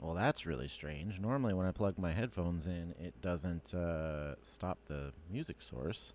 Well, that's really strange. Normally, when I plug my headphones in, it doesn't stop the music source.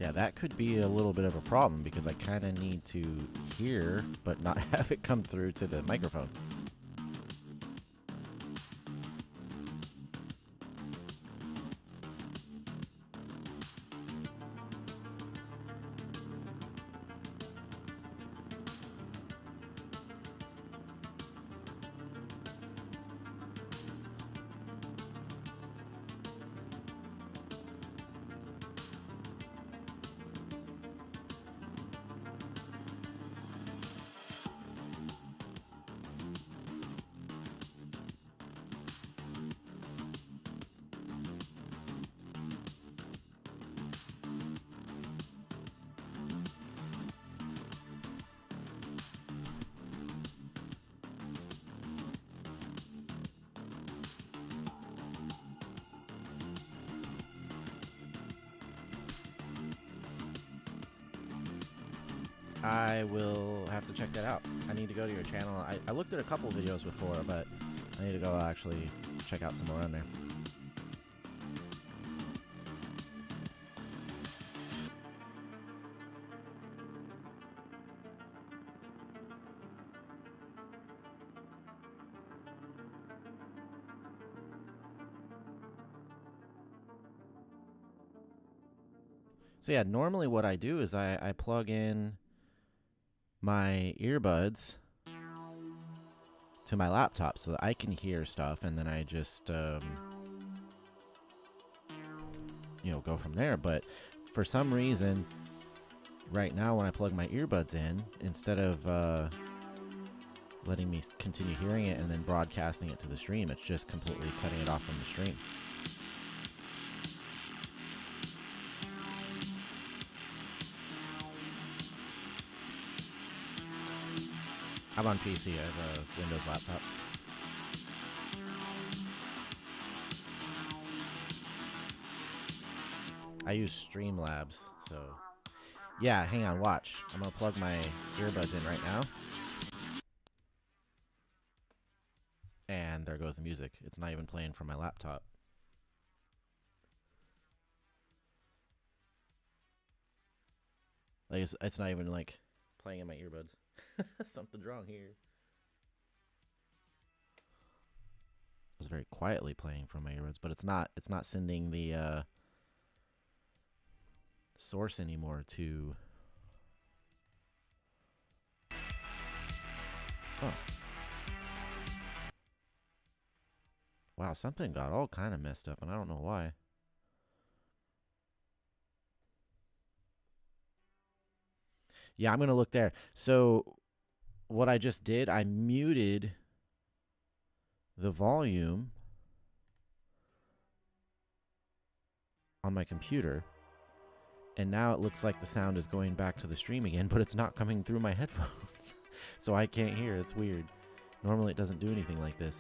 Yeah, that could be a little bit of a problem because I kind of need to hear, but not have it come through to the microphone. I will have to check that out. I need to go to your channel. I looked at a couple videos before, but I need to go actually check out some more on there. So yeah, normally what I do is I plug in my earbuds to my laptop so that I can hear stuff, and then I just go from there. But for some reason, right now when I plug my earbuds in, instead of letting me continue hearing it and then broadcasting it to the stream, it's just completely cutting it off from the stream. I'm on PC. I have a Windows laptop. I use Streamlabs, so... Yeah, hang on, watch. I'm gonna plug my earbuds in right now. And there goes the music. It's not even playing from my laptop. Like, it's not even, like, playing in my earbuds. Something's wrong here. It was very quietly playing from my earbuds, but it's not sending the source anymore to... Oh. Wow, something got all kind of messed up, and I don't know why. Yeah, I'm going to look there. So what I just did, I muted the volume on my computer, and now it looks like the sound is going back to the stream again, but it's not coming through my headphones. So I can't hear. It's weird. Normally it doesn't do anything like this.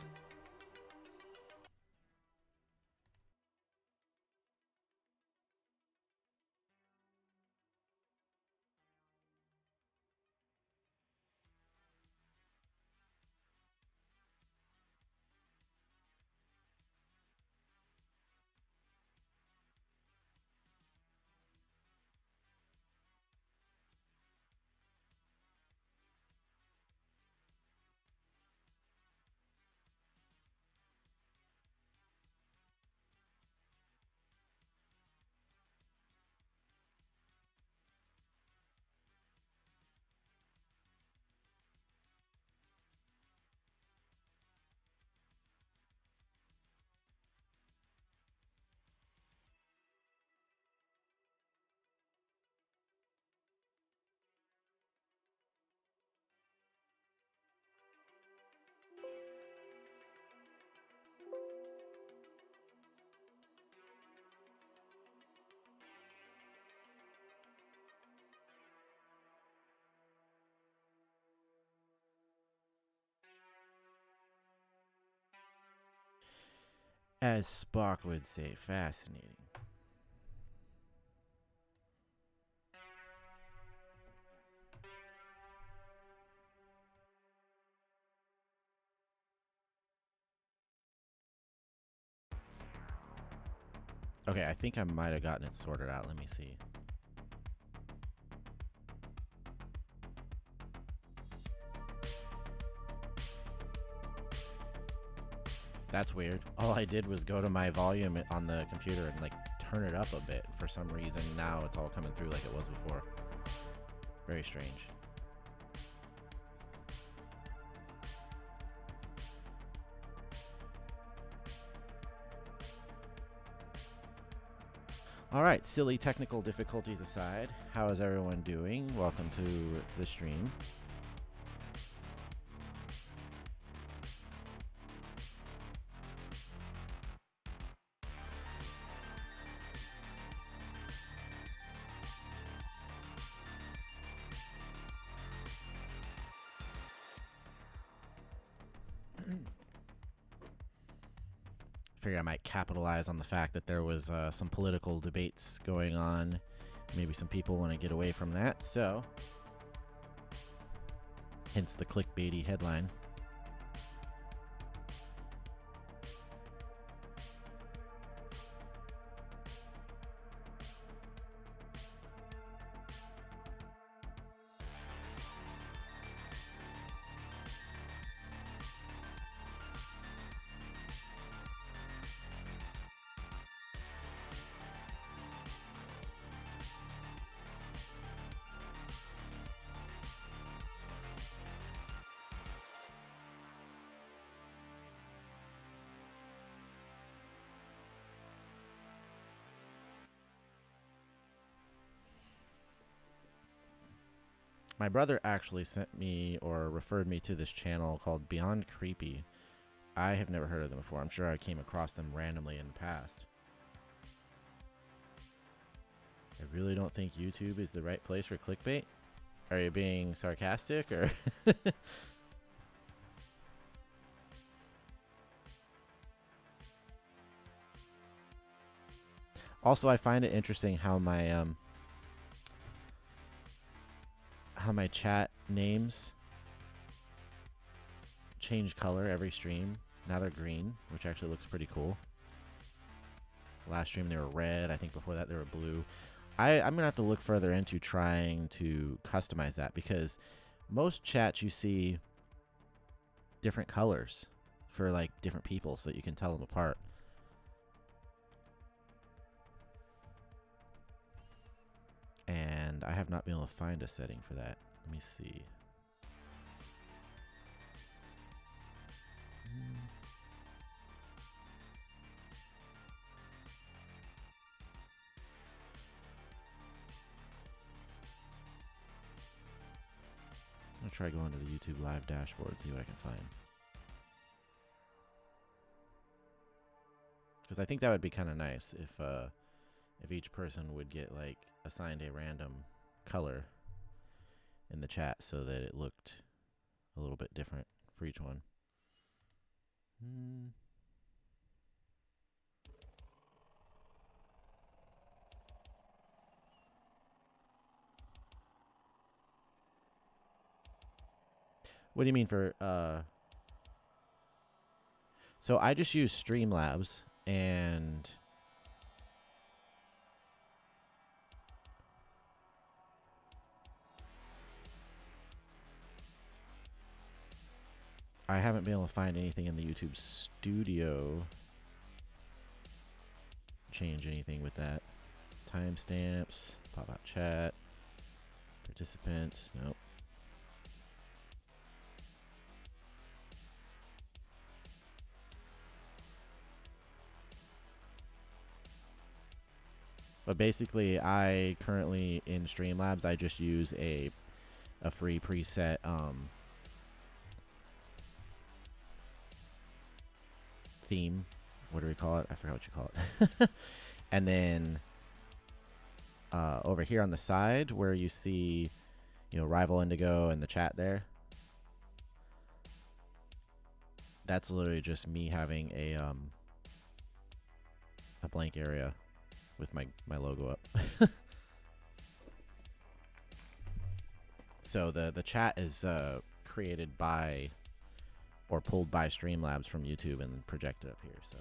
As Spock would say, fascinating. Okay, I think I might have gotten it sorted out. Let me see. That's weird. All I did was go to my volume on the computer and, like, turn it up a bit. For some reason, now it's all coming through like it was before. Very strange. All right, silly technical difficulties aside, how is everyone doing? Welcome to the stream. Figure I might capitalize on the fact that there was some political debates going on. Maybe some people want to get away from that, so hence the clickbaity headline. My brother actually sent me or referred me to this channel called Beyond Creepy. I have never heard of them before. I'm sure I came across them randomly in the past. I really don't think YouTube is the right place for clickbait. Are you being sarcastic or? Also, I find it interesting how my chat names change color every stream. Now they're green, which actually looks pretty cool. Last stream they were red. I think before that they were blue. I'm going to have to look further into trying to customize that, because most chats you see different colors for like different people so that you can tell them apart. And I have not been able to find a setting for that. Let me see. I'm going to try going to the YouTube Live dashboard, see what I can find. Because I think that would be kind of nice if each person would get like assigned a random color in the chat so that it looked a little bit different for each one. What do you mean for so I just use Streamlabs, and I haven't been able to find anything in the YouTube Studio. Change anything with that. Timestamps, pop out chat, participants, nope. But basically, I currently in Streamlabs, I just use a free preset theme. What do we call it? I forgot what you call it. And then over here on the side where you see, you know, Rival Indigo and the chat there, that's literally just me having a blank area with my logo up. So the chat is created by or pulled by Streamlabs from YouTube and projected up here. So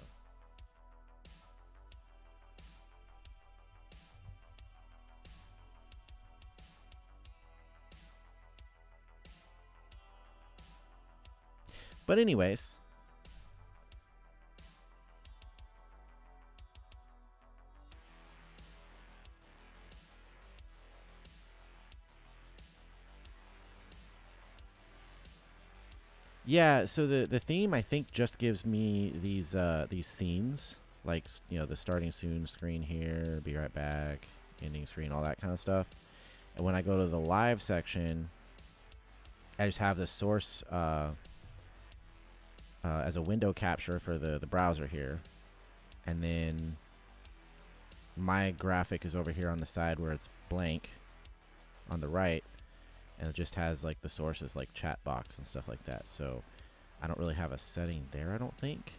but anyways, yeah, so the theme I think just gives me these scenes, like, you know, the starting soon screen here, be right back, ending screen, all that kind of stuff. And when I go to the live section, I just have the source as a window capture for the browser here, and then my graphic is over here on the side where it's blank on the right, and it just has like the sources like chat box and stuff like that. So I don't really have a setting there, I don't think.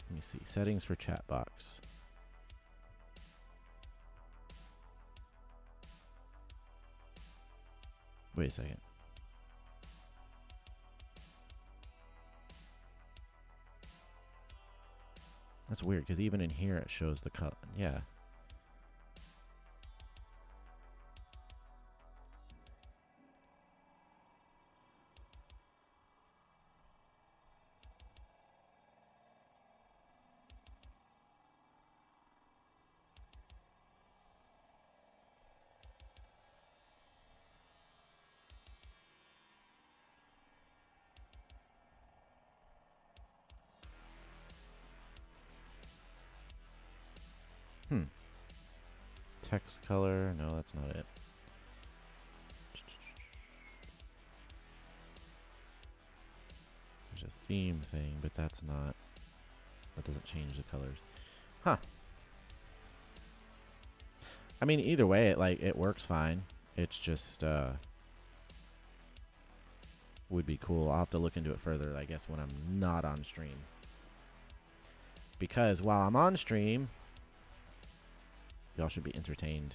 Let me see, settings for chat box. Wait a second. That's weird, because even in here it shows the color. Yeah. Text color. No, that's not it. There's a theme thing, but that's not. That doesn't change the colors. Huh. I mean, either way, it works fine. It's just would be cool. I'll have to look into it further, I guess, when I'm not on stream. Because while I'm on stream, Y'all should be entertained.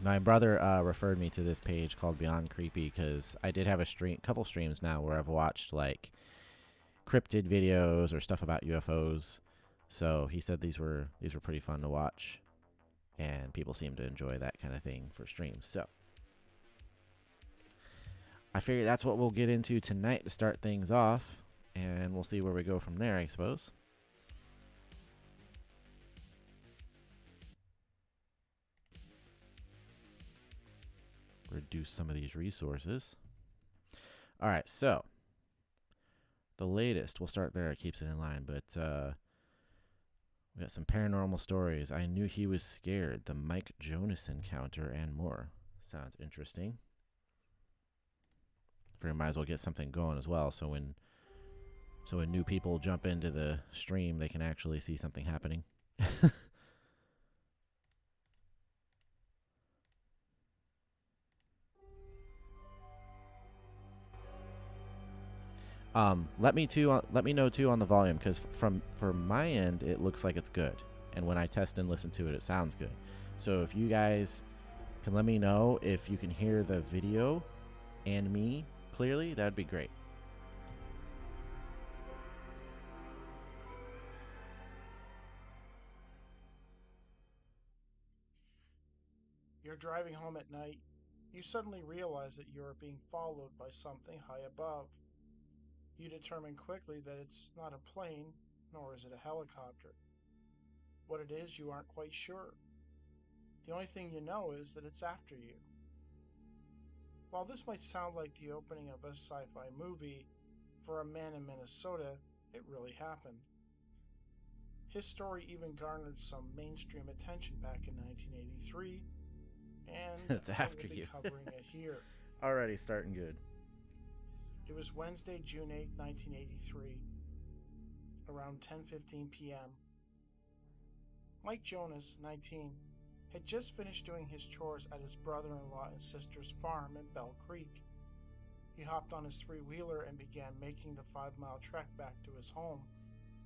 My brother referred me to this page called Beyond Creepy because I did have a couple streams now where I've watched like cryptid videos or stuff about UFOs. So he said these were pretty fun to watch, and people seem to enjoy that kind of thing for streams. So I figure that's what we'll get into tonight to start things off, and we'll see where we go from there, I suppose. Reduce some of these resources. All right, so the latest, we'll start there. It keeps it in line, but we got some paranormal stories. I knew he was scared. The Mike Jonas encounter and more. Sounds interesting. Figure might as well get something going as well. So when new people jump into the stream, they can actually see something happening. Let me know too on the volume, because from my end it looks like it's good, and when I test and listen to it, it sounds good. So if you guys can let me know if you can hear the video and me clearly, that'd be great. You're driving home at night. You suddenly realize that you are being followed by something high above. You determine quickly that it's not a plane, nor is it a helicopter. What it is, you aren't quite sure. The only thing you know is that it's after you. While this might sound like the opening of a sci-fi movie, for a man in Minnesota, it really happened. His story even garnered some mainstream attention back in 1983, and It's I after will be you. covering it here. Already starting good. It was Wednesday, June 8, 1983, around 10:15 p.m. Mike Jonas, 19, had just finished doing his chores at his brother-in-law and sister's farm in Bell Creek. He hopped on his three-wheeler and began making the 5-mile trek back to his home,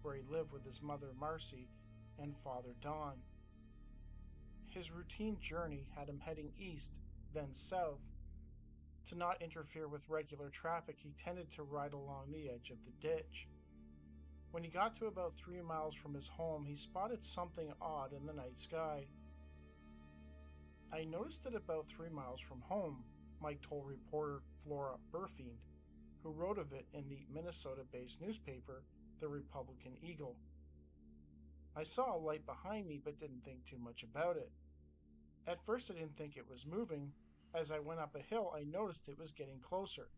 where he lived with his mother Marcy and father Don. His routine journey had him heading east, then south. To not interfere with regular traffic, he tended to ride along the edge of the ditch. When he got to about 3 miles from his home, he spotted something odd in the night sky. I noticed it about 3 miles from home, Mike told reporter Flora Burfield, who wrote of it in the Minnesota-based newspaper, the Republican Eagle. I saw a light behind me but didn't think too much about it. At first I didn't think it was moving. As I went up a hill, I noticed it was getting closer,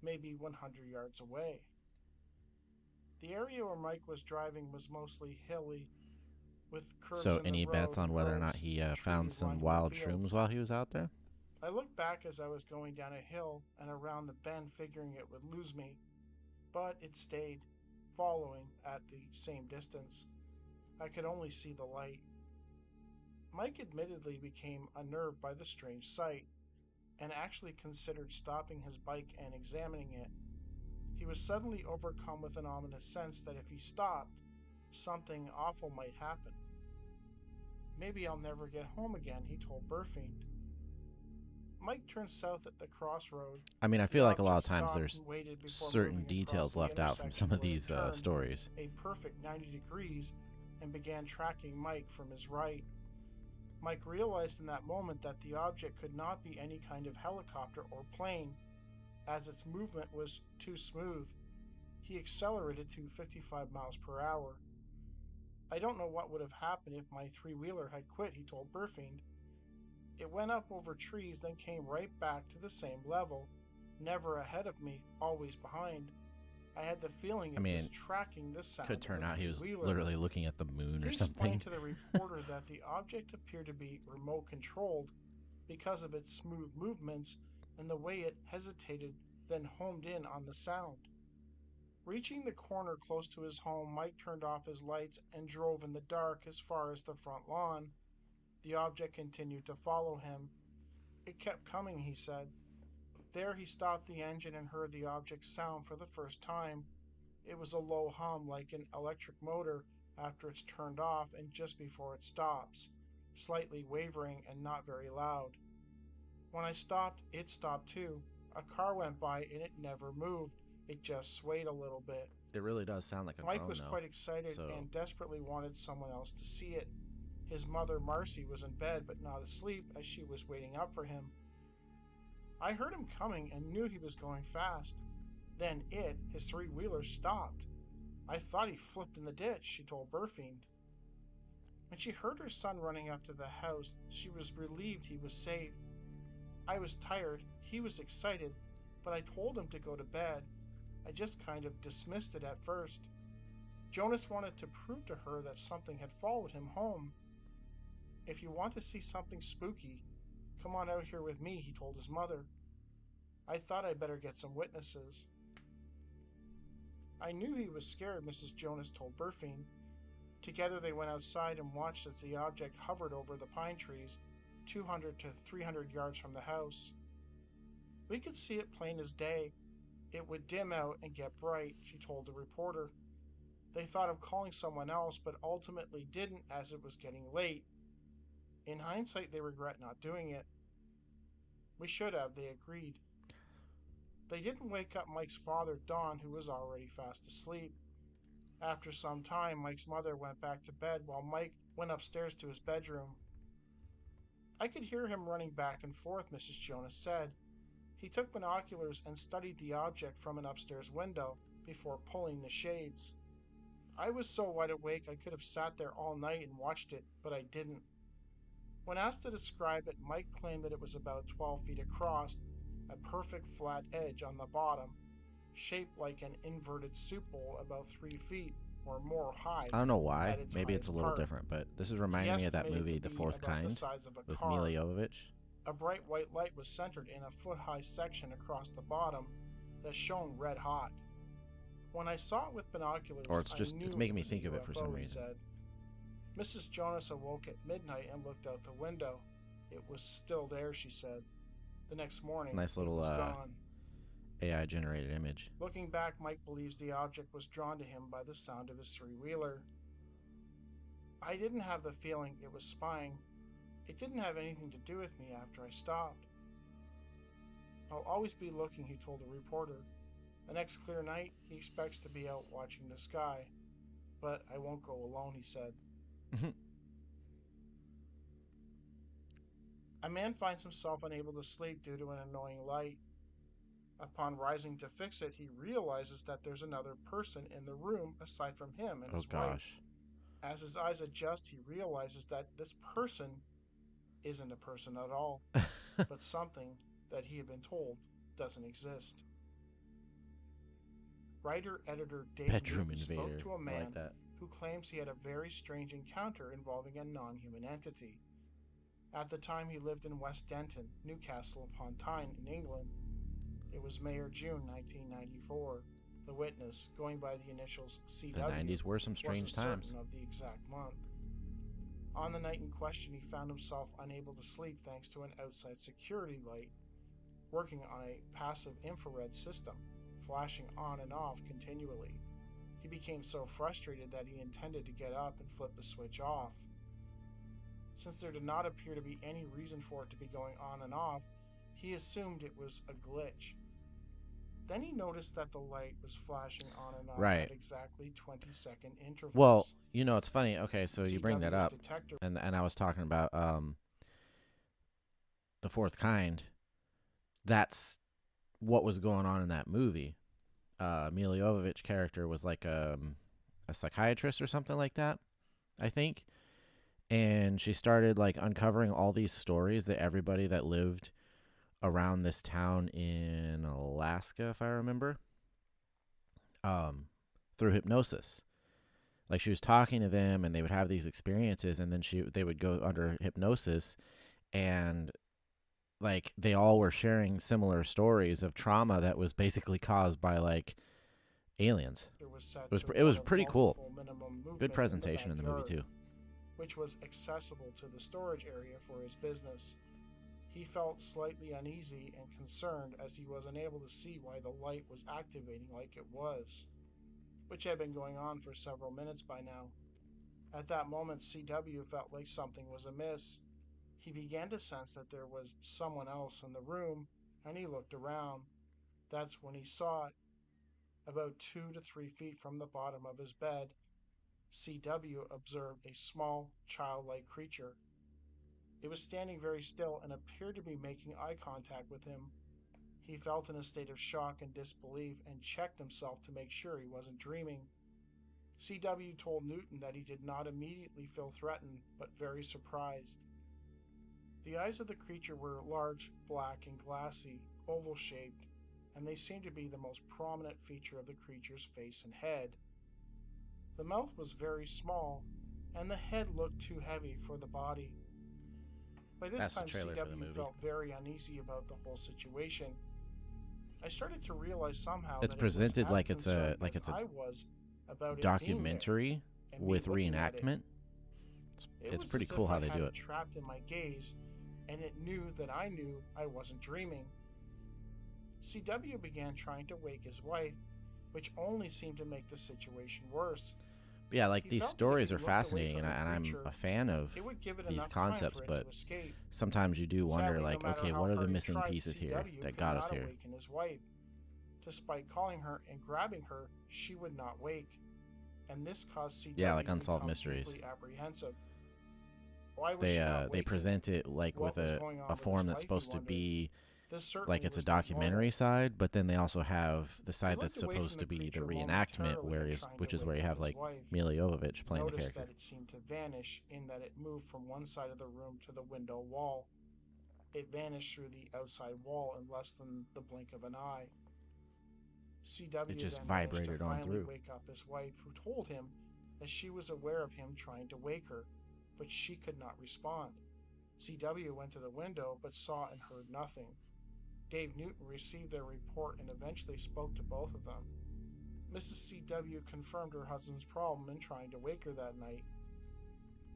maybe 100 yards away. The area where Mike was driving was mostly hilly, with curves So in the any road bets on and whether or not rows he of found trees some lining the wild fields. shrooms while he was out there? I looked back as I was going down a hill and around the bend, figuring it would lose me, but it stayed, following at the same distance. I could only see the light. Mike admittedly became unnerved by the strange sight, and actually considered stopping his bike and examining it. He was suddenly overcome with an ominous sense that if he stopped, something awful might happen. Maybe I'll never get home again, he told Burfield. Mike turned south at the crossroad. I mean, I The feel like a lot of object times stopped there's and waited before certain moving across details the left out from some intersection of when it these turned stories. a perfect 90 degrees and began tracking Mike from his right. Mike realized in that moment that the object could not be any kind of helicopter or plane, as its movement was too smooth. He accelerated to 55 miles per hour. I don't know what would have happened if my three-wheeler had quit, he told Burfield. It went up over trees, then came right back to the same level, never ahead of me, always behind. I had the feeling it was tracking the sound could turn of out the he was three-wheeler. literally looking at the moon or He something. explained to the reporter that the object appeared to be remote controlled because of its smooth movements and the way it hesitated, then homed in on the sound. Reaching the corner close to his home, Mike turned off his lights and drove in the dark as far as the front lawn. The object continued to follow him. It kept coming, he said. There he stopped the engine and heard the object's sound for the first time. It was a low hum like an electric motor after it's turned off and just before it stops, slightly wavering and not very loud. When I stopped, it stopped too. A car went by and it never moved. It just swayed a little bit. It really does sound like a Mike drone, was though. quite excited So and desperately wanted someone else to see it. His mother, Marcy, was in bed but not asleep as she was waiting up for him. I heard him coming and knew he was going fast. Then his three-wheeler, stopped. I thought he flipped in the ditch, she told Burfiend. When she heard her son running up to the house, she was relieved he was safe. I was tired, he was excited, but I told him to go to bed. I just kind of dismissed it at first. Jonas wanted to prove to her that something had followed him home. If you want to see something spooky, come on out here with me, he told his mother. I thought I'd better get some witnesses. I knew he was scared, Mrs. Jonas told Burfiend. Together they went outside and watched as the object hovered over the pine trees, 200 to 300 yards from the house. We could see it plain as day. It would dim out and get bright, she told the reporter. They thought of calling someone else, but ultimately didn't as it was getting late. In hindsight, they regret not doing it. We should have, they agreed. They didn't wake up Mike's father, Don, who was already fast asleep. After some time, Mike's mother went back to bed while Mike went upstairs to his bedroom. I could hear him running back and forth, Mrs. Jonas said. He took binoculars and studied the object from an upstairs window before pulling the shades. I was so wide awake I could have sat there all night and watched it, but I didn't. When asked to describe it, Mike claimed that it was about 12 feet across, a perfect flat edge on the bottom, shaped like an inverted soup bowl about 3 feet or more high. I don't know why. At its Maybe it's a little highest part. different, but this is reminding me of that Estimated movie, to The be Fourth about the Kind, size of a with car. Mila Jovovich. A bright white light was centered in a foot-high section across the bottom that shone red hot. When I saw it with binoculars, Or it's I knew it's making it me was think a of it for some UFO, he reason. said. Mrs. Jonas awoke at midnight and looked out the window. It was still there, she said. The next morning, Nice little it was gone. AI generated image. Looking back, Mike believes the object was drawn to him by the sound of his three-wheeler. I didn't have the feeling it was spying. It didn't have anything to do with me after I stopped. I'll always be looking, he told the reporter. The next clear night, he expects to be out watching the sky. But I won't go alone, he said. A man finds himself unable to sleep due to an annoying light. Upon rising to fix it, he realizes that there's another person in the room aside from him and his wife. As his eyes adjust, he realizes that this person isn't a person at all, but something that he had been told doesn't exist. Writer-editor David Bedroom Newton invader. spoke to a man I like that. who claims he had a very strange encounter involving a non-human entity. At the time, he lived in West Denton, Newcastle upon Tyne in England. It was May or June 1994. The witness, going by the initials CW, The 90s were some strange wasn't times. certain of the exact month. On the night in question, he found himself unable to sleep thanks to an outside security light working on a passive infrared system, flashing on and off continually. He became so frustrated that he intended to get up and flip the switch off. Since there did not appear to be any reason for it to be going on and off, he assumed it was a glitch. Then he noticed that the light was flashing on and off at exactly 20-second intervals. Well, you know, it's funny. Okay, so you bring that CW's up, detector and I was talking about The Fourth Kind. That's what was going on in that movie. Mila Jovovich character was like a psychiatrist or something like that, I think. And she started like uncovering all these stories that everybody that lived around this town in Alaska, if I remember, through hypnosis. Like she was talking to them and they would have these experiences, and then they would go under hypnosis, and like they all were sharing similar stories of trauma that was basically caused by like aliens. It was pretty cool. Good presentation in the movie too. Which was accessible to the storage area for his business. He felt slightly uneasy and concerned as he was unable to see why the light was activating like it was, which had been going on for several minutes by now. At that moment, CW felt like something was amiss. He began to sense that there was someone else in the room, and he looked around. That's when he saw it. About 2 to 3 feet from the bottom of his bed, CW observed a small, childlike creature. It was standing very still and appeared to be making eye contact with him. He felt in a state of shock and disbelief and checked himself to make sure he wasn't dreaming. CW told Newton that he did not immediately feel threatened, but very surprised. The eyes of the creature were large, black, and glassy, oval-shaped, and they seemed to be the most prominent feature of the creature's face and head. The mouth was very small, and the head looked too heavy for the body. By this That's the time, trailer for the CW movie. felt very uneasy about the whole situation. I started to realize somehow It's that presented it was like as it's a concerned like as it's a I was about it being there documentary and me with looking at it. reenactment. It It's was pretty as cool if how I they had do it it. trapped in my gaze, and it knew that I knew I wasn't dreaming. CW began trying to wake his wife, which only seemed to make the situation worse. But yeah, like He these felt that if stories he are looked away fascinating, from and, the and I'm creature, a fan of it would give it these enough time concepts, for it but to escape. sometimes you do wonder, Sadly, like, no matter okay, how what are the hard he missing tried, pieces here CW that could got us not here? awaken his wife. Despite calling her and grabbing her, she would not wake, and this caused CW Yeah, like to Unsolved become Mysteries. deeply apprehensive. Why was she not They waking? present it like What with was a going on with his form that's wife, he supposed to wondered. be This certainly like it's a was not documentary normal. side, but then they also have the He side looked that's away from supposed to the be the creature reenactment, momentarily and trying which to is where you wake up have his like wife. Mila Jovovich playing the Noticed character. that it seemed to vanish in that it moved from one side of the room to the window wall. It vanished through the outside wall in less than the blink of an eye. CW It just then managed to vibrated on finally through. wake up his wife, who told him that she was aware of him trying to wake her, but she could not respond. CW went to the window but saw and heard nothing. Dave Newton received their report and eventually spoke to both of them. Mrs. CW confirmed her husband's problem in trying to wake her that night.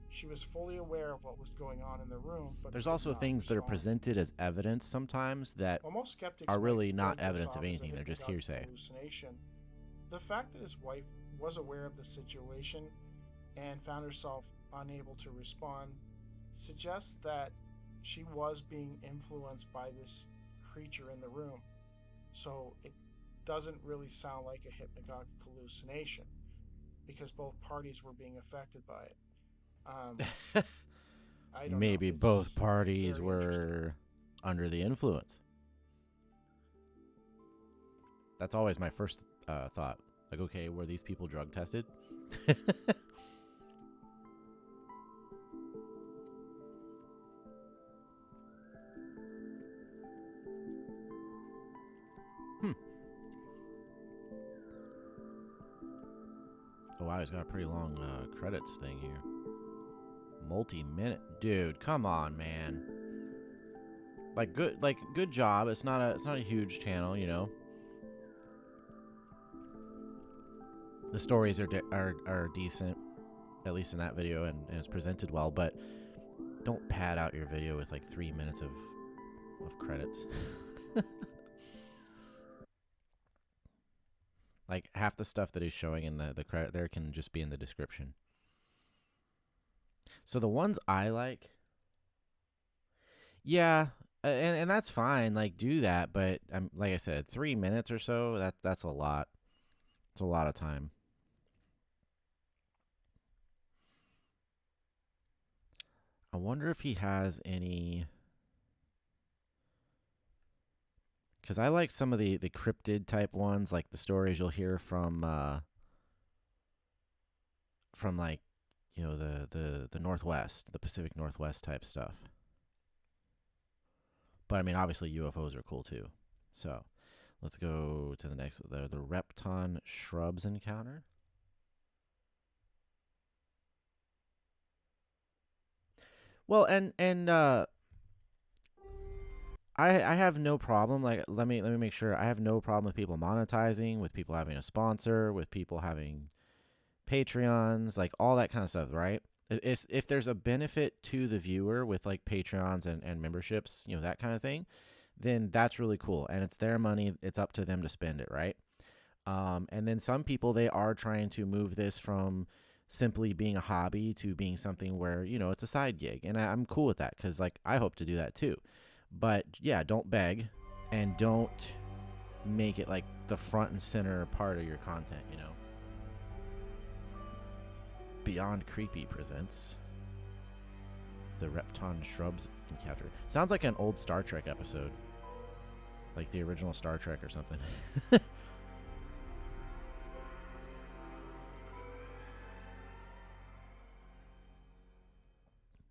She was fully aware of what was going on in the room, but There's could also not things that are respond. presented as evidence sometimes that While most skeptics are really might not write this evidence off of as a anything, they're just hypnagogic hearsay. hallucination, the fact that his wife was aware of the situation and found herself unable to respond suggests that she was being influenced by this creature in the room. So it doesn't really sound like a hypnagogic hallucination because both parties were being affected by it. I don't Maybe know. both It's parties very interesting. were under the influence. That's always my first thought. Like, okay, were these people drug tested? Oh wow, he's got a pretty long credits thing here. Multi-minute, dude. Come on, man. Like good job. It's not a huge channel, you know. The stories are decent, at least in that video, and it's presented well. But don't pad out your video with like 3 minutes of credits. Like half the stuff that he's showing in the credit there can just be in the description. So the ones I like, yeah, and that's fine. Like do that, but like I said, 3 minutes or so. That's a lot. It's a lot of time. I wonder if he has any. Because I like some of the cryptid type ones, like the stories you'll hear from like, you know, the Northwest, the Pacific Northwest type stuff. But I mean, obviously UFOs are cool too. So let's go to the next, the Repton Shrubs Encounter. Well, and I have no problem. Like, let me make sure. I have no problem with people monetizing, with people having a sponsor, with people having Patreons, like all that kind of stuff, right? If there's a benefit to the viewer with like Patreons and memberships, you know, that kind of thing, then that's really cool. And it's their money. It's up to them to spend it, right? And then some people, they are trying to move this from simply being a hobby to being something where, it's a side gig. And I'm cool with that because, like, I hope to do that too. But yeah, don't beg and don't make it like the front and center part of your content, Beyond Creepy presents the Repton Shrubs Encounter. Sounds like an old Star Trek episode. Like the original Star Trek or something.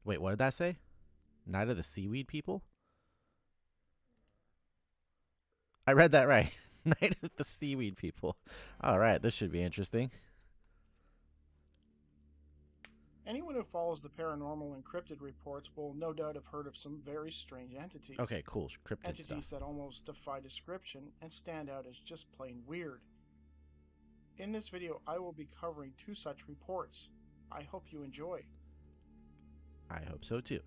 Wait, what did that say? Night of the Seaweed People? I read that right. Night of the Seaweed People. All right, this should be interesting. Anyone who follows the paranormal and cryptid reports will no doubt have heard of some very strange entities. Okay, cool. Cryptid Entities stuff. that almost defy description and stand out as just plain weird. In this video, I will be covering 2 such reports. I hope you enjoy. I hope so too.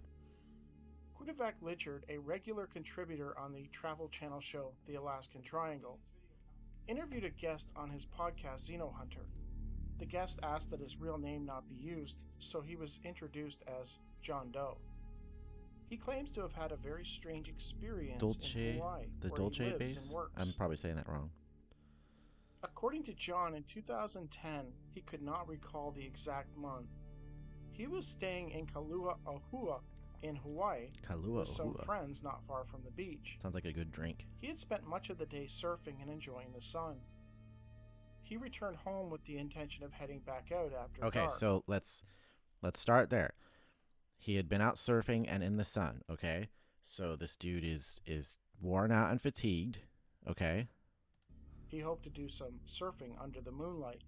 Quidavac Lichard, a regular contributor on the Travel Channel show The Alaskan Triangle, interviewed a guest on his podcast Xeno Hunter. The guest asked that his real name not be used, so he was introduced as John Doe. He claims to have had a very strange experience in Hawaii, the where Dolce he lives base? and works. I'm probably saying that wrong. According to John, in 2010, he could not recall the exact month. He was staying in Kalua'ahua in Hawaii with some friends not far from the beach. Sounds like a good drink. He had spent much of the day surfing and enjoying the sun. He returned home with the intention of heading back out after dark. Okay, so let's start there. He had been out surfing and in the sun, okay? So this dude is worn out and fatigued, okay? He hoped to do some surfing under the moonlight.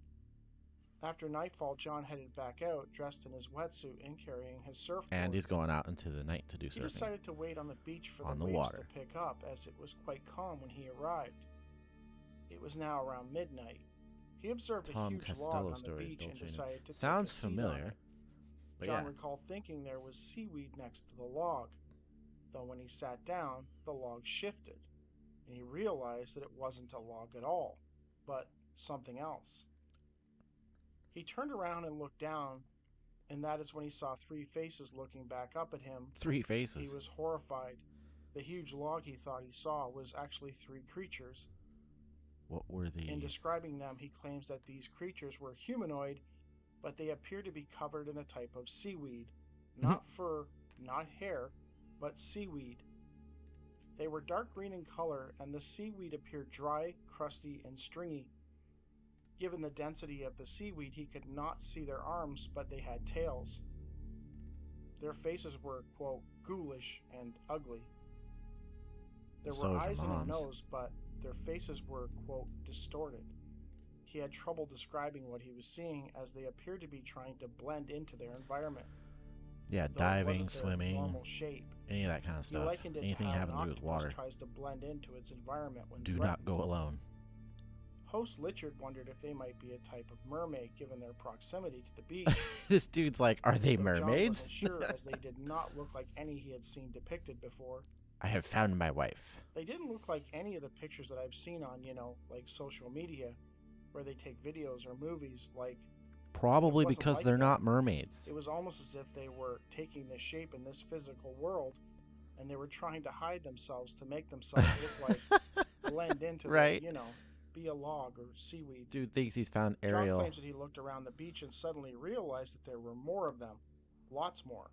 After nightfall, John headed back out, dressed in his wetsuit and carrying his surfboard. And he's going out into the night to do surfing. He decided to wait on the beach for the waves water. to pick up, as it was quite calm when he arrived. It was now around midnight. He observed a huge log on the beach and decided to Sounds take a seat on familiar. it. But John yeah. recalled thinking there was seaweed next to the log, though when he sat down, the log shifted, and he realized that it wasn't a log at all, but something else. He turned around and looked down, and that is when he saw 3 faces looking back up at him. 3 faces? He was horrified. The huge log he thought he saw was actually 3 creatures. What were the... In describing them, he claims that these creatures were humanoid, but they appear to be covered in a type of seaweed. Not fur, not hair, but seaweed. They were dark green in color, and the seaweed appeared dry, crusty, and stringy. Given the density of the seaweed, he could not see their arms, but they had tails. Their faces were, quote, ghoulish and ugly. There were eyes and a nose, but their faces were, quote, distorted. He had trouble describing what he was seeing, as they appeared to be trying to blend into their environment. Yeah, Though diving, swimming, normal shape. Any of that kind of He stuff. likened it Anything to how having to do with water. tries to blend into its environment when Do threatened. not go alone. Host Lichard wondered if they might be a type of mermaid, given their proximity to the beach. This dude's like, are they Though mermaids? John wasn't sure, as they did not look like any he had seen depicted before. I have found my wife. They didn't look like any of the pictures that I've seen on, like social media, where they take videos or movies. Probably because like they're that. not mermaids. It was almost as if they were taking the shape in this physical world, and they were trying to hide themselves to make themselves look like blend into Right. be a log or seaweed. Dude thinks he's found John Ariel. claims that he looked around the beach and suddenly realized that there were more of them, lots more.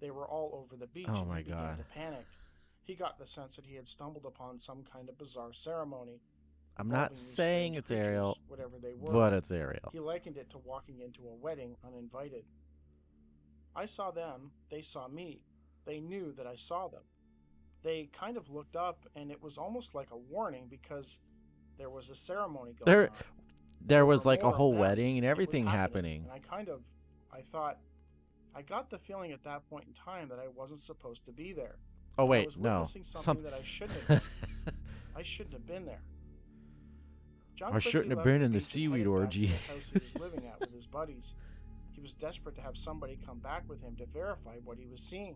They were all over the beach, Oh and my he began God. to panic. He got the sense that he had stumbled upon some kind of bizarre ceremony. I'm not involving these saying strange it's Ariel, creatures, whatever they were. but it's Ariel. He likened it to walking into a wedding uninvited. I saw them, they saw me. They knew that I saw them. They kind of looked up, and it was almost like a warning, because there was a ceremony going on. There was were like a more of whole them, wedding and it was everything happening. And I thought, I got the feeling at that point in time that I wasn't supposed to be there. Oh I wait, was no. witnessing something that I shouldn't have been. I shouldn't have been there. John I quickly shouldn't have left been in the beach and seaweed headed back to orgy. the house he was living at with his buddies. He was desperate to have somebody come back with him to verify what he was seeing.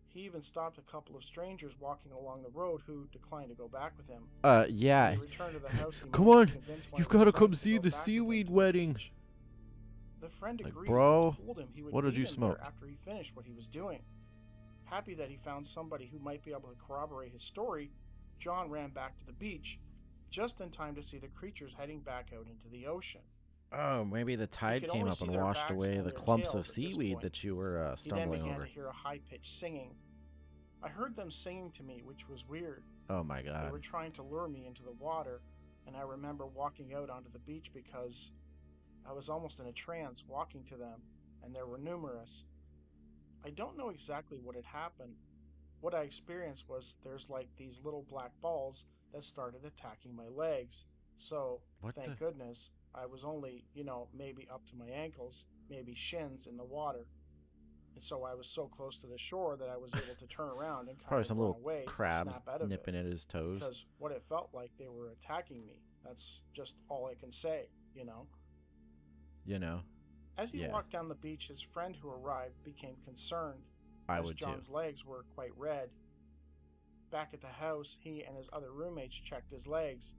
He even stopped a couple of strangers walking along the road who declined to go back with him. Yeah. When he returned to the house, he Come managed on, to convince one you've of his got to come friends see go the back with him seaweed to the wedding. beach. The friend Like, agreed and bro, told him he would what did meet you him there smoke? after he finished what he was doing. Happy that he found somebody who might be able to corroborate his story, John ran back to the beach just in time to see the creatures heading back out into the ocean. Oh, maybe the He tide could came only up see and their washed backs away and the their clumps of tails at this seaweed point. that you were He then stumbling began to over. hear a high-pitched singing. I heard them singing to me, which was weird. Oh my They god. were trying to lure me into the water, and I remember walking out onto the beach because I was almost in a trance walking to them, and there were numerous. I don't know exactly what had happened. What I experienced was there's like these little black balls that started attacking my legs. So, What the? thank goodness, I was only, maybe up to my ankles, maybe shins in the water. And so I was so close to the shore that I was able to turn around and kind Probably of some run little away and crabs snap out of it. nipping at his toes. Because what it felt like they were attacking me. That's just all I can say. You know? As he Yeah, walked down the beach, his friend who arrived became concerned, I as would too. John's legs were quite red. Back at the house, he and his other roommates checked his legs.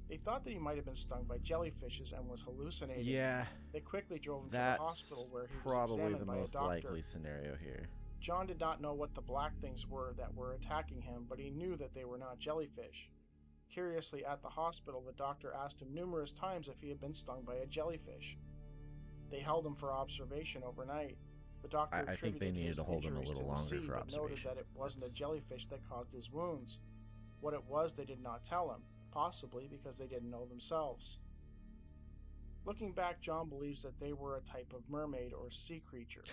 They thought that he might have been stung by jellyfishes and was hallucinating. Yeah, They quickly drove him to the hospital that's where he was probably examined the by a most doctor. likely scenario here. John did not know what the black things were that were attacking him, but he knew that they were not jellyfish. Curiously, at the hospital, the doctor asked him numerous times if he had been stung by a jellyfish. They held him for observation overnight. The doctor I think they attributed needed his to hold him a injuries little to the longer sea, for but noted observation. that it wasn't a That's... jellyfish that caused his wounds. What it was, they did not tell him, possibly because they didn't know themselves. Looking back, John believes that they were a type of mermaid or sea creature.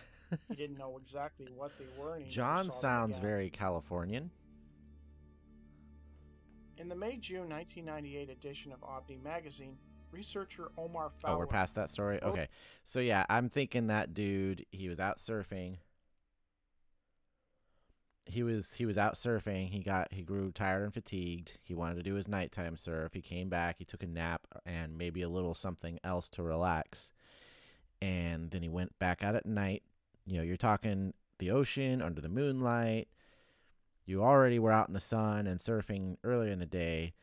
He didn't know exactly what they were, and he never John saw them sounds again. very Californian. In the May-June 1998 edition of Omni magazine, researcher Omar Oh, we're Fowler past that story? wrote Okay. So yeah, I'm thinking that dude, he was out surfing. He was out surfing. He grew tired and fatigued. He wanted to do his nighttime surf. He came back, he took a nap and maybe a little something else to relax. And then he went back out at night. You know, you're talking the ocean under the moonlight. You already were out in the sun and surfing earlier in the day.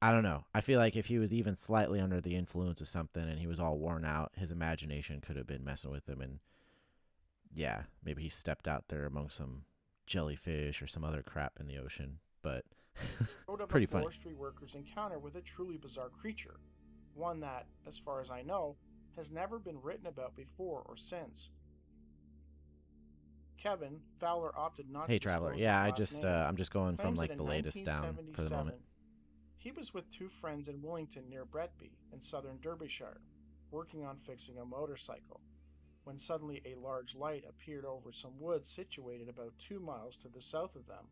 I don't know. I feel like if he was even slightly under the influence of something and he was all worn out, his imagination could have been messing with him. And yeah, maybe he stepped out there among some jellyfish or some other crap in the ocean. But of pretty a funny. forestry worker's encounter with a truly bizarre creature, one that, as far as I know, has never been written about before or since. Kevin Fowler opted not Hey, to Traveler. disclose Yeah, his last name. I'm just going from Claims that like in the latest down for the 1977, moment. he was with two friends in Willington near Bretby in southern Derbyshire, working on fixing a motorcycle, when suddenly a large light appeared over some woods situated about 2 miles to the south of them.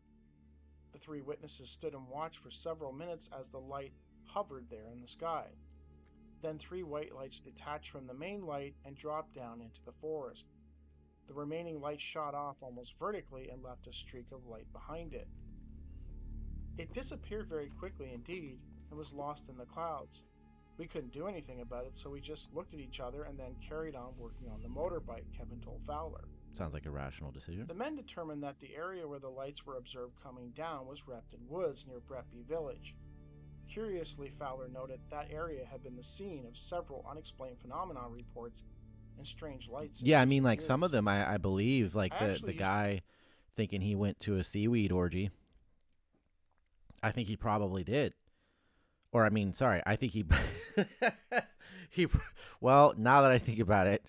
The three witnesses stood and watched for several minutes as the light hovered there in the sky. Then three white lights detached from the main light and dropped down into the forest. The remaining light shot off almost vertically and left a streak of light behind it. It disappeared very quickly indeed and was lost in the clouds. We couldn't do anything about it, so we just looked at each other and then carried on working on the motorbike, Kevin told Fowler. Sounds like a rational decision. The men determined that the area where the lights were observed coming down was Repton Woods near Bretby Village. Curiously, Fowler noted that area had been the scene of several unexplained phenomenon reports and strange lights. Yeah, I mean, like some of them, I believe, like the guy thinking he went to a seaweed orgy. I think he probably did. Or, I mean, sorry, I think he, well, now that I think about it,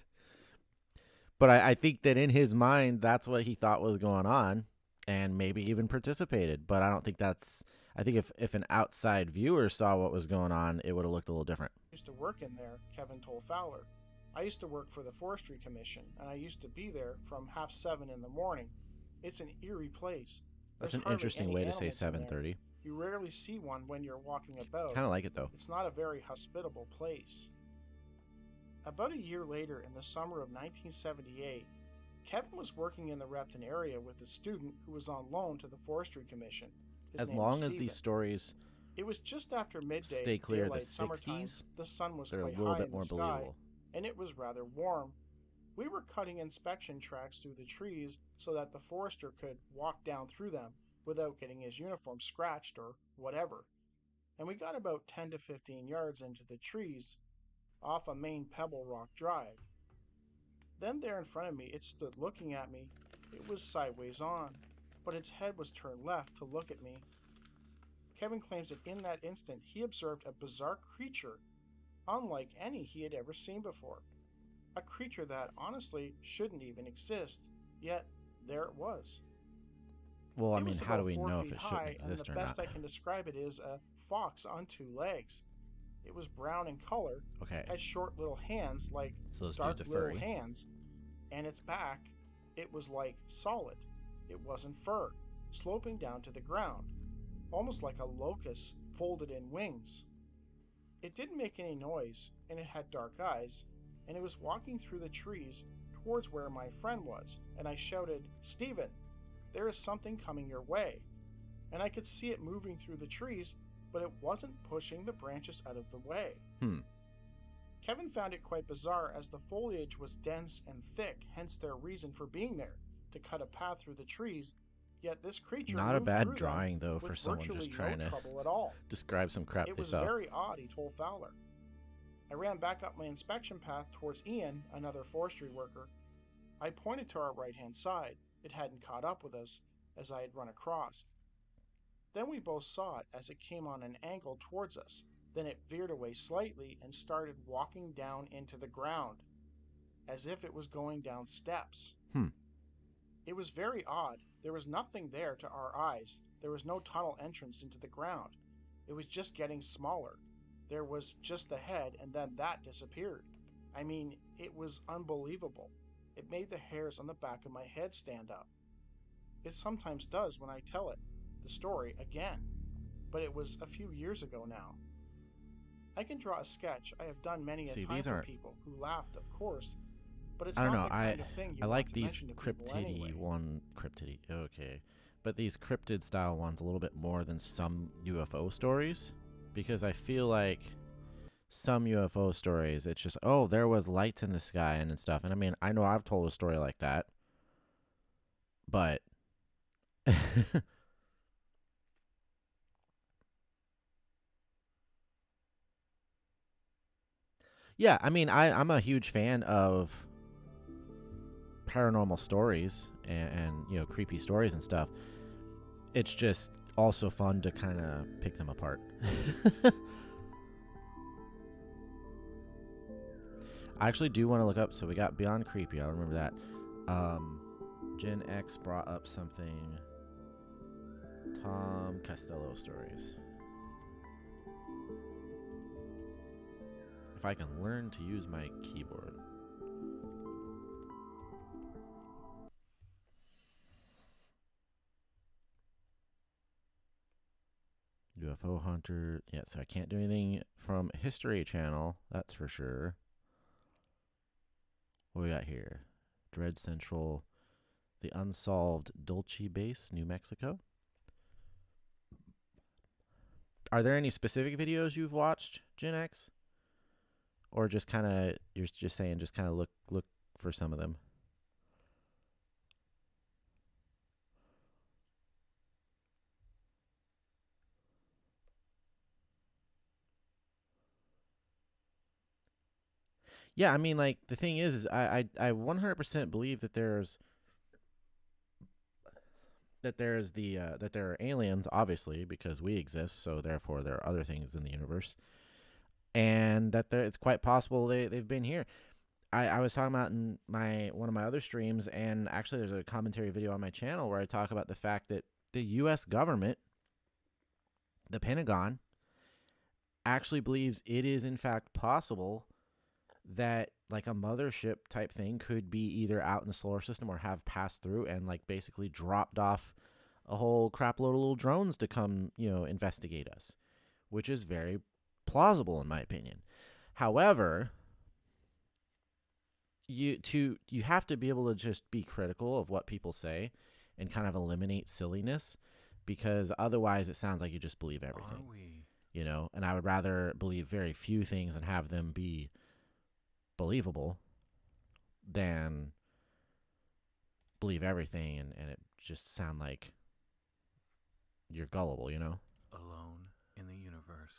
but I think that in his mind, that's what he thought was going on and maybe even participated. But I don't think that's, I think if an outside viewer saw what was going on, it would have looked a little different. I used to work in there, Kevin told Fowler. I used to work for the Forestry Commission, and I used to be there from 6:30 in the morning. It's an eerie place. That's There's an interesting way to say animals in there. 7:30. You rarely see one when you're walking about. Kind of like it, though. It's not a very hospitable place. About a year later, in the summer of 1978, Kevin was working in the Repton area with a student who was on loan to the Forestry Commission. As long as these stories it was just after midday, stay clear of the daylight summertime, 60s, the sun was they're a quite little high bit in more the sky, believable. and it was rather warm. We were cutting inspection tracks through the trees so that the forester could walk down through them without getting his uniform scratched or whatever. And we got about 10 to 15 yards into the trees off a main Pebble Rock drive. Then there in front of me it stood looking at me. It was sideways on, but its head was turned left to look at me. Kevin claims that in that instant he observed a bizarre creature unlike any he had ever seen before. A creature that honestly shouldn't even exist, yet there it was. Well, I It mean, was how do about we 4 know if feet it shouldn't high, and the exist or best not? I can describe it is a fox on two legs. It was brown in color, Okay. had short little hands like So this dark dude's a little furry. hands, and its back, it was like solid. It wasn't fur, sloping down to the ground, almost like a locust folded in wings. It didn't make any noise, and it had dark eyes, and it was walking through the trees towards where my friend was, and I shouted, "Stephen, there is something coming your way." And I could see it moving through the trees, but it wasn't pushing the branches out of the way. Hmm. Kevin found it quite bizarre as the foliage was dense and thick, hence their reason for being there, to cut a path through the trees, yet this creature Not a moved bad through them drawing, though, for with someone virtually just no trying to trouble at all. describe some crap It they was saw. very odd, he told Fowler. I ran back up my inspection path towards Ian, another forestry worker. I pointed to our right-hand side. It hadn't caught up with us, as I had run across. Then we both saw it as it came on an angle towards us. Then it veered away slightly and started walking down into the ground, as if it was going down steps. Hmm. It was very odd. There was nothing there to our eyes. There was no tunnel entrance into the ground. It was just getting smaller. There was just the head, and then that disappeared. I mean, it was unbelievable. It made the hairs on the back of my head stand up. It sometimes does when I tell it, the story, again. But it was a few years ago now. I can draw a sketch. I have done many a See, time these for aren't. people who laughed, of course, but it's I don't not know. the kind of thing you I want like to these mention to people anyway. cryptidy. Okay, but these cryptid style ones a little bit more than some UFO stories, because I feel like some UFO stories it's just, oh, there was lights in the sky and stuff. And I mean, I know I've told a story like that, but yeah, I mean, I'm a huge fan of paranormal stories and creepy stories and stuff. It's just also fun to kind of pick them apart. I actually do want to look up. So we got Beyond Creepy. I remember that. Gen X brought up something. Tom Costello stories. If I can learn to use my keyboard. UFO Hunter. Yeah, so I can't do anything from History Channel. That's for sure. What we got here? Dread Central. The Unsolved Dulce Base, New Mexico. Are there any specific videos you've watched, Gen X? Or just kind of, you're just saying, just kind of look for some of them? Yeah, I mean, like, the thing is I 100% believe that that there are aliens, obviously, because we exist, so therefore there are other things in the universe, and that it's quite possible they've been here. I was talking about in one of my other streams, and actually there's a commentary video on my channel where I talk about the fact that the U.S. government, the Pentagon, actually believes it is in fact possible that like a mothership type thing could be either out in the solar system or have passed through and like basically dropped off a whole crap load of little drones to come, investigate us, which is very plausible in my opinion. However, you have to be able to just be critical of what people say and kind of eliminate silliness, because otherwise it sounds like you just believe everything. Are we? And I would rather believe very few things and have them be believable than believe everything and it just sound like you're gullible, Alone in the universe.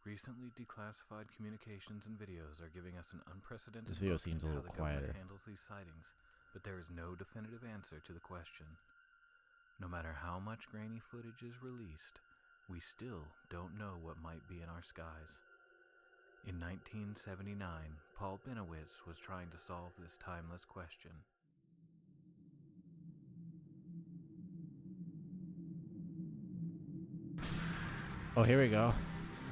Recently declassified communications and videos are giving us an unprecedented This video look seems a into how little the government quieter. handles these sightings, but there is no definitive answer to the question. No matter how much grainy footage is released, we still don't know what might be in our skies. In 1979, Paul Binowitz was trying to solve this timeless question. Oh, here we go.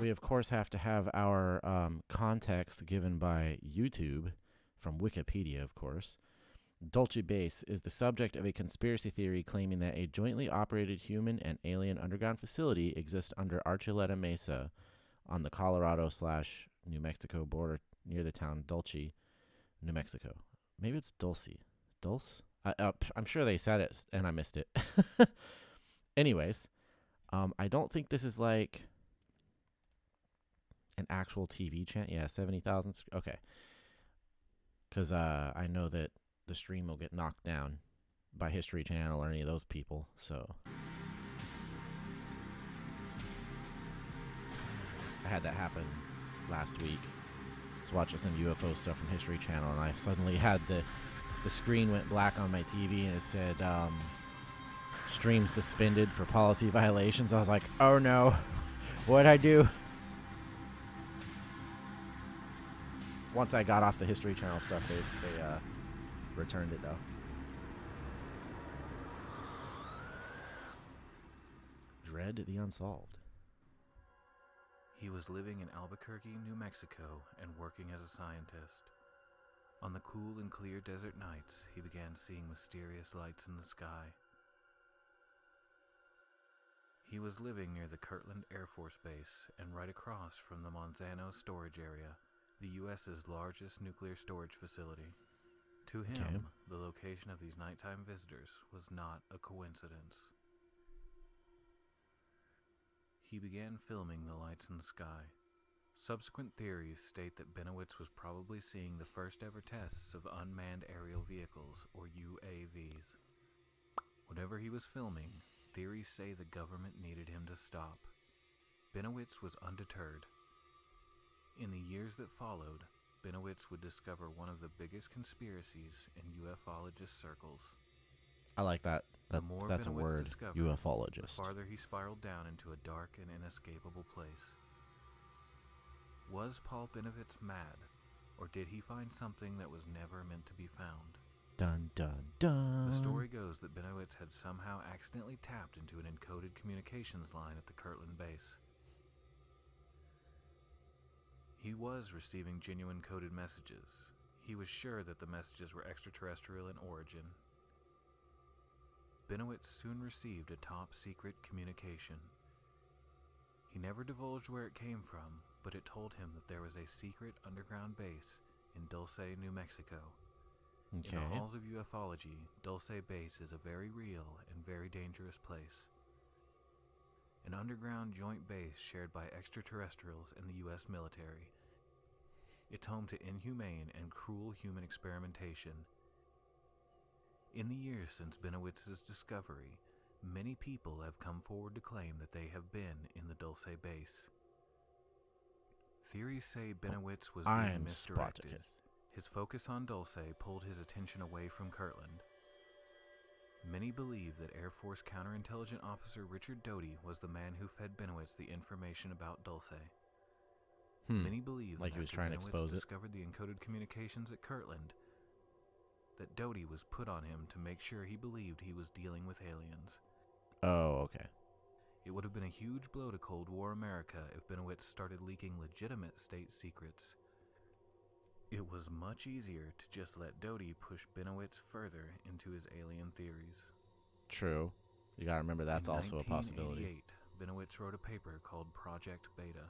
We, of course, have to have our context given by YouTube from Wikipedia, of course. Dulce Base is the subject of a conspiracy theory claiming that a jointly operated human and alien underground facility exists under Archuleta Mesa on the Colorado/New Mexico border near the town Dulce, New Mexico. Maybe it's Dulce. Dulce? I'm sure they said it and I missed it. Anyways, I don't think this is like an actual TV channel. Yeah, 70,000. Okay. Because I know that the stream will get knocked down by History Channel or any of those people. So I had that happen last week. I was watching some UFO stuff from History Channel, and I suddenly had the screen went black on my TV, and it said stream suspended for policy violations. I was like, oh no, what'd I do? Once I got off the History Channel stuff, they returned it though. Dread the Unsolved. He was living in Albuquerque, New Mexico, and working as a scientist. On the cool and clear desert nights, he began seeing mysterious lights in the sky. He was living near the Kirtland Air Force Base and right across from the Monzano storage area, the U.S.'s largest nuclear storage facility. To him, the location of these nighttime visitors was not a coincidence. He began filming the lights in the sky. Subsequent theories state that Binowitz was probably seeing the first ever tests of unmanned aerial vehicles, or UAVs. Whatever he was filming, theories say the government needed him to stop. Binowitz was undeterred. In the years that followed, Binowitz would discover one of the biggest conspiracies in ufologist circles. I like that. The more That's a Binowitz word, discovered, ufologist. the farther he spiraled down into a dark and inescapable place. Was Paul Binowitz mad, or did he find something that was never meant to be found? Dun dun dun. The story goes that Binowitz had somehow accidentally tapped into an encoded communications line at the Kirtland base. He was receiving genuine coded messages. He was sure that the messages were extraterrestrial in origin. Binowitz soon received a top-secret communication. He never divulged where it came from, but it told him that there was a secret underground base in Dulce, New Mexico. Okay. In the halls of ufology, Dulce Base is a very real and very dangerous place. An underground joint base shared by extraterrestrials and the U.S. military. It's home to inhumane and cruel human experimentation. In the years since Binowitz's discovery, many people have come forward to claim that they have been in the Dulce Base. Theories say Binowitz was being misdirected. Spartacus. His focus on Dulce pulled his attention away from Kirtland. Many believe that Air Force counterintelligence officer Richard Doty was the man who fed Binowitz the information about Dulce. Many believe Like that he was after trying to Binowitz expose it. discovered the encoded communications at Kirtland, that Doty was put on him to make sure he believed he was dealing with aliens. Oh, okay. It would have been a huge blow to Cold War America if Binowitz started leaking legitimate state secrets. It was much easier to just let Doty push Binowitz further into his alien theories. True. You gotta remember that's also a possibility. In 1988, Binowitz wrote a paper called Project Beta.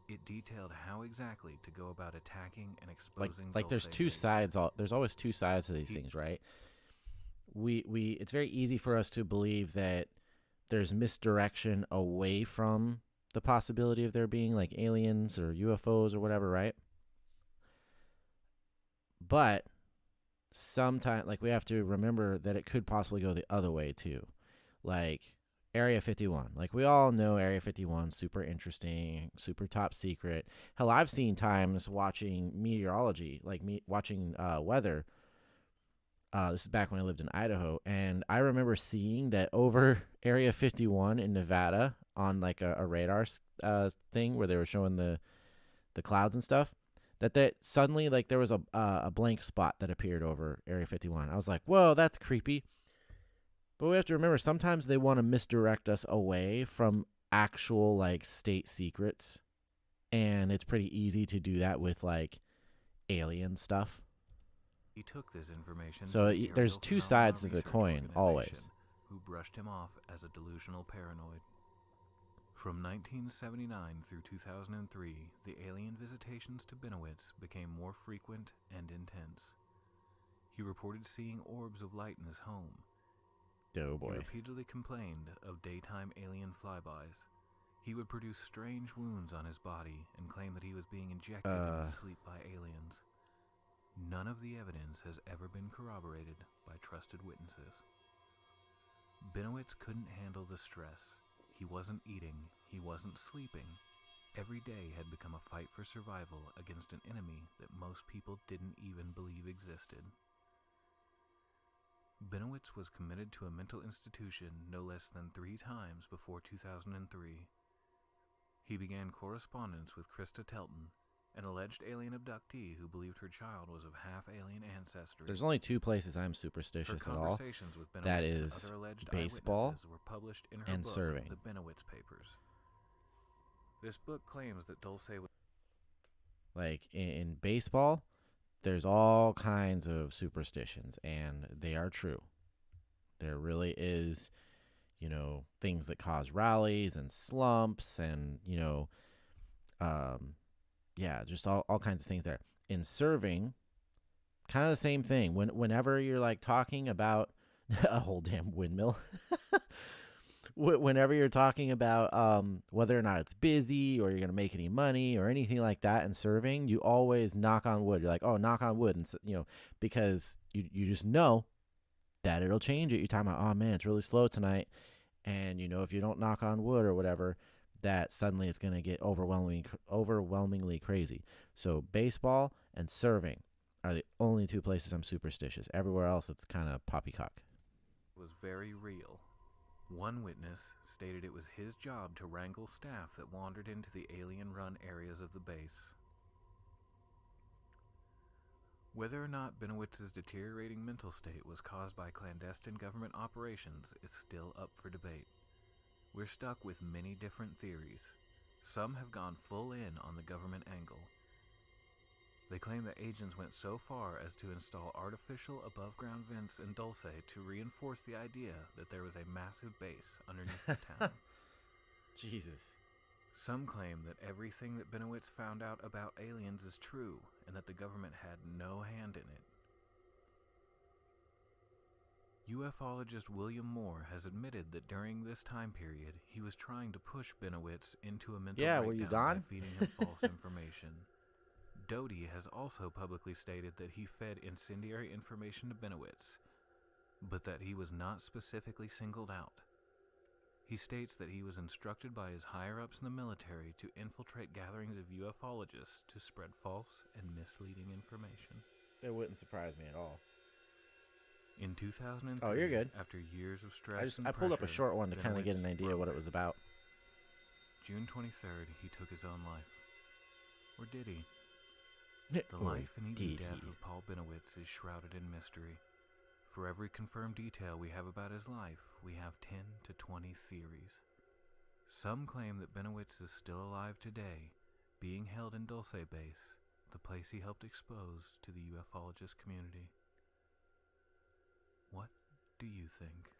It detailed how exactly to go about attacking and exposing Like there's Dulce two Base. sides. There's always two sides to these things, right? It's very easy for us to believe that there's misdirection away from the possibility of there being like aliens or UFOs or whatever, right? But sometimes, like, we have to remember that it could possibly go the other way too. Like, Area 51. Like, we all know Area 51, super interesting, super top secret. Hell, I've seen times watching meteorology, like me watching weather. This is back when I lived in Idaho, and I remember seeing that over Area 51 in Nevada on like a radar thing where they were showing the clouds and stuff. That suddenly, like, there was a blank spot that appeared over Area 51. I was like, whoa, that's creepy. But we have to remember, sometimes they want to misdirect us away from actual, like, state secrets. And it's pretty easy to do that with, like, alien stuff. He took this information So to the there's Aerial two Phenomena sides to the Research coin, always. Organization, who brushed him off as a delusional paranoid. From 1979 through 2003, the alien visitations to Benowitz became more frequent and intense. He reported seeing orbs of light in his home. Oh boy. He repeatedly complained of daytime alien flybys. He would produce strange wounds on his body and claim that he was being injected in his sleep by aliens. None of the evidence has ever been corroborated by trusted witnesses. Benowitz couldn't handle the stress. He wasn't eating, he wasn't sleeping. Every day had become a fight for survival against an enemy that most people didn't even believe existed. Benowitz was committed to a mental institution no less than 3 times before 2003. He began correspondence with Krista Telton, an alleged alien abductee who believed her child was of half-alien ancestry. There's only 2 places I'm superstitious at all. With Benowitz That and is other alleged baseball were published in her and book, serving. The Benowitz Papers. This book claims that Dulce was... Like, in baseball, there's all kinds of superstitions, and they are true. There really is, things that cause rallies and slumps and, just all kinds of things there. In serving, kind of the same thing. Whenever you're, like, talking about a whole damn windmill, whenever you're talking about whether or not it's busy or you're going to make any money or anything like that in serving, you always knock on wood. You're like, oh, knock on wood. And, because you just know that it'll change it. You're talking about, oh, man, it's really slow tonight. And, if you don't knock on wood or whatever, that suddenly it's going to get overwhelmingly crazy. So baseball and serving are the only 2 places I'm superstitious. Everywhere else, it's kind of poppycock. Was very real. One witness stated it was his job to wrangle staff that wandered into the alien-run areas of the base. Whether or not Benowitz's deteriorating mental state was caused by clandestine government operations is still up for debate. We're stuck with many different theories. Some have gone full in on the government angle. They claim that agents went so far as to install artificial above-ground vents in Dulce to reinforce the idea that there was a massive base underneath the town. Jesus. Some claim that everything that Benowitz found out about aliens is true, and that the government had no hand in it. Ufologist William Moore has admitted that during this time period, he was trying to push Benowitz into a mental breakdown were you gone? by feeding him false information. Doty has also publicly stated that he fed incendiary information to Benowitz, but that he was not specifically singled out. He states that he was instructed by his higher-ups in the military to infiltrate gatherings of ufologists to spread false and misleading information. It wouldn't surprise me at all. In 2003, Oh, you're good. after years of stress and I pulled up a pressure, short one to kind of get an Benowitz idea what it was about. June 23rd, he took his own life. Or did he? The life and even death of Paul Benowitz is shrouded in mystery. For every confirmed detail we have about his life, we have 10 to 20 theories. Some claim that Benowitz is still alive today, being held in Dulce Base, the place he helped expose to the ufologist community. What do you think?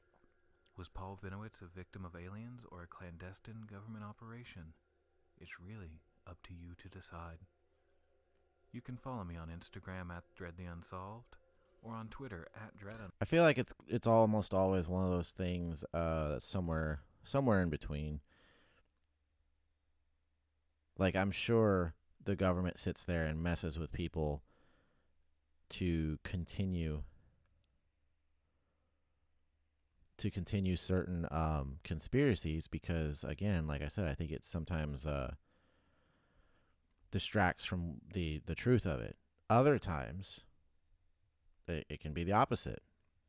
Was Paul Benowitz a victim of aliens or a clandestine government operation? It's really up to you to decide. You can follow me on Instagram at DreadTheUnsolved or on Twitter at Dread. I feel like it's almost always one of those things that's somewhere in between. Like, I'm sure the government sits there and messes with people to continue to continue certain conspiracies because, again, like I said, I think it sometimes distracts from the truth of it. Other times, it can be the opposite.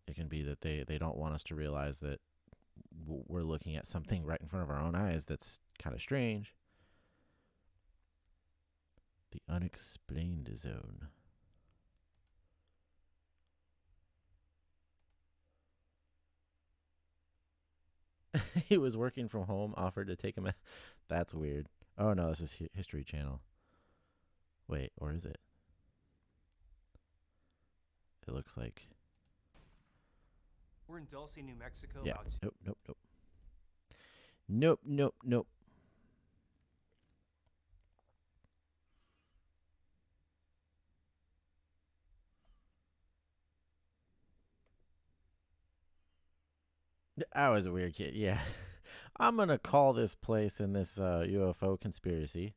It can be that they don't want us to realize that we're looking at something right in front of our own eyes that's kind of strange. The unexplained zone. He was working from home, offered to take him. That's weird. Oh no, this is History Channel. Wait, or is it? It looks like. We're in Dulce, New Mexico. Yeah. Nope, nope, nope. Nope, nope, nope. I was a weird kid, yeah. I'm going to call this place in this UFO conspiracy.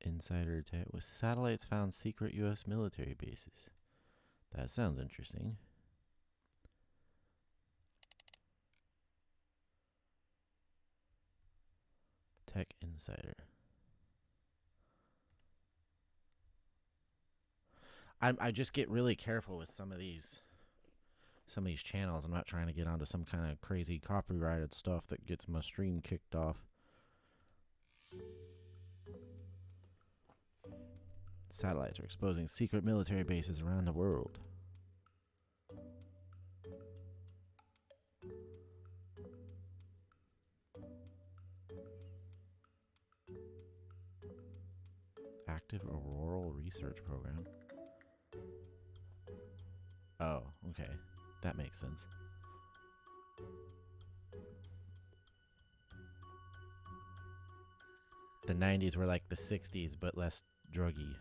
Insider attack with satellites found secret U.S. military bases. That sounds interesting. Tech Insider. I just get really careful with some of these channels. I'm not trying to get onto some kind of crazy copyrighted stuff that gets my stream kicked off. Satellites are exposing secret military bases around the world. Active Auroral Research Program. Oh, okay. That makes sense. The 90s were like the 60s, but less druggy.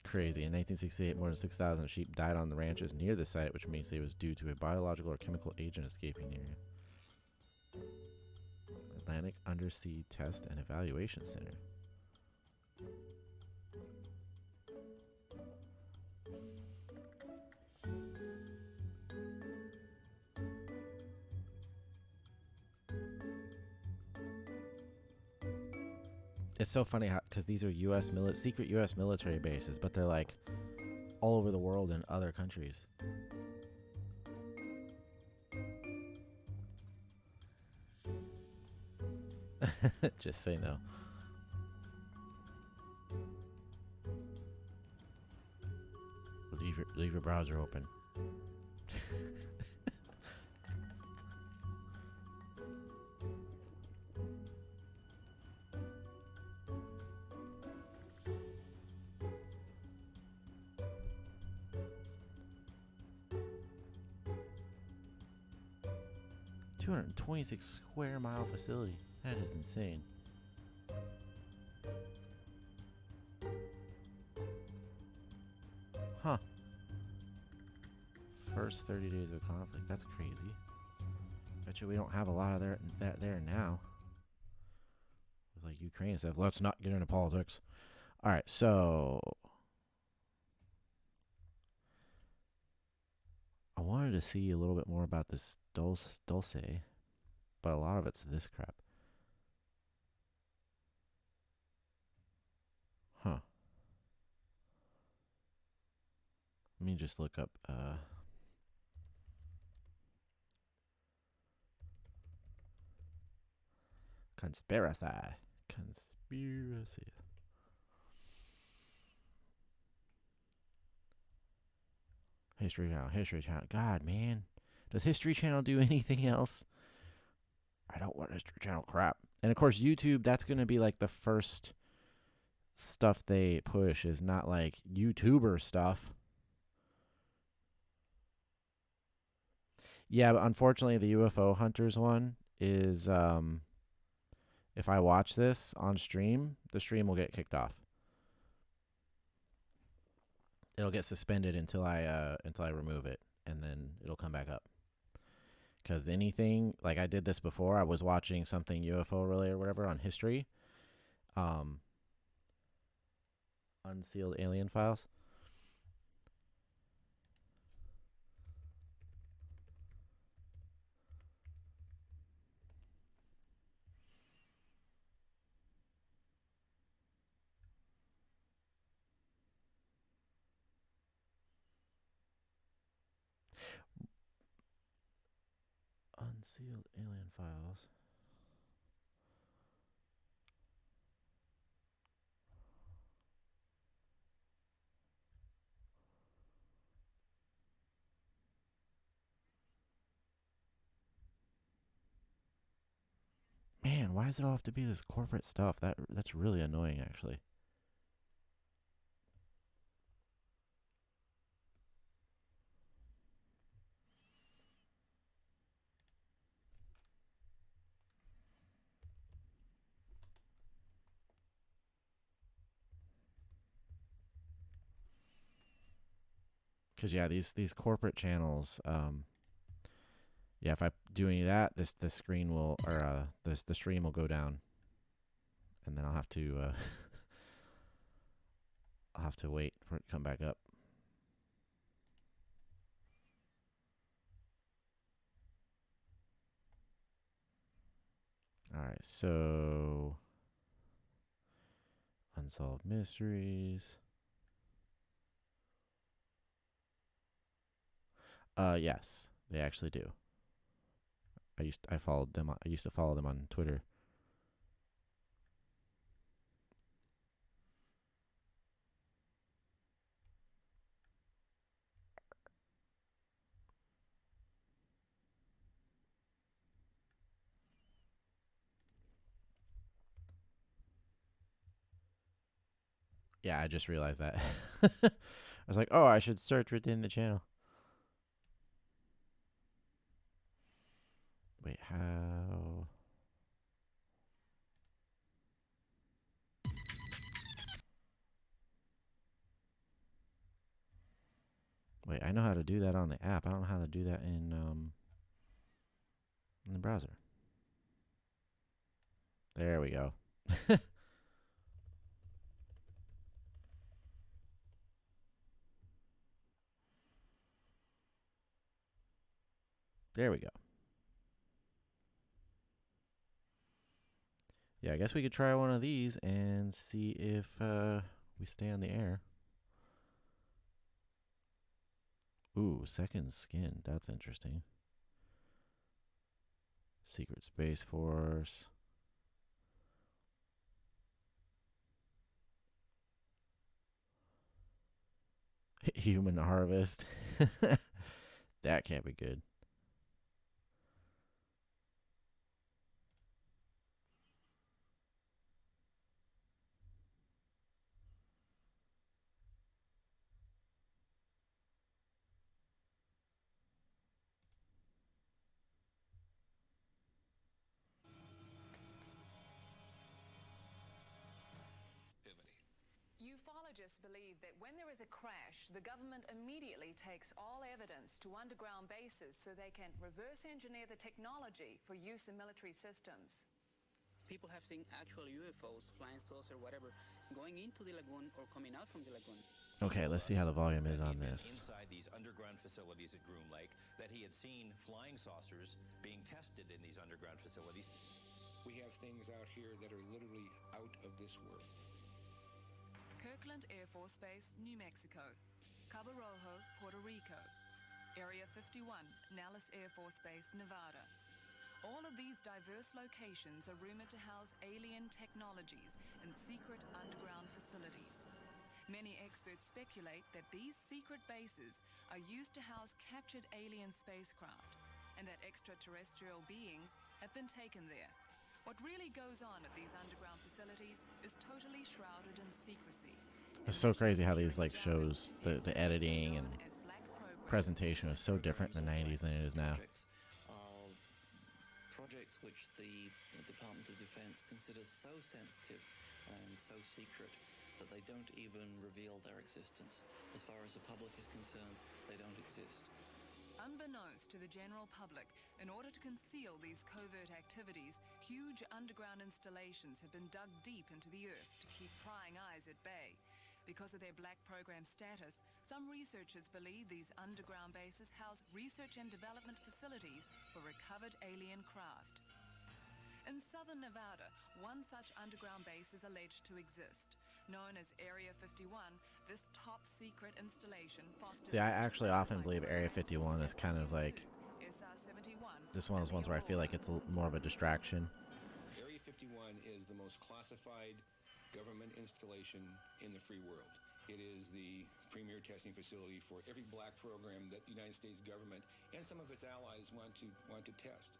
Crazy. In 1968, more than 6,000 sheep died on the ranches near the site, which may say was due to a biological or chemical agent escaping the area. Atlantic Undersea Test and Evaluation Center. It's so funny how, because these are secret U.S. military bases, but they're like all over the world in other countries. Just say no. Leave your browser open. 226 square mile facility. That is insane. Huh. First 30 days of conflict. That's crazy. Bet you we don't have a lot of that there now. With like Ukraine and stuff. Let's not get into politics. Alright, so I wanted to see a little bit more about this Dulce, but a lot of it's this crap. Huh. Let me just look up conspiracy. History Channel. God, man. Does History Channel do anything else? I don't want History Channel crap. And of course, YouTube, that's going to be like the first stuff they push, is not like YouTuber stuff. Yeah, but unfortunately, the UFO Hunters one is, if I watch this on stream, the stream will get kicked off. it'll get suspended until I remove it, and then it'll come back up. Because anything, like I did this before, I was watching something UFO related or whatever on history, um, unsealed alien files. Unsealed alien files. Man, why does it all have to be this corporate stuff? That's really annoying, actually. Because yeah, these corporate channels, yeah, if I do any of that, the screen will, or the stream will go down, and then I'll have to I'll have to wait for it to come back up. All right, so unsolved mysteries. Yes, they actually do. I followed them. I used to follow them on Twitter. Yeah, I just realized that. I was like, oh, I should search within the channel. Wait, how? Wait, I know how to do that on the app. I don't know how to do that in the browser. There we go. There we go. Yeah, I guess we could try one of these and see if we stay on the air. Ooh, second skin. That's interesting. Secret Space Force. Human Harvest. That can't be good. Ufologists believe that when there is a crash, the government immediately takes all evidence to underground bases so they can reverse engineer the technology for use in military systems. People have seen actual UFOs, flying saucer, whatever, going into the lagoon or coming out from the lagoon. Okay, let's see how the volume is on this. Inside these underground facilities at Groom Lake, that he had seen flying saucers being tested in these underground facilities. We have things out here that are literally out of this world. Kirkland Air Force Base, New Mexico. Cabo Rojo, Puerto Rico. Area 51, Nellis Air Force Base, Nevada. All of these diverse locations are rumored to house alien technologies and secret underground facilities. Many experts speculate that these secret bases are used to house captured alien spacecraft, and that extraterrestrial beings have been taken there. What really goes on at these underground facilities is totally shrouded in secrecy. It's so crazy how these like shows, the editing and presentation is so different in the 90s than it is now. Projects which the Department of Defense considers so sensitive and so secret that they don't even reveal their existence. As far as the public is concerned, they don't exist. Unbeknownst to the general public, in order to conceal these covert activities, huge underground installations have been dug deep into the earth to keep prying eyes at bay. Because of their black program status, some researchers believe these underground bases house research and development facilities for recovered alien craft. In southern Nevada, one such underground base is alleged to exist. Known as Area 51, this top-secret installation fosters... See, I actually often believe Area 51 is kind of like just one of those ones where I feel like it's more of a distraction. Area 51 is the most classified government installation in the free world. It is the premier testing facility for every black program that the United States government and some of its allies want to test.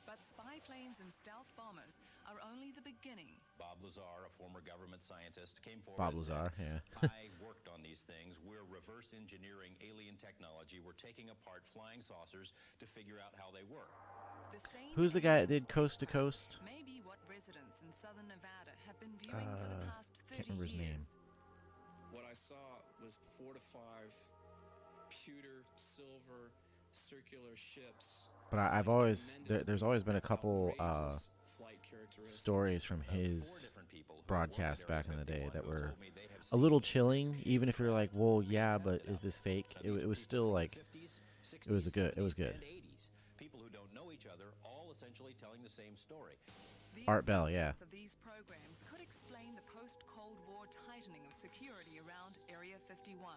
But spy planes and stealth bombers are only the beginning. Bob Lazar, a former government scientist, came forward Bob and Lazar, said, yeah. I worked on these things. We're reverse engineering alien technology. We're taking apart flying saucers to figure out how they work. Who's the guy that did Coast to Coast? Maybe what residents in southern Nevada have been viewing for the past 30 can't remember his years. name. What I saw was 4 to 5 pewter, silver, circular ships. But I've always there's always been a couple stories from his broadcast back in the day that were a little chilling. Even if you're like, well, yeah, but is this fake? It was still like it was good. People who don't know each other, all essentially telling the same story. Art Bell, yeah. Of these programs could explain the post-Cold War tightening of security around Area 51.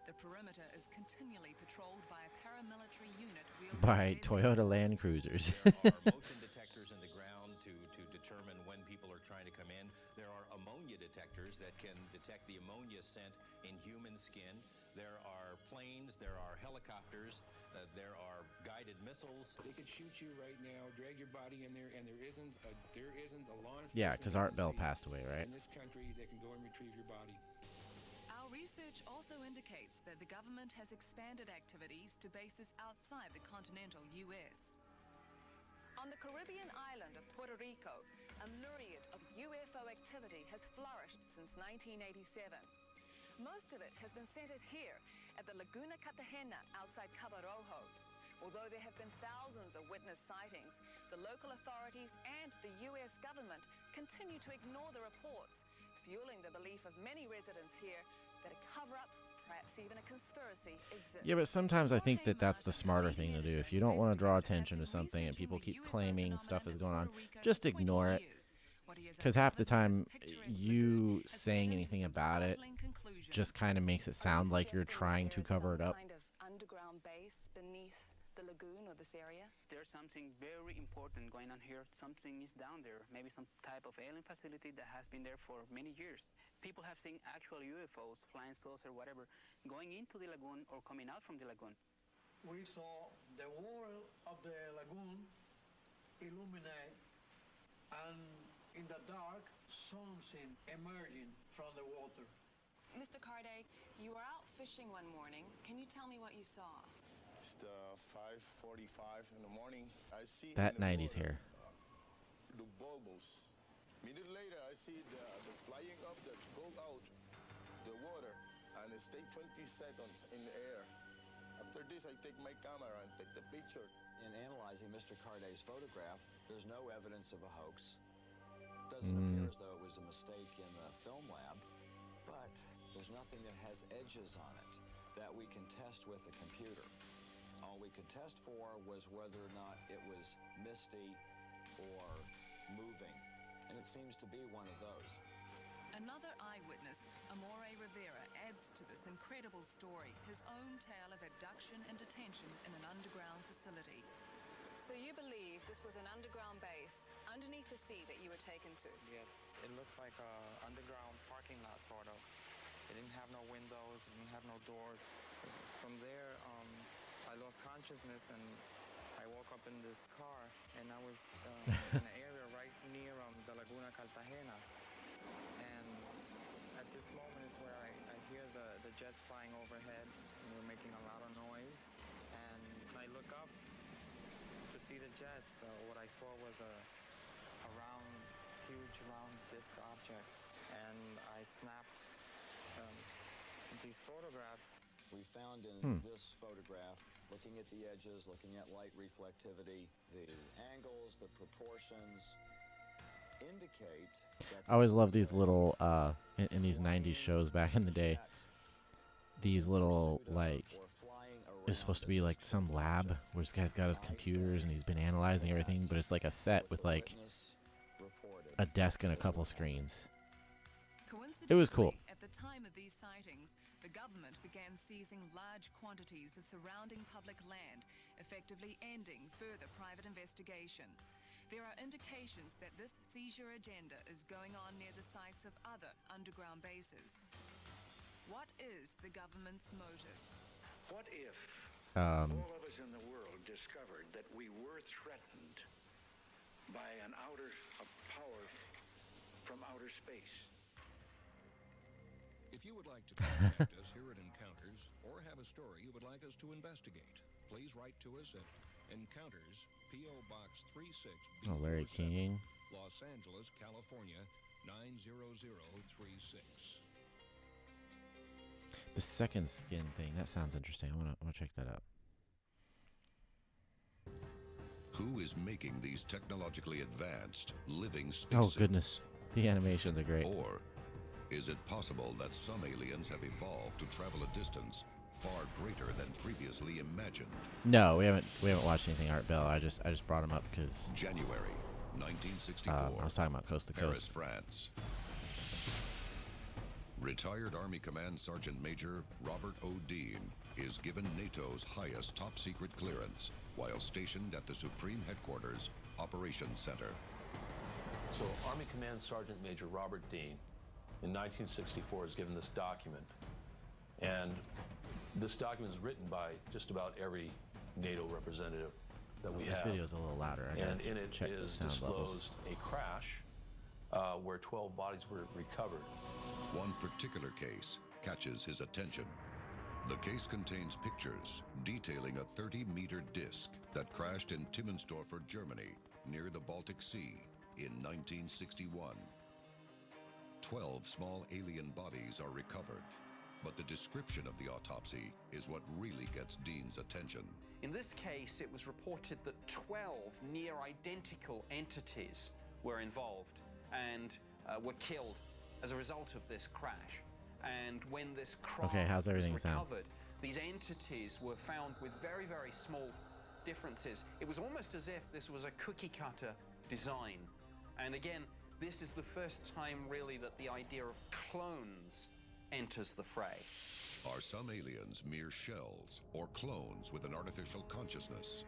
The perimeter is continually patrolled by a paramilitary unit wielding By Toyota Land Cruisers. There are motion detectors in the ground to determine when people are trying to come in. There are ammonia detectors that can detect the ammonia scent in human skin. There are planes, there are helicopters, there are guided missiles. They could shoot you right now, drag your body in there, and there isn't a law enforcement Yeah, because Art Bell agency passed away, right? in this country that can go and retrieve your body. Our research also indicates that the government has expanded activities to bases outside the continental U.S. On the Caribbean island of Puerto Rico, a myriad of UFO activity has flourished since 1987. Most of it has been centered here at the Laguna Cartagena outside Cabo Rojo. Although there have been thousands of witness sightings, the local authorities and the U.S. government continue to ignore the reports, fueling the belief of many residents here that a cover-up, perhaps even a conspiracy, exists. Yeah, but sometimes I think that that's the smarter thing to do. If you don't want to draw attention to something and people keep claiming stuff is going on, just ignore it. Because half the time, you saying anything about it just kind of makes it sound like you're trying to cover it up. Kind of underground base beneath the lagoon or this area? There's something very important going on here. Something is down there. Maybe some type of alien facility that has been there for many years. People have seen actual UFOs, flying saucer, whatever, going into the lagoon or coming out from the lagoon. We saw the wall of the lagoon illuminate, and in the dark, something emerging from the water. Mr. Carday, you were out fishing one morning. Can you tell me what you saw? It's 5:45 in the morning. I see That 90s hair. The bulbos. Minute later, I see the flying up that go out the water, and it stay 20 seconds in the air. After this, I take my camera and take the picture. In analyzing Mr. Carday's photograph, there's no evidence of a hoax. Doesn't appear as though it was a mistake in the film lab, but there's nothing that has edges on it that we can test with a computer. All we could test for was whether or not it was misty or moving, and it seems to be one of those. Another eyewitness, Amore Rivera, adds to this incredible story his own tale of abduction and detention in an underground facility. So you believe this was an underground base underneath the sea that you were taken to? Yes, it looked like an underground parking lot, sort of. It didn't have no windows, it didn't have no doors. From there, I lost consciousness and I woke up in this car, and I was in an area right near the Laguna Cartagena. And at this moment is where I hear the jets flying overhead, and they're making a lot of noise. And I look up to see the jets. What I saw was a huge round disc object, and I snapped these photographs. We found in this photograph, looking at the edges, looking at light reflectivity, the angles, the proportions indicate that I always love these little in these 90s shows back in the day. These little, like, it's supposed to be like some lab where this guy's got his computers and he's been analyzing everything, but it's like a set with like a desk and a couple screens. It was cool. At the time of these sightings, the government began seizing large quantities of surrounding public land, effectively ending further private investigation. There are indications that this seizure agenda is going on near the sites of other underground bases. What is the government's motive? What if all of us in the world discovered that we were threatened by a power from outer space? If you would like to contact us here at Encounters or have a story you would like us to investigate, please write to us at Encounters, P.O. Box 36, Oh, Larry King. Los Angeles, California, 90036. The second skin thing, that sounds interesting. I wanna check that out. Who is making these technologically advanced living space Oh suits? goodness, the animations are great. Or is it possible that some aliens have evolved to travel a distance far greater than previously imagined? No, we haven't watched anything, Art Bell. I just brought him up because January 1964. I was talking about Coast to Paris, Coast. France. Retired Army Command Sergeant Major Robert O. Dean is given NATO's highest top-secret clearance while stationed at the Supreme Headquarters Operations Center. So Army Command Sergeant Major Robert Dean in 1964 is given this document. And this document is written by just about every NATO representative that we have. This video is a little louder. And in it is disclosed a crash where 12 bodies were recovered. One particular case catches his attention. The case contains pictures detailing a 30-meter disc that crashed in Timmensdorfer, Germany, near the Baltic Sea in 1961. 12 small alien bodies are recovered, but the description of the autopsy is what really gets Dean's attention. In this case, it was reported that 12 near-identical entities were involved and were killed as a result of this crash. And when this crash how's everything was sound? recovered, these entities were found with very, very small differences. It was almost as if this was a cookie-cutter design. And again, this is the first time really that the idea of clones enters the fray. Are some aliens mere shells or clones with an artificial consciousness?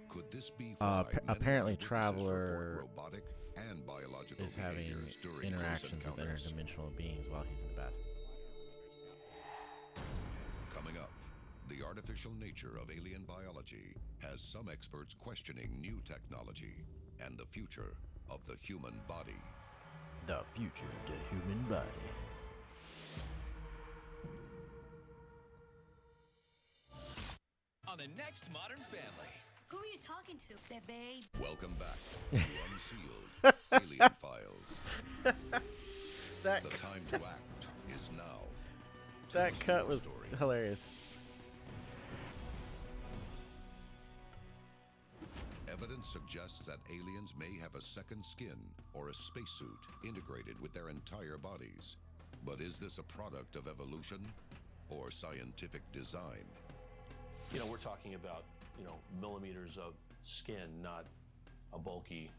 Could this be why many apparently eyewitnesses Traveler report robotic and biological is having behaviors during interactions close with encounters? interdimensional beings while he's in the bathroom. Coming up, the artificial nature of alien biology has some experts questioning new technology and the future of the human body. The future of the human body. On the next Modern Family. Who are you talking to? The babe. Welcome back to Unsealed Alien Files. The time to act is now. That cut was hilarious. Evidence suggests that aliens may have a second skin or a spacesuit integrated with their entire bodies. But is this a product of evolution or scientific design? You know, we're talking about, millimeters of skin, not a bulky,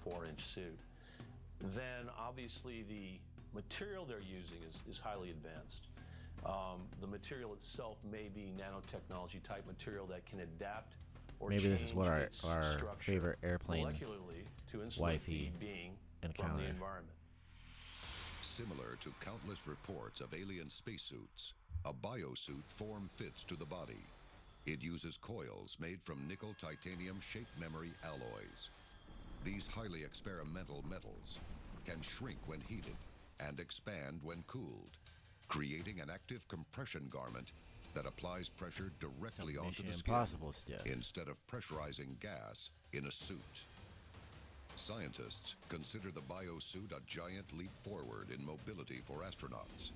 4-inch suit. Then obviously the material they're using is highly advanced. The material itself may be nanotechnology type material that can adapt or maybe this is what our structure favorite airplane molecularly to insulate wifey the being encountered. from the environment. Similar to countless reports of alien spacesuits, a biosuit form fits to the body. It uses coils made from nickel titanium shape memory alloys. These highly experimental metals can shrink when heated and expand when cooled, creating an active compression garment that applies pressure directly Some onto Mission the skin Impossible stuff. instead of pressurizing gas in a suit. Scientists consider the biosuit a giant leap forward in mobility for astronauts.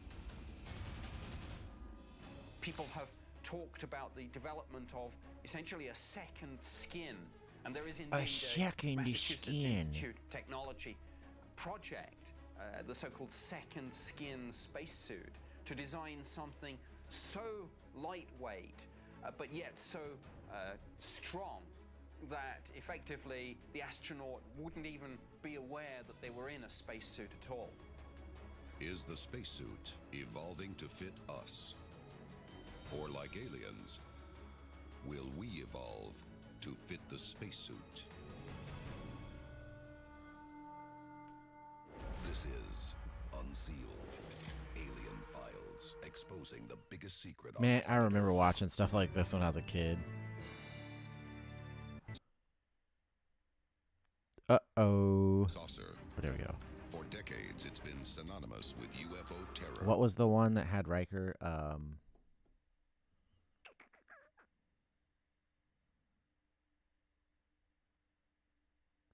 people have talked about the development of essentially a second skin, and there is indeed a second Massachusetts skin. Institute of Technology project, the so-called second skin spacesuit, to design something so lightweight, but yet so strong that effectively the astronaut wouldn't even be aware that they were in a spacesuit at all. Is the spacesuit evolving to fit us? Or like aliens, will we evolve to fit the spacesuit? This is Unsealed, Alien Files, exposing the biggest secret. Man, I remember watching stuff like this when I was a kid. Uh-oh. Saucer. Oh, there we go. For decades, it's been synonymous with UFO terror. What was the one that had Riker?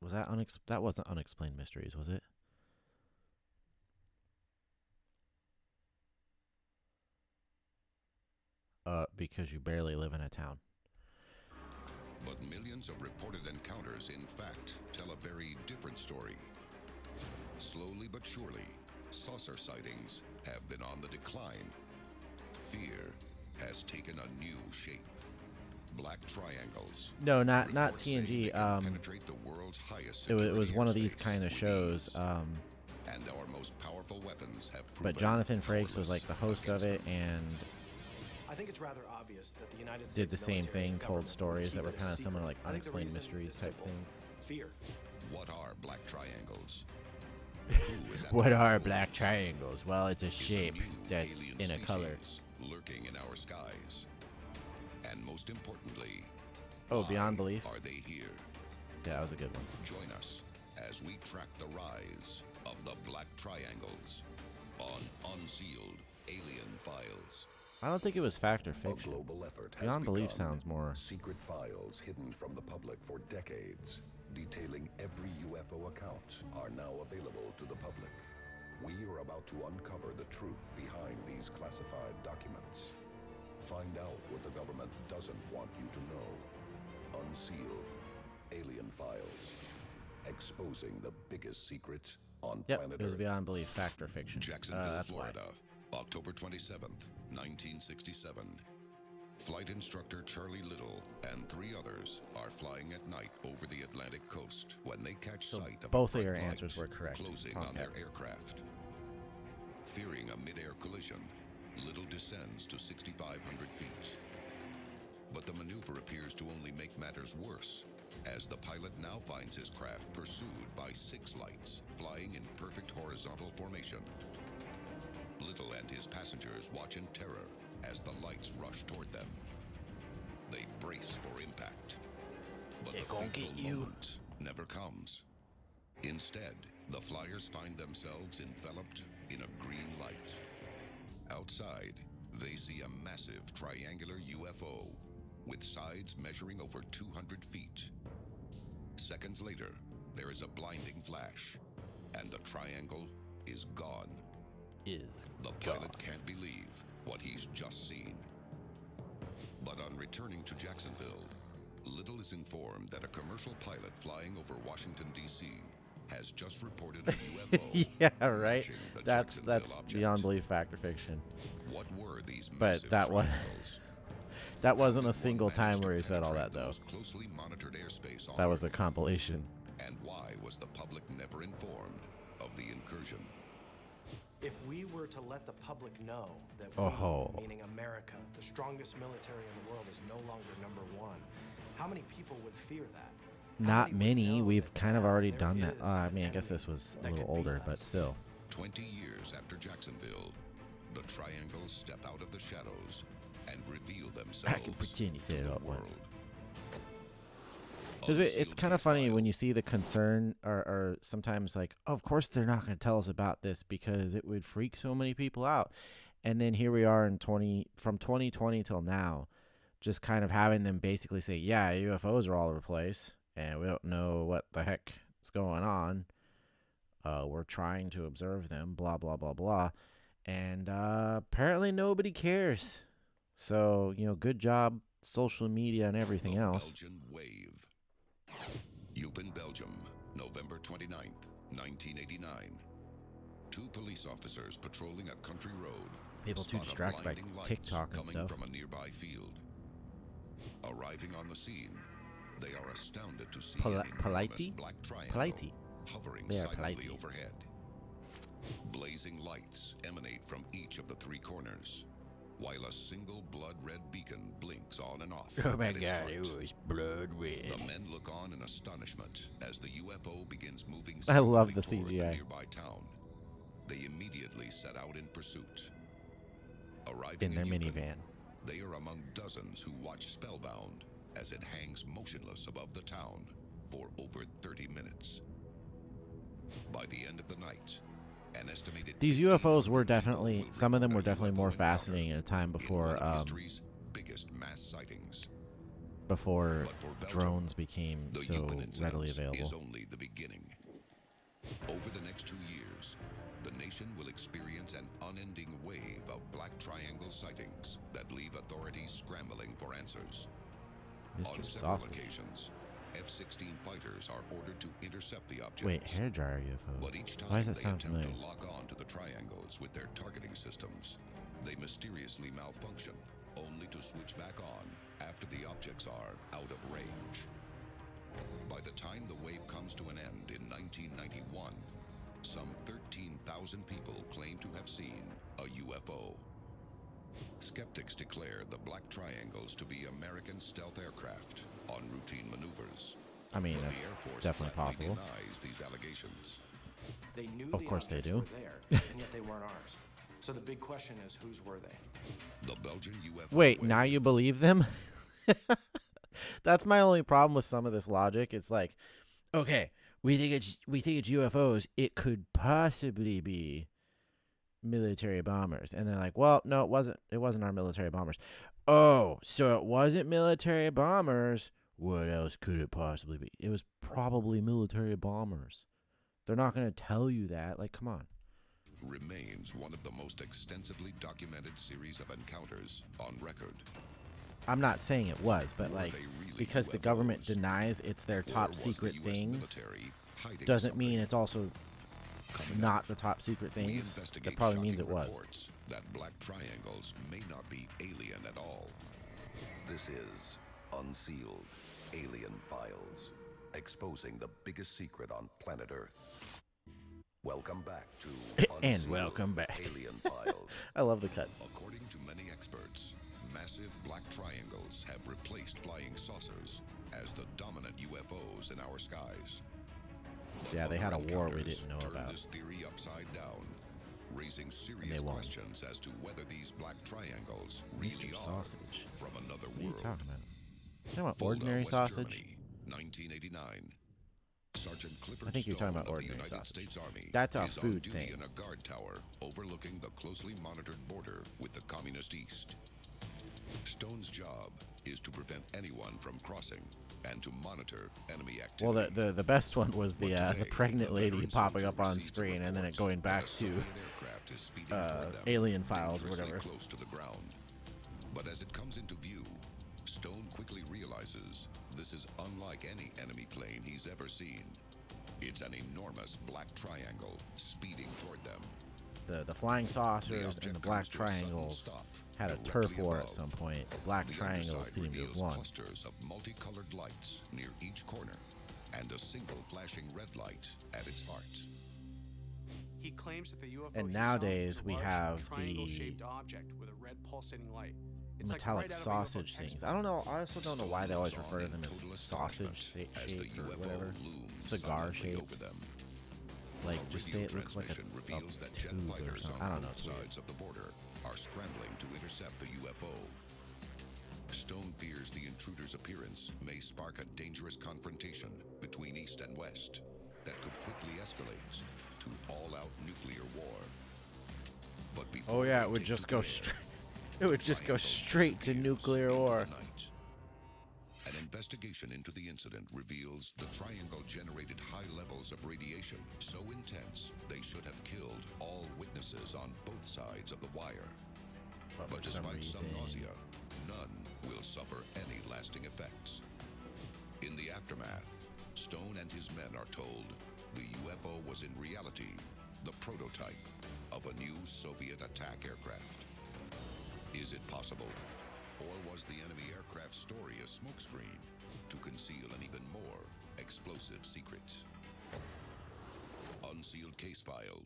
Was that that wasn't Unexplained Mysteries, was it? Because you barely live in a town. But millions of reported encounters, in fact, tell a very different story. Slowly but surely, saucer sightings have been on the decline. Fear has taken a new shape. Black triangles. No, not TNG. Penetrate the world's highest it was one of security these kind of shows. And our most powerful weapons have proven But Jonathan Frakes was like the host of it, and I think it's rather obvious that the United States did the same military thing, and told government stories keep that were it a kind of secret. similar, like I think the Unexplained reason Mysteries is type simple. things. Fear. What are black triangles? What are black triangles? Well, it's a shape that's in a color. Lurking in our skies. And most importantly, Oh, Beyond Belief? Are they here? Yeah, that was a good one. Join us as we track the rise of the black triangles on Unsealed Alien Files. I don't think it was fact or fiction. A global effort has Beyond Belief begun. sounds more. Secret files hidden from the public for decades, detailing every UFO account, are now available to the public. We are about to uncover the truth behind these classified documents. Find out what the government doesn't want you to know. Unsealed Alien Files, exposing the biggest secrets on Yep, planet it was Earth. Beyond Belief, fact or fiction. Jacksonville, That's why. Florida, October 27th, 1967. Flight instructor Charlie Little and 3 others are flying at night over the Atlantic coast when they catch So sight of both a of your bright light answers were correct. closing on their aircraft. Fearing a mid-air collision, Little descends to 6,500 feet. But the maneuver appears to only make matters worse, as the pilot now finds his craft pursued by 6 lights flying in perfect horizontal formation. Little and his passengers watch in terror as the lights rush toward them. They brace for impact. But the fateful moment never comes. Instead, the flyers find themselves enveloped in a green light. Outside, they see a massive triangular UFO with sides measuring over 200 feet. Seconds later, there is a blinding flash, and the triangle is gone. The pilot can't believe what he's just seen. But on returning to Jacksonville, Little is informed that a commercial pilot flying over Washington, D.C. has just reported a UFO. Yeah, right. matching the That's Jacksonville object. Beyond Belief, fact or fiction. What were these But massive that was triangles? that wasn't a single time where he said all that though. Closely monitored airspace on That was a Earth. compilation. And why was the public never informed of the incursion? If we were to let the public know that Oh. we, meaning America, the strongest military in the world, is no longer number one, how many people would fear that? Not many. We've kind of already done that. I mean, I guess this was a little older, but still. 20 years after Jacksonville, the triangles step out of the shadows and reveal themselves I can pretend you said to it the all at once. world. Because it's kind of funny when you see the concern, or sometimes like, oh, of course they're not going to tell us about this because it would freak so many people out. And then here we are in from 2020 till now, just kind of having them basically say, yeah, UFOs are all over the place, and we don't know what the heck is going on. We're trying to observe them, blah, blah, blah, blah. And apparently nobody cares. So, good job, social media and everything The else. Belgian Wave. Eupen, Belgium, November 29th, 1989. Two police officers patrolling a country road. People too spot a distracted by blinding light TikTok and coming stuff. from a nearby field. Arriving on the scene, they are astounded to see an enormous Politey? black triangle Politey. hovering They are silently politey. overhead. Blazing lights emanate from each of the three corners, while a single blood-red beacon blinks on and off. Oh my at its god, heart. it was blood red. The men look on in astonishment as the UFO begins moving I love silently the toward CGI. the nearby town. They immediately set out in pursuit. Arriving In their Eupen, minivan. they are among dozens who watch spellbound as it hangs motionless above the town for over 30 minutes. By the end of the night, an estimated These 15 UFOs were definitely, will some of them were report a definitely UFO more encounter fascinating at a time in before, one of history's biggest mass sightings. before But for Belgium, drones became the so Eupen incident readily is available. only the beginning. Over the next 2 years, the nation will experience an unending wave of black triangle sightings that leave authorities scrambling for answers. On Mr. several Sausage. occasions, F-16 fighters are ordered to intercept the objects. Wait, hairdryer UFO. But each time Why does that they sound attempt familiar? to lock on to the triangles with their targeting systems, they mysteriously malfunction, only to switch back on after the objects are out of range. By the time the wave comes to an end in 1991, some 13,000 people claim to have seen a UFO. Skeptics declare the black triangles to be American stealth aircraft on routine maneuvers. I mean, But that's the Air Force definitely flatly possible. denies these allegations. They knew Of the course they objects do. were there, and yet they weren't ours. So the big question is, whose were they? The Belgian UFO Wait, wave. now you believe them? That's my only problem with some of this logic. It's like, okay, we think it's UFOs. It could possibly be military bombers, and they're like, well, no, it wasn't. It wasn't our military bombers. Oh, so it wasn't military bombers. What else could it possibly be? It was probably military bombers. They're not going to tell you that. Like, come on. Remains one of the most extensively documented series of encounters on record. I'm not saying it was, but Were like, they really because the government UFOs? denies it's their Or top was the secret US things, military hiding doesn't something? mean it's also Coming not up, the top secret we things. investigate That probably means it shocking was. reports that black triangles may not be alien at all. This is Unsealed Alien Files, exposing the biggest secret on planet Earth. Welcome back to And Unsealed welcome back. Alien Files. I love the cuts. According to many experts, massive black triangles have replaced flying saucers as the dominant UFOs in our skies. Yeah, they had a Other war we encounters didn't know turn about. this theory upside down, raising serious they won't. questions as to whether these black triangles Mr. really are Sausage. from another What are you world. talking about? You talking about Fulda, ordinary West sausage? Germany, 1989. Sergeant Clifford I think you're talking Stone about of the ordinary United sausage. States Army That's a is on food duty thing. in a guard tower overlooking the closely monitored border with the Communist East. Stone's job is to prevent anyone from crossing and to monitor enemy activity. Well, the best one was the today, pregnant a lady veteran popping soldier up on receives a screen and then it report going back that a to Soviet aircraft is speeding toward them, Alien Files or dangerously whatever. close to the ground. But as it comes into view, Stone quickly realizes this is unlike any enemy plane he's ever seen. It's an enormous black triangle speeding toward them. The flying saucers and object the black comes to a sudden triangles stop had a directly turf war at above. some point. The black The triangles underside seemed to have reveals won. clusters of multicolored lights near each corner, and a single flashing red light at its heart. He claims that the UFO And he saw nowadays was a we large have triangle-shaped the object with a red pulsating light. It's like metallic right out of a sausage UFO things. textbook. I don't know. I also don't know why they always Stone refer to saw them in as total sausage astonishment as the shaped or UFO whatever. looms Cigar silently shaped. over them. Like, A just say radio it looks like a transmission reveals that jet tube or fighters something. on I don't know. both It's weird. sides of the border are scrambling to intercept the UFO. Stone fears the intruder's appearance may spark a dangerous confrontation between East and West that could quickly escalate to all-out nuclear war. But Oh before yeah, they it would take just to go the air, straight. It would just go triangle straight to disappears nuclear into war. the night. An investigation into the incident reveals the triangle generated high levels of radiation so intense they should have killed all witnesses on both sides of the wire. But for some despite reason, some nausea, none will suffer any lasting effects. In the aftermath, Stone and his men are told the UFO was in reality the prototype of a new Soviet attack aircraft. Is it possible? Or was the enemy aircraft story a smokescreen to conceal an even more explosive secret? Unsealed case file.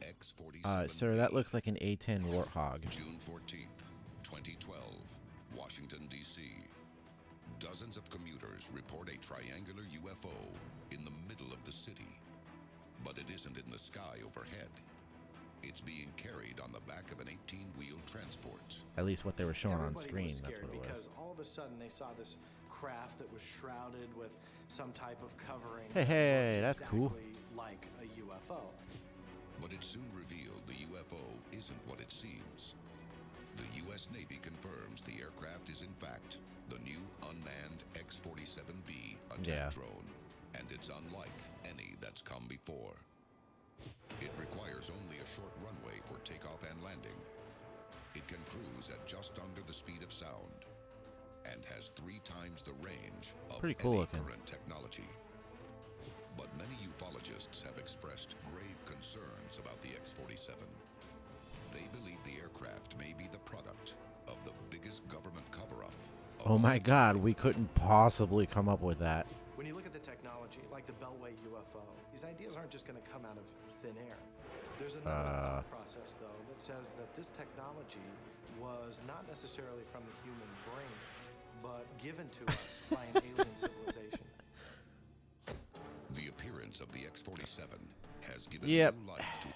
X-47B. Sir, that looks like an A-10 Warthog. June 14th, 2012, Washington, D.C. Dozens of commuters report a triangular UFO in the middle of the city. But it isn't in the sky overhead. It's being carried on the back of an 18-wheel transport. At least what they were showing on Everybody screen, was that's scared what it was. because all of a sudden they saw this craft that was shrouded with some type of covering. Hey, that that's looked cool. exactly like a UFO. But it soon revealed the UFO isn't what it seems. The U.S. Navy confirms the aircraft is in fact the new unmanned X-47B attack drone, and it's unlike any that's come before. It requires only a short runway for takeoff and landing. It can cruise at just under the speed of sound and has 3 times the range of Pretty cool any looking. current technology. But many ufologists have expressed grave concerns about the X-47. They believe the aircraft may be the product of the biggest government cover-up. Oh my God, we couldn't possibly come up with that. When you look at the technology, like the Beltway UFO, these ideas aren't just going to come out of thin air. There's another thought process, though, that says that this technology was not necessarily from the human brain, but given to us by an alien civilization. The appearance of the X-47 has given Yep. new life to...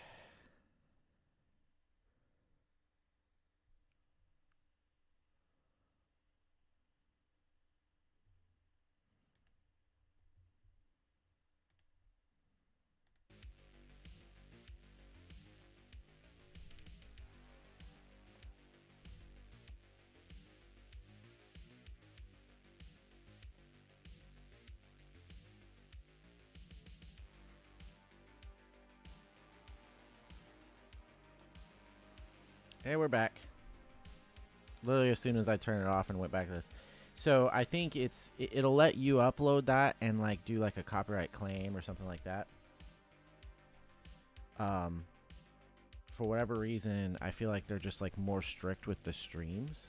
Hey, we're back. Literally as soon as I turned it off and went back to this. So I think it'll let you upload that and like do like a copyright claim or something like that. For whatever reason, I feel like they're just like more strict with the streams.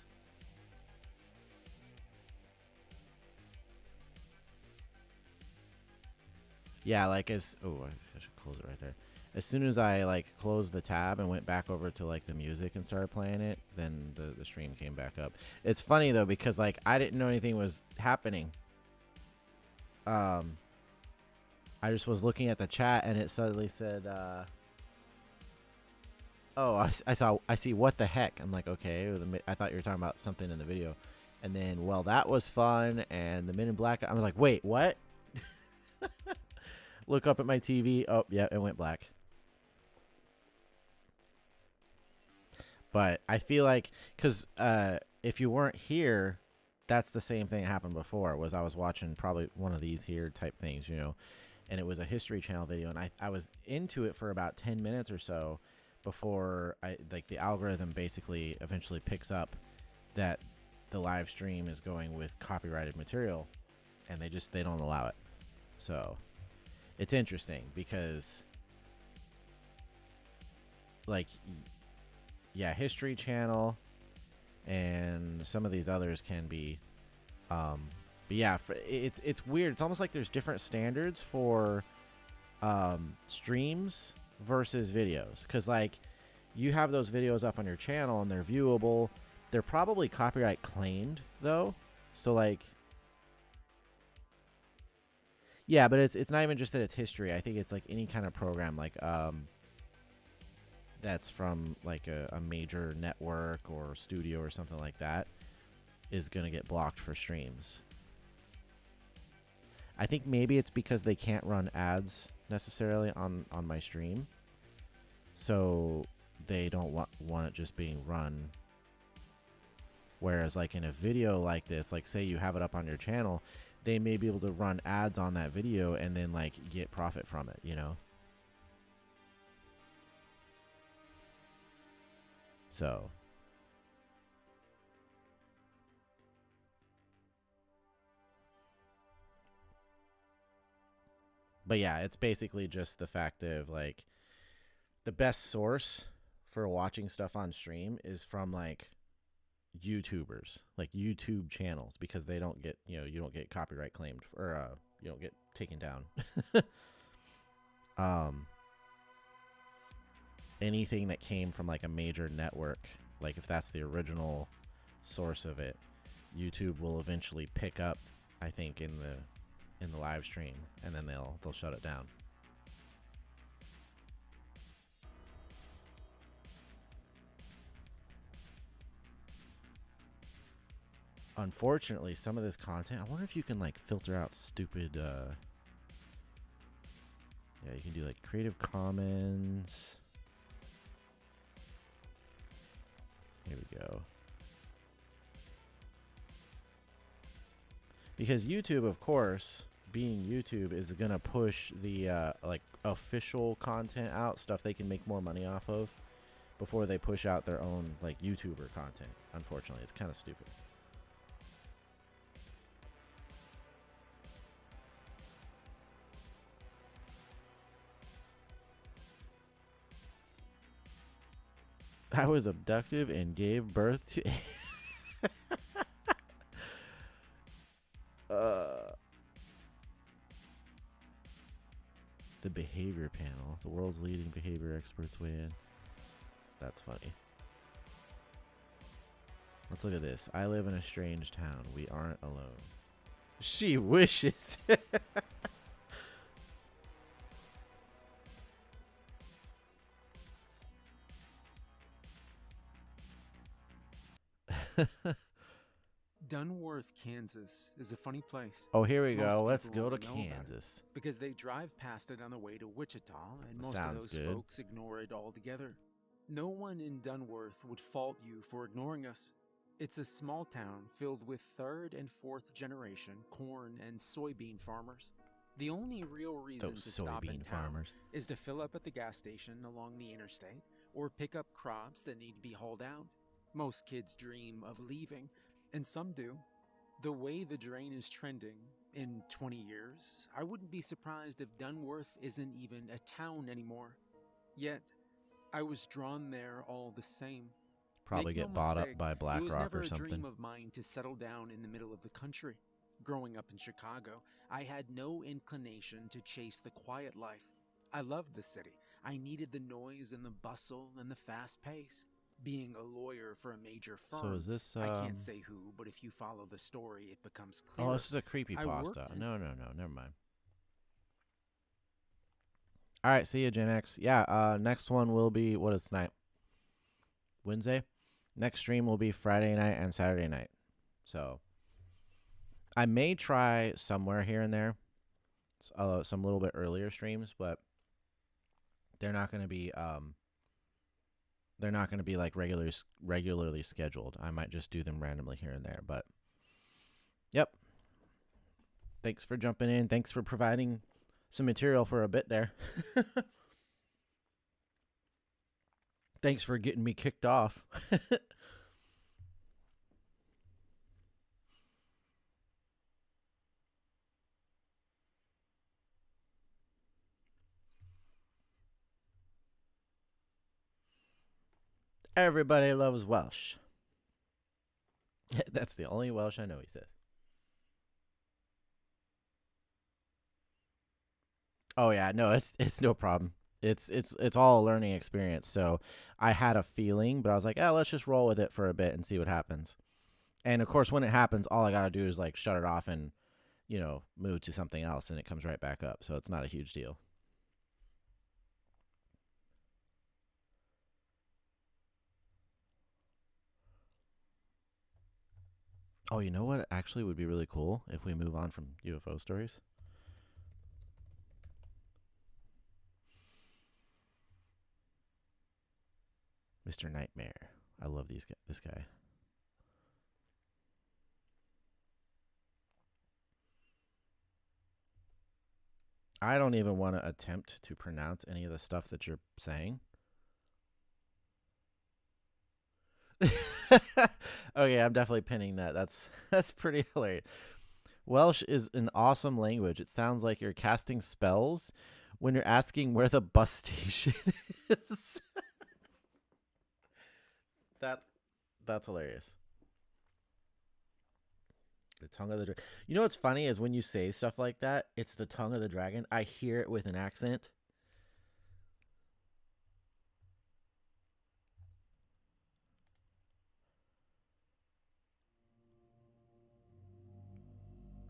Yeah, like I should close it right there. As soon as I like closed the tab and went back over to like the music and started playing it, then the stream came back up. It's funny though because like I didn't know anything was happening. I just was looking at the chat and it suddenly said, "Oh, I see what the heck." I'm like, okay, I thought you were talking about something in the video, and then well that was fun, and the Men in Black. I was like, wait, what? Look up at my TV. Oh yeah, it went black. But I feel like, because if you weren't here, that's the same thing that happened before. Was I was watching probably one of these here type things, you know, and it was a History Channel video, and I was into it for about 10 minutes or so before the algorithm basically eventually picks up that the live stream is going with copyrighted material, and they don't allow it. So it's interesting because like, yeah, History Channel and some of these others can be, but yeah, it's weird. It's almost like there's different standards for streams versus videos, because like you have those videos up on your channel and they're viewable. They're probably copyright claimed though, so like, yeah, but it's not even just that it's history. I think it's like any kind of program like that's from like a major network or studio or something like that is going to get blocked for streams. I think maybe it's because they can't run ads necessarily on my stream. So they don't want it just being run. Whereas like in a video like this, like say you have it up on your channel, they may be able to run ads on that video and then like get profit from it, you know? So But yeah, it's basically just the fact of like the best source for watching stuff on stream is from like YouTubers, like YouTube channels, because they don't get, you don't get copyright claimed or you don't get taken down. Anything that came from like a major network, like if that's the original source of it, YouTube will eventually pick up, I think, in the live stream, and then they'll shut it down. Unfortunately, some of this content, I wonder if you can like filter out stupid yeah, you can do like Creative Commons. Here we go. Because YouTube, of course, being YouTube, is going to push the like official content out, stuff they can make more money off of, before they push out their own like YouTuber content. Unfortunately, it's kind of stupid. I was abducted and gave birth to the behavior panel. The world's leading behavior experts weigh in. That's funny. Let's look at this. I live in a strange town. We aren't alone. She wishes. Dunworth, Kansas is a funny place. Oh, here we Most go. Let's people go to only know about it Kansas. because they drive past it on the way to Wichita, and most of Sounds those good. folks ignore it altogether. No one in Dunworth would fault you for ignoring us. It's a small town filled with third and fourth generation corn and soybean farmers. The only real reason Those to stop in soybean town farmers. is to fill up at the gas station along the interstate or pick up crops that need to be hauled out. Most kids dream of leaving, and some do. The way the drain is trending, in 20 years, I wouldn't be surprised if Dunworth isn't even a town anymore. Yet, I was drawn there all the same. Probably Make no get bought up mistake, by it was BlackRock never or a something. dream of mine to settle down in the middle of the country. Growing up in Chicago, I had no inclination to chase the quiet life. I loved the city. I needed the noise and the bustle and the fast pace. Being a lawyer for a major firm, So is this, I can't say who, but if you follow the story, it becomes clear. Oh, this is a creepypasta. No, never mind. All right, see you, Gen X. Yeah, next one will be, what is tonight? Wednesday? Next stream will be Friday night and Saturday night. So, I may try somewhere here and there, some little bit earlier streams, but they're not going to be, like regularly scheduled. I might just do them randomly here and there, but yep. Thanks for jumping in. Thanks for providing some material for a bit there. Thanks for getting me kicked off. Everybody loves Welsh. That's the only Welsh I know, he says. Oh yeah, no, it's no problem. It's all a learning experience. So I had a feeling, but I was like, let's just roll with it for a bit and see what happens. And of course, when it happens, all I gotta do is like shut it off and, move to something else, and it comes right back up. So it's not a huge deal. Oh, you know what actually would be really cool if we move on from UFO stories? Mr. Nightmare. I love this guy. I don't even want to attempt to pronounce any of the stuff that you're saying. Okay, I'm definitely pinning that. That's pretty hilarious. Welsh is an awesome language. It sounds like you're casting spells when you're asking where the bus station is. That's hilarious. The tongue of the dragon. You know what's funny is when you say stuff like that, it's the tongue of the dragon. I hear it with an accent.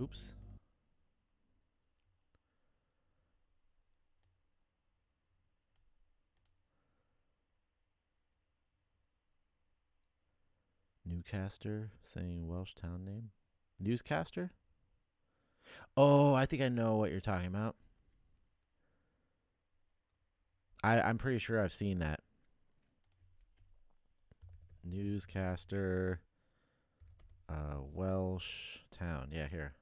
Oops. Newcaster saying Welsh town name. Newscaster? Oh, I think I know what you're talking about. I'm pretty sure I've seen that. Newscaster, Welsh town. Yeah, here.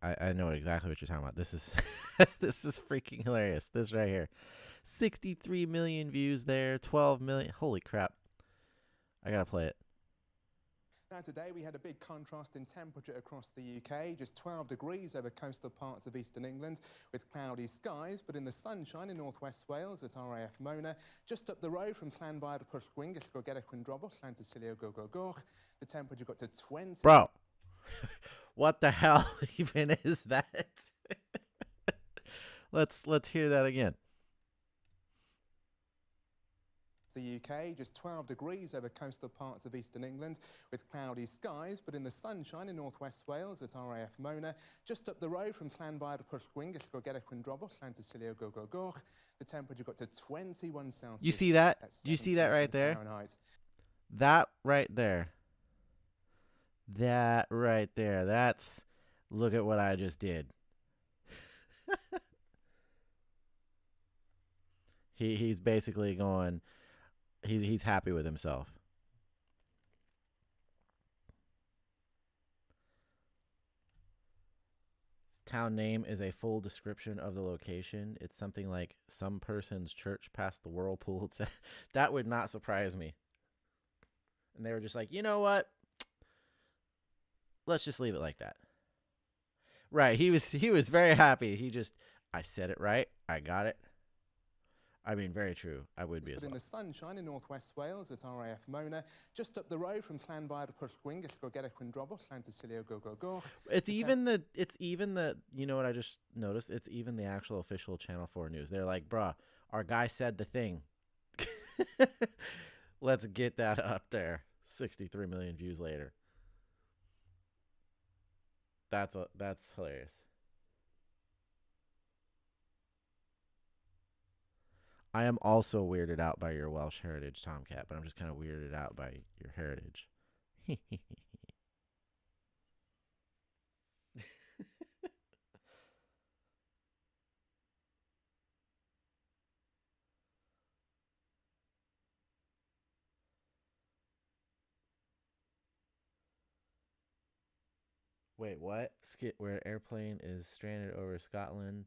I know exactly what you're talking about. This is this is freaking hilarious. This right here. 63 million views there, 12 million. Holy crap. I gotta play it. Now today we had a big contrast in temperature across the UK, just 12 degrees over coastal parts of eastern England with cloudy skies, but in the sunshine in northwest Wales at RAF Mona, just up the road from Llanfair to Pwllgwyn, Gellgogera Quindrobol, Llantysilio Gogogor, the temperature got to 20. Bro, what the hell even is that? Let's hear that again. The UK, just 12 degrees over coastal parts of eastern England with cloudy skies, but in the sunshine in northwest Wales at RAF Mona, just up the road from Llanfair to Pwllgwyn, Gellgogera Quindrobol, Llantysilio Gogogor, the temperature got to 21 Celsius. You see that? You see that right there? Fahrenheit. That right there. That right there. That's, look at what I just did. He's basically going, he's happy with himself. Town name is a full description of the location. It's something like some person's church past the whirlpool. That would not surprise me. And they were just like, you know what? Let's just leave it like that. Right. He was very happy. I said it right. I got it. I mean, very true. I would be as well. But in the sunshine in northwest Wales at RAF Mona, just up the road from Llanfair to Pwllgwyn, Gellgogera Quindrobol, Llantysilio Gogogor. It's even the you know what I just noticed? It's even the actual official Channel 4 news. They're like, bruh, our guy said the thing. Let's get that up there. 63 million views later. That's hilarious. I am also weirded out by your Welsh heritage, Tomcat, but I'm just kind of weirded out by your heritage. Wait, what? Skit where airplane is stranded over Scotland.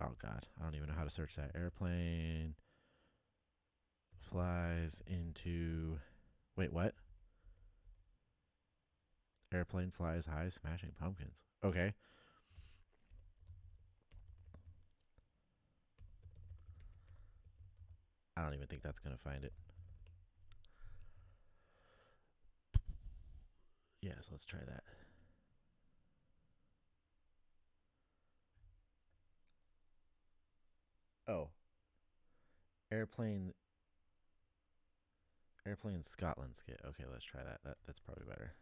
Oh god, I don't even know how to search that. Airplane flies into... Wait, what? Airplane flies high, smashing pumpkins. Okay. I don't even think that's going to find it. Yes, let's try that. Oh. Airplane Scotland skit. Okay, let's try that. That's probably better.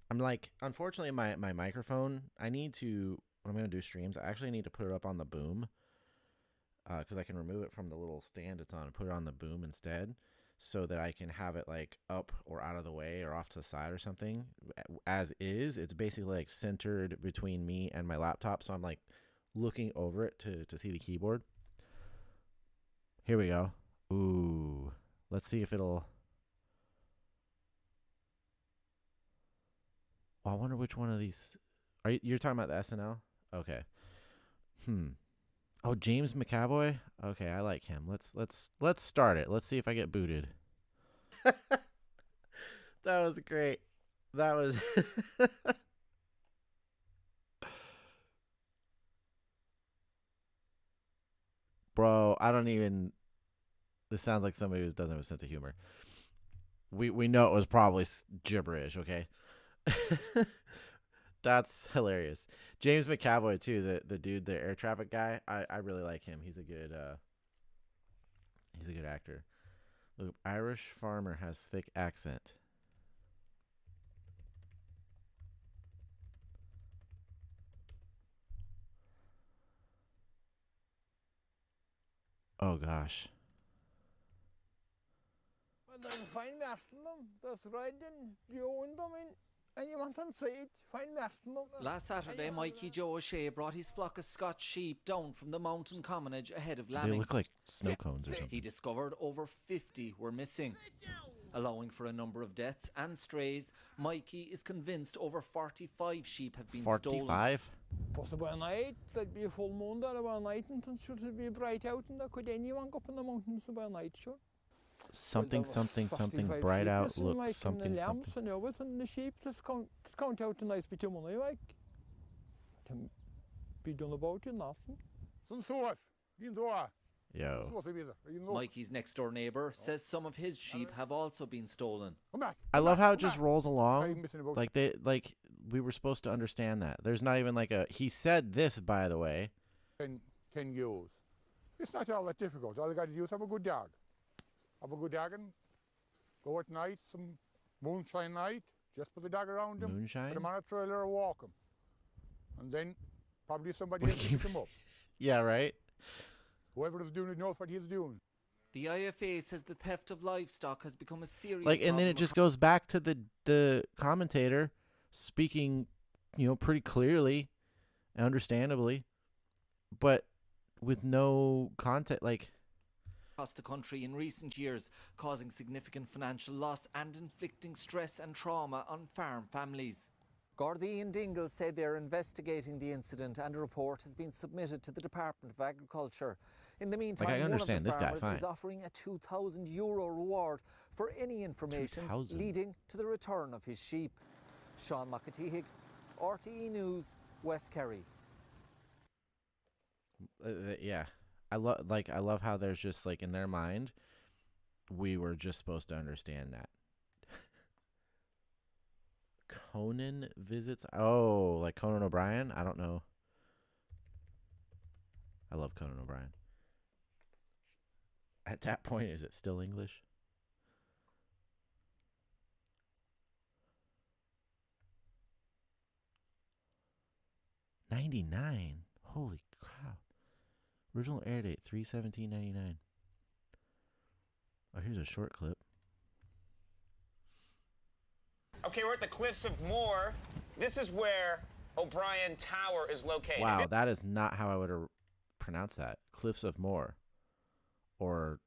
I'm like, unfortunately, my microphone, I need to, when I'm going to do streams, I actually need to put it up on the boom. Because I can remove it from the little stand it's on and put it on the boom instead, so that I can have it like up or out of the way or off to the side or something. As is, it's basically like centered between me and my laptop, so I'm like looking over it to see the keyboard. Here we go. Ooh, let's see if it'll... Oh, I wonder which one of these... You're talking about the SNL? Okay. Oh, James McAvoy. Okay, I like him. Let's start it. Let's see if I get booted. That was great. That was. Bro, I don't even. This sounds like somebody who doesn't have a sense of humor. We know it was probably gibberish, okay? That's hilarious. James McAvoy too, the dude, the air traffic guy. I really like him. He's a good actor. Look, Irish farmer has thick accent. Oh gosh. Find Merton, that's riding, Joe them in. And you want to see it, find Merton. Last Saturday, Mikey Joe O'Shea brought his flock of Scotch sheep down from the mountain commonage ahead of lambing. They look like snow cones or something. He discovered over 50 were missing. Allowing for a number of deaths and strays, Mikey is convinced over 45 sheep have been stolen. 45? Possibly a night, there'd be a full moon there about night, and it should be bright out, and there could anyone go up in the mountains about night, sure. Something bright out, look, like, something, and the lambs something. and yours and the sheep, just count out a nice bit of money, like. To be done about it, nothing. Yo. Mikey's next door neighbour says some of his sheep have also been stolen. I love how it just rolls along. Like we were supposed to understand that. There's not even like a he said this, by the way. 10 ewes. It's not all that difficult. All you got to do is have a good dog. Have a good dog and go at night, some moonshine night, just put the dog around him. Moonshine? Put him on a trailer or walk him. And then probably somebody else picks him up. Yeah, right? Whoever is doing it knows what he's doing. The IFA says the theft of livestock has become a serious Like, and then it just goes back to the commentator speaking, pretty clearly and understandably, but with no content, like. Across the country in recent years, causing significant financial loss and inflicting stress and trauma on farm families. Gardaí and Dingle said they're investigating the incident and a report has been submitted to the Department of Agriculture. In the meantime, I understand one of the this guy, farmers is fine. offering a €2,000 reward for any information 2,000? leading to the return of his sheep. Sean McAteehig, RTE News, West Kerry. Yeah. I love how there's just like in their mind, we were just supposed to understand that. Conan visits. Oh, like Conan O'Brien? I don't know. I love Conan O'Brien. At that point, is it still English? $99. Holy crap. Original air date 3/17/99. Oh, here's a short clip. Okay, we're at the Cliffs of Moher. This is where O'Brien Tower is located. Wow, that is not how I would have pronounced that. Cliffs of Moher. Or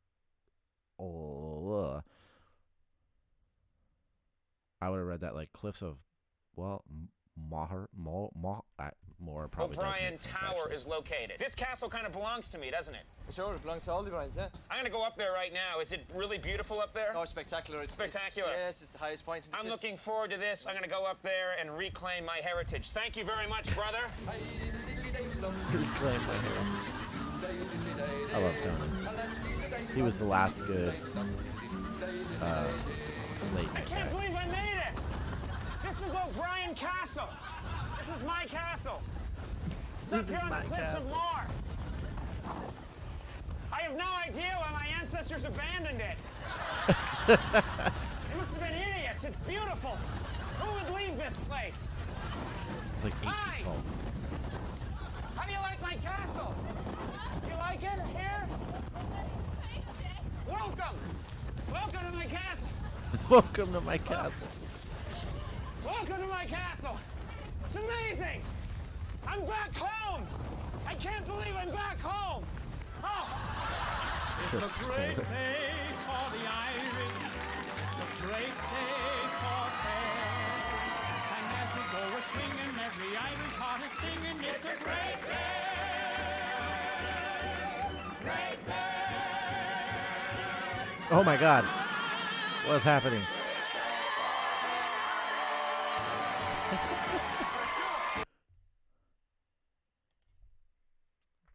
I would have read that like Cliffs of Moher. More probably. O'Brien Tower is located. This castle kind of belongs to me, doesn't it? Sure, it belongs to all the O'Briens, yeah. I'm gonna go up there right now. Is it really beautiful up there? Oh, spectacular. It's spectacular. Yes, it's the highest point. I'm looking forward to this. I'm gonna go up there and reclaim my heritage. Thank you very much, brother. Reclaim my heritage. I love Conan. He was the last good late I night can't guy. believe I made it. This is O'Brien Castle. This is my castle. It's up here on the Cliffs of Moher. I have no idea why my ancestors abandoned it. They must have been idiots. It's beautiful. Who would leave this place? It's like 8 Hi. feet tall. How do you like my castle? You like it here? Welcome. Welcome to my castle. Welcome to my castle. Welcome to my castle. It's amazing. I'm back home. I can't believe I'm back home. Oh. It's a great day for the Irish. It's a great day for fair. And as we go a swinging, every Irish heart is singing. It's a great day. Oh my god. What's happening?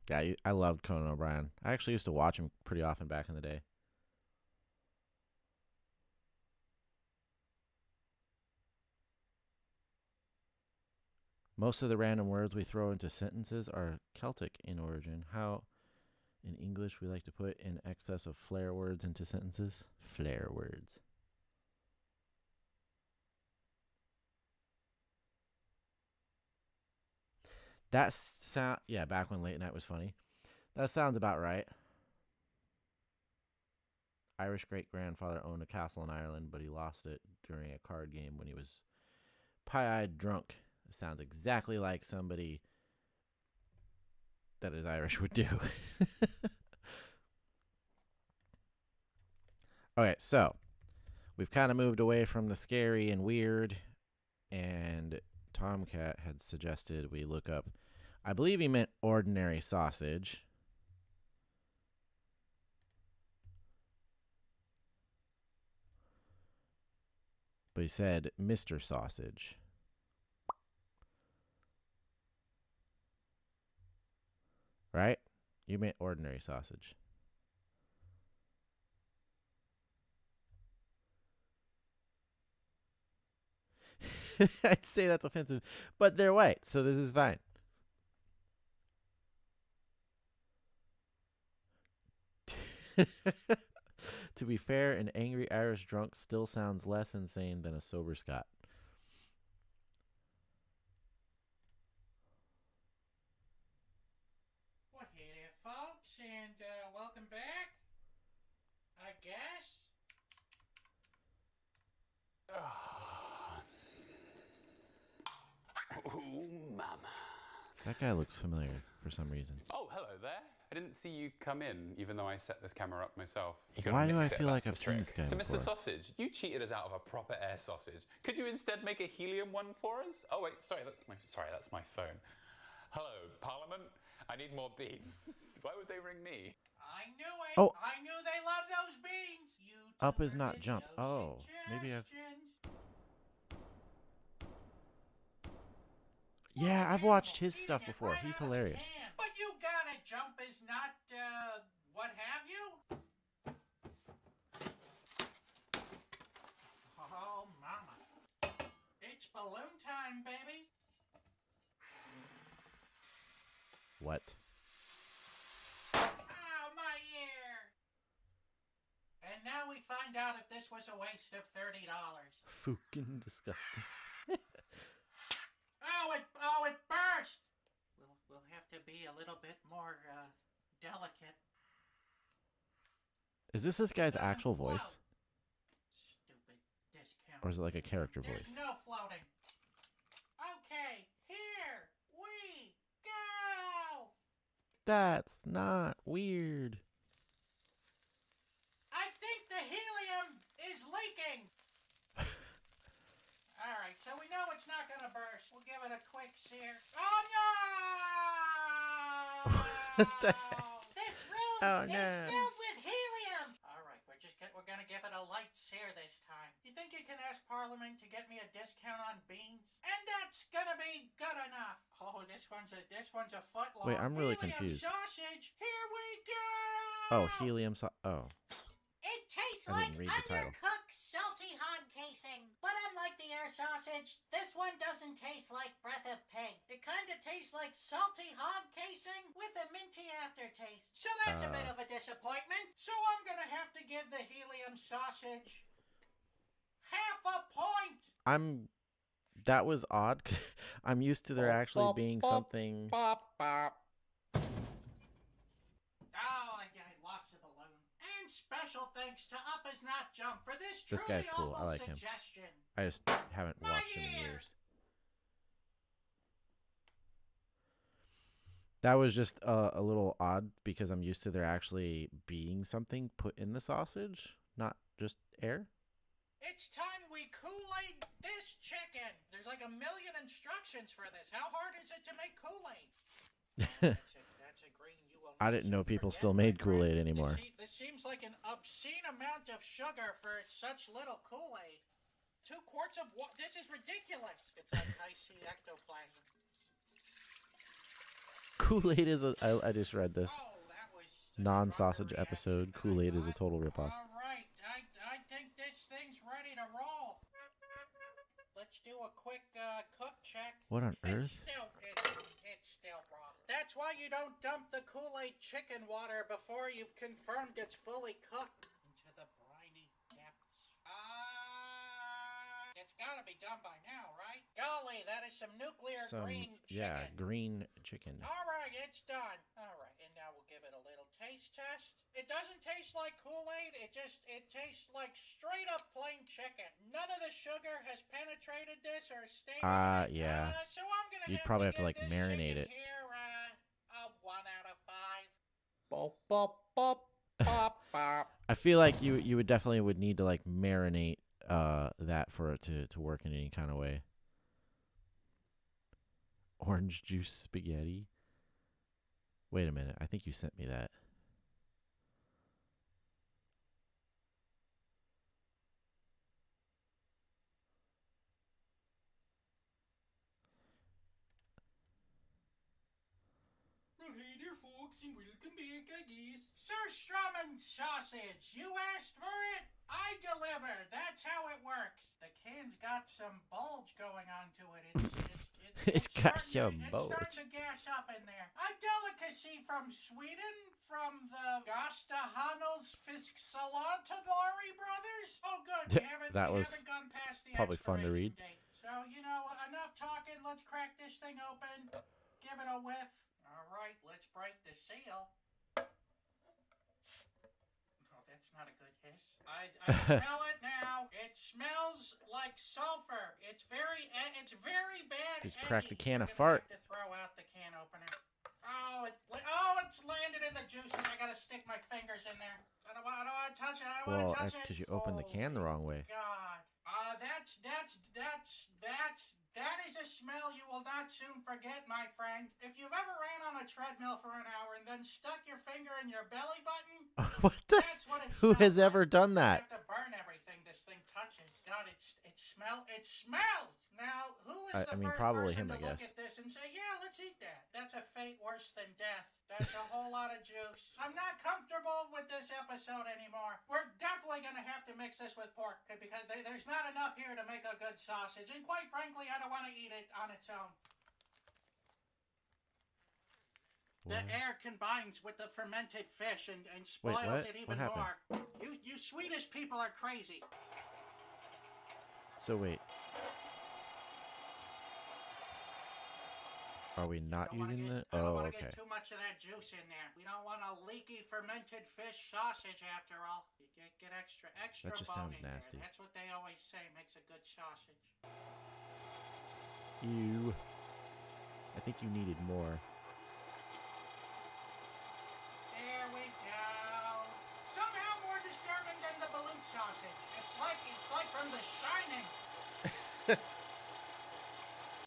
Yeah, I loved Conan O'Brien. I actually used to watch him pretty often back in the day. Most of the random words we throw into sentences are Celtic in origin. How, in English, we like to put in excess of flair words into sentences? Flair words. Yeah, back when late night was funny. That sounds about right. Irish great-grandfather owned a castle in Ireland, but he lost it during a card game when he was pie-eyed drunk. It sounds exactly like somebody that is Irish would do. Okay, so we've kind of moved away from the scary and weird, and Tomcat had suggested we look up, I believe he meant ordinary sausage. But he said Mr. Sausage. Right? You meant ordinary sausage. I'd say that's offensive, but they're white, so this is fine. To be fair, an angry Irish drunk still sounds less insane than a sober Scot. Well, hey there, folks, and welcome back, I guess. Oh, mama. That guy looks familiar for some reason. Oh, hello there. I didn't see you come in, even though I set this camera up myself. Why do I feel like I've seen this guy So, before? Mr. Sausage, you cheated us out of a proper air sausage. Could you instead make a helium one for us? Oh wait, sorry, that's my phone. Hello, Parliament. I need more beans. Why would they ring me? I knew it. Oh. I knew they loved those beans. Up is not jump. Oh, maybe I've... Yeah, I've watched his stuff before. He's hilarious. But you gotta jump is not, what have you? Oh, mama. It's balloon time, baby. What? Oh, my ear. And now we find out if this was a waste of $30. Fucking disgusting. Oh, it burst. We'll have to be a little bit more, delicate. Is this guy's actual voice? Stupid discount. Or is it like a character voice? There's no floating. Okay, here we go. That's not weird. I think the helium is leaking. All right, so we know it's not going to burst. We'll give it a quick sear. Oh, no! What the heck? This room Oh, is no. filled with helium. All right, we're going to give it a light sear this time. You think you can ask Parliament to get me a discount on beans? And that's going to be good enough. Oh, this one's a foot long. Wait, I'm really helium confused. Sausage. Here we go. Oh, helium Oh. It tastes I like didn't read the title. undercooked salty hog casing. But unlike the air sausage, this one doesn't taste like breath of pig. It kind of tastes like salty hog casing with a minty aftertaste. So that's a bit of a disappointment. So I'm going to have to give the helium sausage half a point. That was odd. I'm used to there actually being something. Oh, I lost the balloon. And special thanks to Up Is Not Jump for this This truly guy's cool. I awful like him. suggestion. I just haven't watched him in years. That was just a little odd because I'm used to there actually being something put in the sausage, not just air. It's time we Kool-Aid this chicken. There's like a million instructions for this. How hard is it to make Kool-Aid? That's a green you will I didn't know people still made Kool-Aid anymore. This seems like an obscene amount of sugar for such little Kool-Aid. 2 quarts of what? This is ridiculous. It's like I see ectoplasm. Kool-Aid is a... I just read this. Non-sausage episode. Kool-Aid is a total ripoff. All right, I think this thing's ready to roll. Let's do a quick cook check. What on earth? It's still raw. That's why you don't dump the Kool-Aid chicken water before you've confirmed it's fully cooked into the briny depths. It's gotta be done by now, right? Golly, that is some nuclear green chicken. Yeah, green chicken. All right, it's done. All right, and now we'll give it a little taste test. It doesn't taste like Kool-Aid. It tastes like straight up plain chicken. None of the sugar has penetrated this or stayed in it. Yeah. So I'm gonna You'd probably have to like marinate it. Here, a 1 out of 5. Bop, bop, bop, bop, bop. I feel like you would definitely would need to like marinate that for it to work in any kind of way. Orange juice spaghetti. Wait a minute. I think you sent me that. Well, hey there, folks, and welcome back, I guess. Sir Strumman sausage, you asked for it, I deliver. That's how it works. The can's got some bulge going on to it. It's got some bulge. It's starting to gas up in there. A delicacy from Sweden, from the Gastahanos Fisksalatagari brothers. Oh, good. We haven't gone past the probably fun to read. date. So, enough talking. Let's crack this thing open. Give it a whiff. All right, let's break the seal. Oh, that's not a good hiss. I smell it now. It smells like sulfur. It's very bad. Just cracked a can of I'm fart. gonna have to throw out the can opener. It's landed in the juices. I gotta stick my fingers in there. I don't want to touch it. I don't Well, want to touch that's it. because you opened the can the wrong way. God. That is a smell you will not soon forget, my friend. If you've ever ran on a treadmill for an hour and then stuck your finger in your belly button, that's what it Who smells has ever done like. that? You have to burn everything this thing touches. God, it smells. Now, who is the first probably person him, I to look guess. at this and say, yeah, let's eat that? That's a fate worse than death. That's a whole lot of juice. I'm not comfortable with this episode anymore. We're definitely going to have to mix this with pork because there's not enough here to make a good sausage. And quite frankly, I don't want to eat it on its own. The air combines with the fermented fish and spoils it even more. You Swedish people are crazy. So wait. Are we not using the... I don't Oh, want to okay. get too much of that juice in there. We don't want a leaky fermented fish sausage after all. You get extra That just bone sounds in nasty. there. That's what they always say makes a good sausage. Ew. I think you needed more. There we go. Somehow more disturbing than the balut sausage. It's like from The Shining.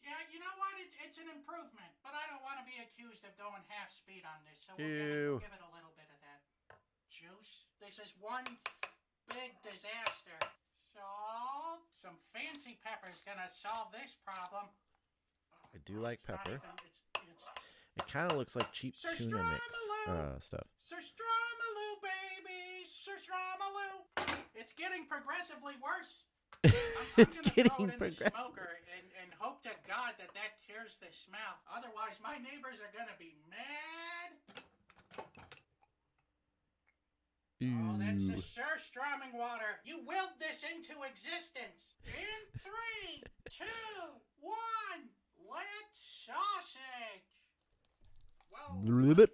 Yeah, you know what? It's an improvement, but I don't want to be accused of going half speed on this, so we'll give it a little bit of that juice. This is one big disaster. Salt. Some fancy pepper's gonna solve this problem. I do like pepper. It's It kind of looks like cheap Sir tuna mix stuff. Sir Stromaloo, baby! Sir Stromaloo! It's getting progressively worse. It's I'm gonna getting throw it in the progressive. smoker and hope to God that cures the smell. Otherwise, my neighbors are gonna be mad. Oh, that's the surströmming water. You willed this into existence. In 3, 2, 1, let's sausage. Whoa.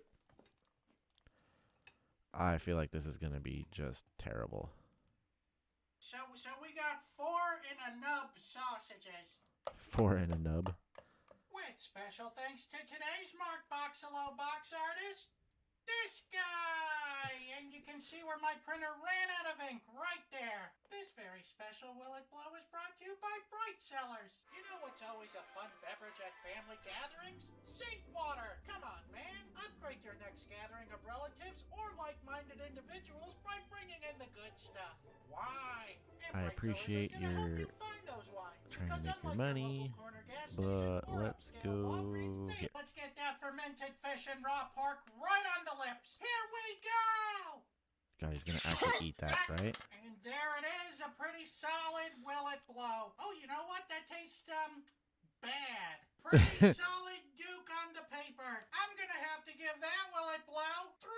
I feel like this is going to be just terrible. So we got 4 in a nub sausages. 4 in a nub. With special thanks to today's Mark Boxalo box artist, this guy! And you can see where my printer ran out of ink right there. This very special Will It Blow is brought to you by Bright Sellers. You know what's always a fun beverage at family gatherings? Sink water! Come on, man. Upgrade your next gathering of relatives or like-minded individuals by bringing in the good stuff. Wine. I appreciate your trying to make your money, but let's go get. Let's get that fermented fish and raw pork right on the lips. Here we go! God, he's gonna actually eat that, right? And there it is, a pretty solid will it blow. Oh, you know what? That tastes, bad. Pretty solid Duke on the paper. I'm gonna have to give that will it blow 3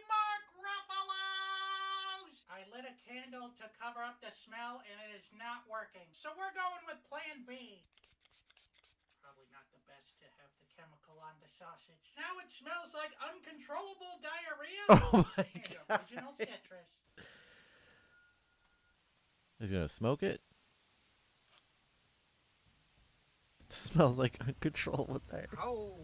Mark Ruffalo's! I lit a candle to cover up the smell and it is not working. So we're going with plan B. Probably not the best to have the chemical on the sausage. Now it smells like uncontrollable diarrhea Oh my and God. original citrus. He's gonna smoke it. Smells like uncontrollable diarrhea. Oh,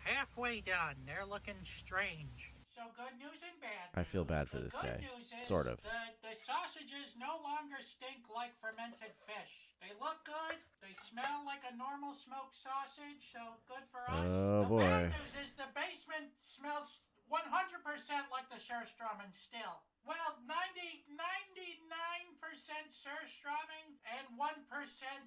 halfway done. They're looking strange. So good news and bad news. I feel bad for this guy. Good news is Sort of. The sausages no longer stink like fermented fish. They look good. They smell like a normal smoked sausage, so good for us. Oh, the boy. bad news is the basement smells 100% like the Surströmming still. Well, 99% Surströmming and 1%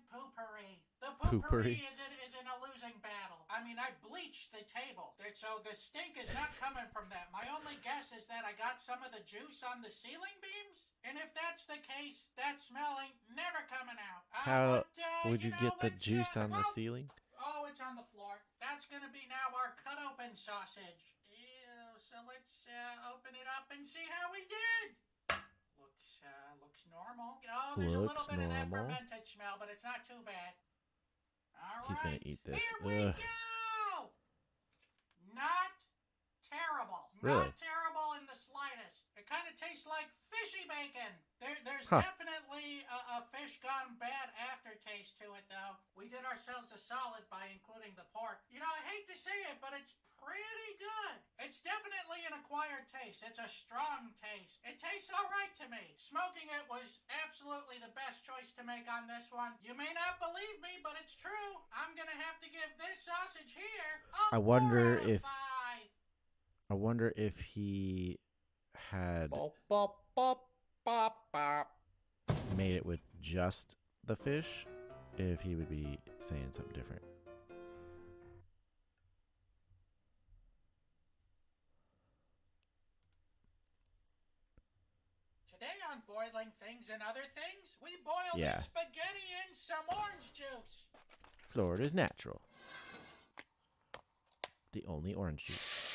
poopery. The poopery is in a losing battle. I mean, I bleached the table, so the stink is not coming from that. My only guess is that I got some of the juice on the ceiling beams, and if that's the case, that smell ain't never coming out. How would you get the juice on the ceiling? Oh, it's on the floor. That's gonna be now our cut open sausage. Ew, so let's open it up and see how we did. Looks normal. Oh, there's a little bit of that fermented smell, but it's not too bad. All right. He's gonna eat this. Here we go. Not terrible. Really? Not terrible in the slightest. It kind of tastes like fishy bacon. There's Huh. definitely a fish gone bad aftertaste to it, though. We did ourselves a solid by including the pork. You know, I hate to say it, but it's pretty good. It's definitely an acquired taste. It's a strong taste. It tastes all right to me. Smoking it was absolutely the best choice to make on this one. You may not believe me, but it's true. I'm gonna have to give this sausage here a I wonder 4 out of if 5. I wonder if he had made it with just the fish, if he would be saying something different. Today on Boiling Things and Other Things, we boil Yeah. the spaghetti in some orange juice. Florida's natural. The only orange juice.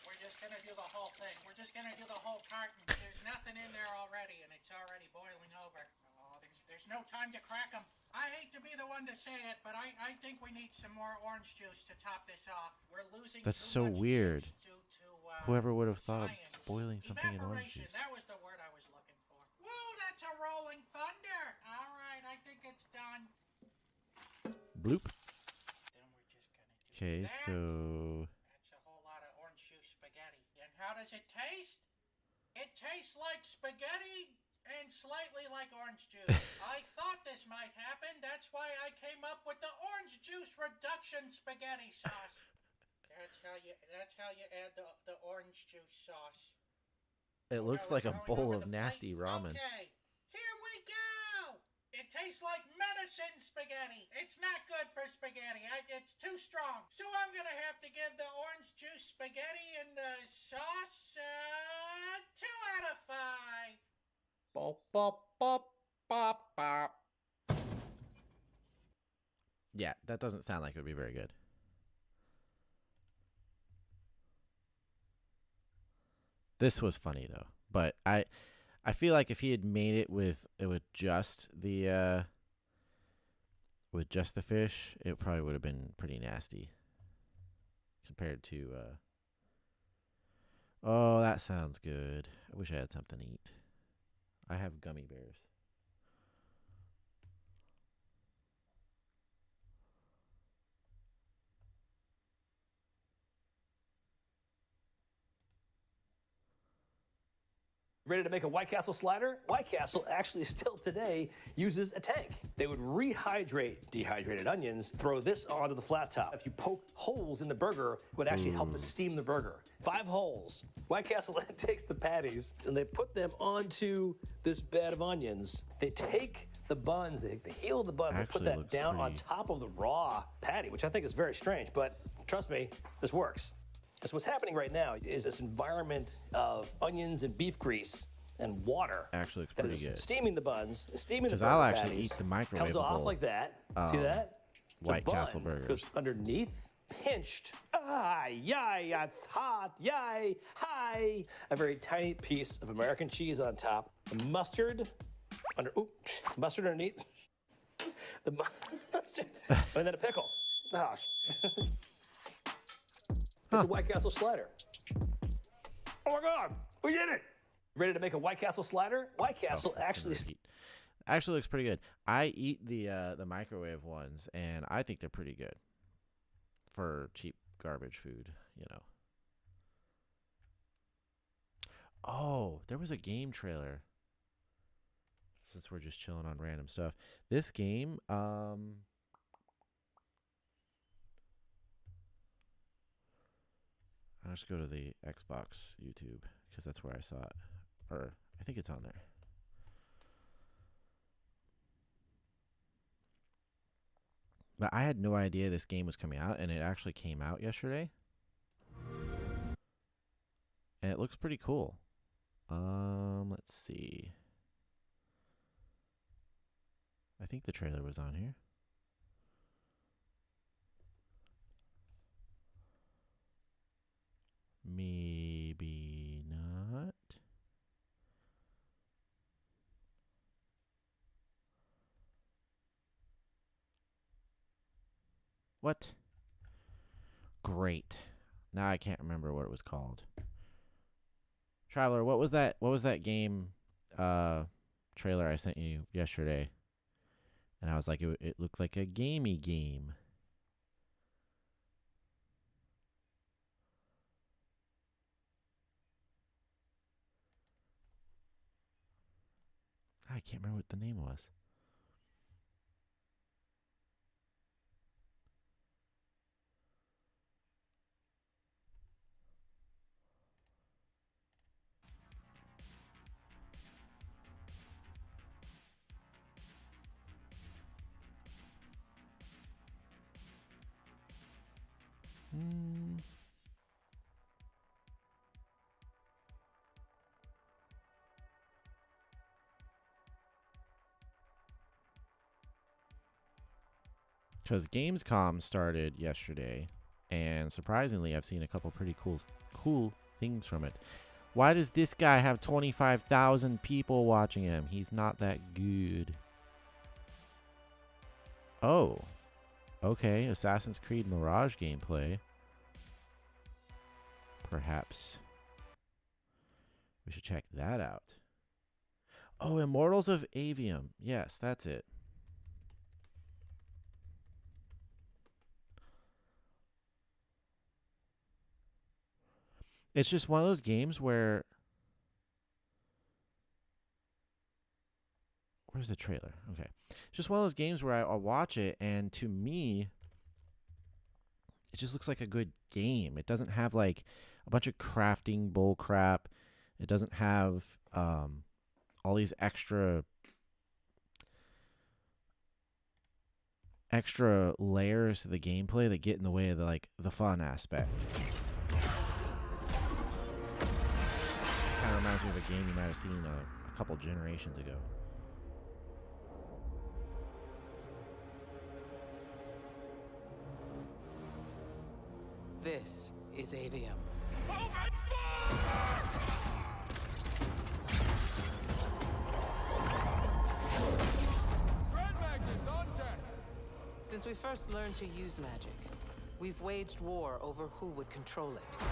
We're just gonna do the whole thing. We're just gonna do the whole carton. There's nothing in there already, and it's already boiling over. Oh, there's no time to crack them. I hate to be the one to say it, but I think we need some more orange juice to top this off. We're losing That's too so much weird. juice due to Whoever would have thought science. of boiling something in orange Evaporation, juice? that was the word I was looking for. Woo, that's a rolling thunder. All right, I think it's done. Bloop. Then we're just gonna do Okay, that. so That's a whole lot of orange juice spaghetti. And how does it taste? It tastes like spaghetti and slightly like orange juice. I thought this might happen. That's why I came up with the orange juice reduction spaghetti sauce. That's how you add the orange juice sauce. it looks like a bowl of nasty ramen. Okay, here we go. It tastes like medicine spaghetti. It's not good for spaghetti. It's too strong. So I'm going to have to give the orange juice spaghetti and the sauce 2 out of 5. Yeah, that doesn't sound like it would be very good. This was funny though, but I feel like if he had made it with just the fish, it probably would have been pretty nasty compared to oh, that sounds good. I wish I had something to eat. I have gummy bears. Ready to make a White Castle slider? White Castle actually still today uses a tank. They would rehydrate dehydrated onions, throw this onto the flat top. If you poke holes in the burger, it would actually help to steam the burger. 5 holes. White Castle then takes the patties and they put them onto this bed of onions. They take the buns, they heel the bun, they put that down on top of the raw patty, which I think is very strange, but trust me, this works. So what's happening right now is this environment of onions and beef grease and water actually looks that pretty is good. steaming the buns, steaming the Because burger I'll actually patties, eat the microwavable, comes off like that. See that? White the bun Castle burgers. goes underneath, pinched. Ay, yay, it's hot, yay, hi. A very tiny piece of American cheese on top. Mustard mustard underneath. The mustard, and then a pickle. Oh, It's a White Castle slider. Oh my God, we did it! Ready to make a White Castle slider? White Castle actually looks pretty good. I eat the microwave ones, and I think they're pretty good for cheap garbage food, you know. Oh, there was a game trailer. Since we're just chilling on random stuff, this game, I'll just go to the Xbox YouTube because that's where I saw it, or I think it's on there. But I had no idea this game was coming out, and it actually came out yesterday. And it looks pretty cool. Let's see. I think the trailer was on here. Maybe not. What? Great. Now I can't remember what it was called. Traveler, what was that? What was that game trailer I sent you yesterday? And I was like, it looked like a gamey game. I can't remember what the name was. Because Gamescom started yesterday, and surprisingly, I've seen a couple pretty cool things from it. Why does this guy have 25,000 people watching him? He's not that good. Oh, okay. Assassin's Creed Mirage gameplay. Perhaps we should check that out. Oh, Immortals of Avium. Yes, that's it. It's just one of those games where... Where's the trailer? Okay. It's just one of those games where I'll watch it, and to me, it just looks like a good game. It doesn't have, like, a bunch of crafting bull crap. It doesn't have all these extra layers to the gameplay that get in the way of the fun aspect. Kind of reminds me of a game you might have seen a couple generations ago. This is Avium. Since we first learned to use magic, we've waged war over who would control it.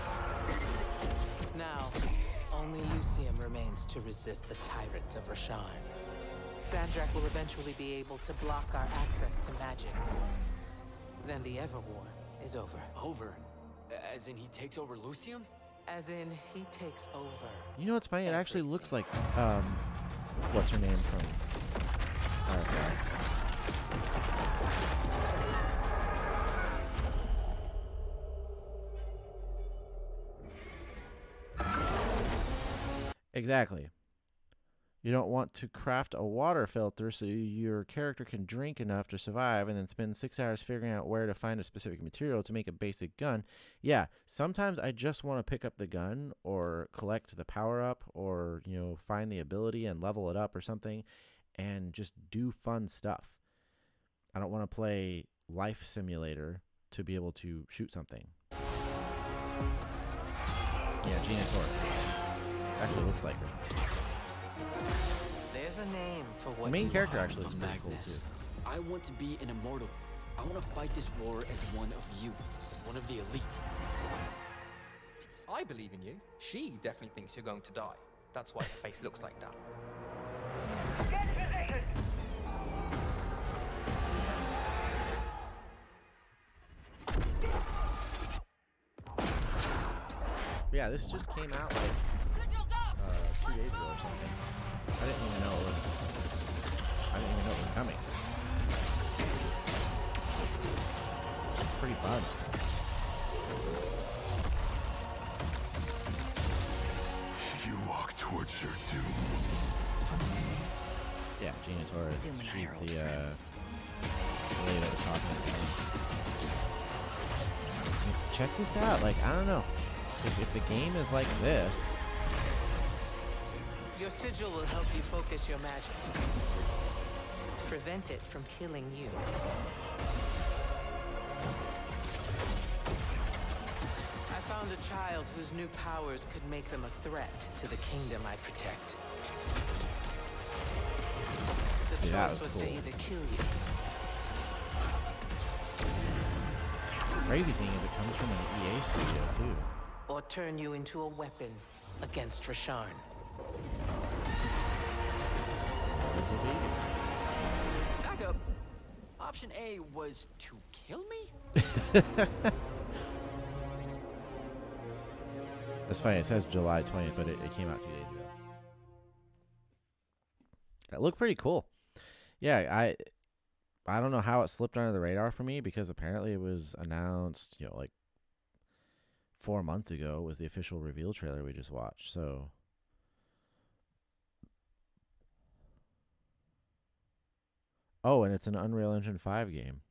Now, only Lucium remains to resist the tyrant of Rasharn. Sandrak will eventually be able to block our access to magic. Then the Everwar is over. Over? As in he takes over Lucium? As in, he takes over. You know what's funny? It actually looks like what's her name from Firefly. Exactly. You don't want to craft a water filter so your character can drink enough to survive and then spend 6 hours figuring out where to find a specific material to make a basic gun. Yeah, sometimes I just want to pick up the gun or collect the power up or, you know, find the ability and level it up or something and just do fun stuff. I don't want to play Life Simulator to be able to shoot something. Yeah, Gina Torres. Actually looks like her. There's a name for what The main you character are. actually looks pretty cool too. I want to be an immortal. I want to fight this war as one of you, one of the elite. I believe in you. She definitely thinks you're going to die. That's why her face looks like that. Yeah, this just came out like 2 days ago or something. I didn't even know it was coming. Pretty fun. You walk towards your doom. Yeah, Gina Torres. She's the lady that was talking about. Check this out. Like, I don't know. If the game is like this. Your sigil will help you focus your magic. Prevent it from killing you. I found a child whose new powers could make them a threat to the kingdom I protect. The choice was to either kill you. The crazy thing is it comes from an EA studio too. Or turn you into a weapon against Rasharn. Back up. Option A was to kill me? That's funny. It says July 20th, but it came out 2 days ago. That looked pretty cool. Yeah, I don't know how it slipped under the radar for me because apparently it was announced, you know, like 4 months ago was the official reveal trailer we just watched. So oh, and it's an Unreal Engine 5 game.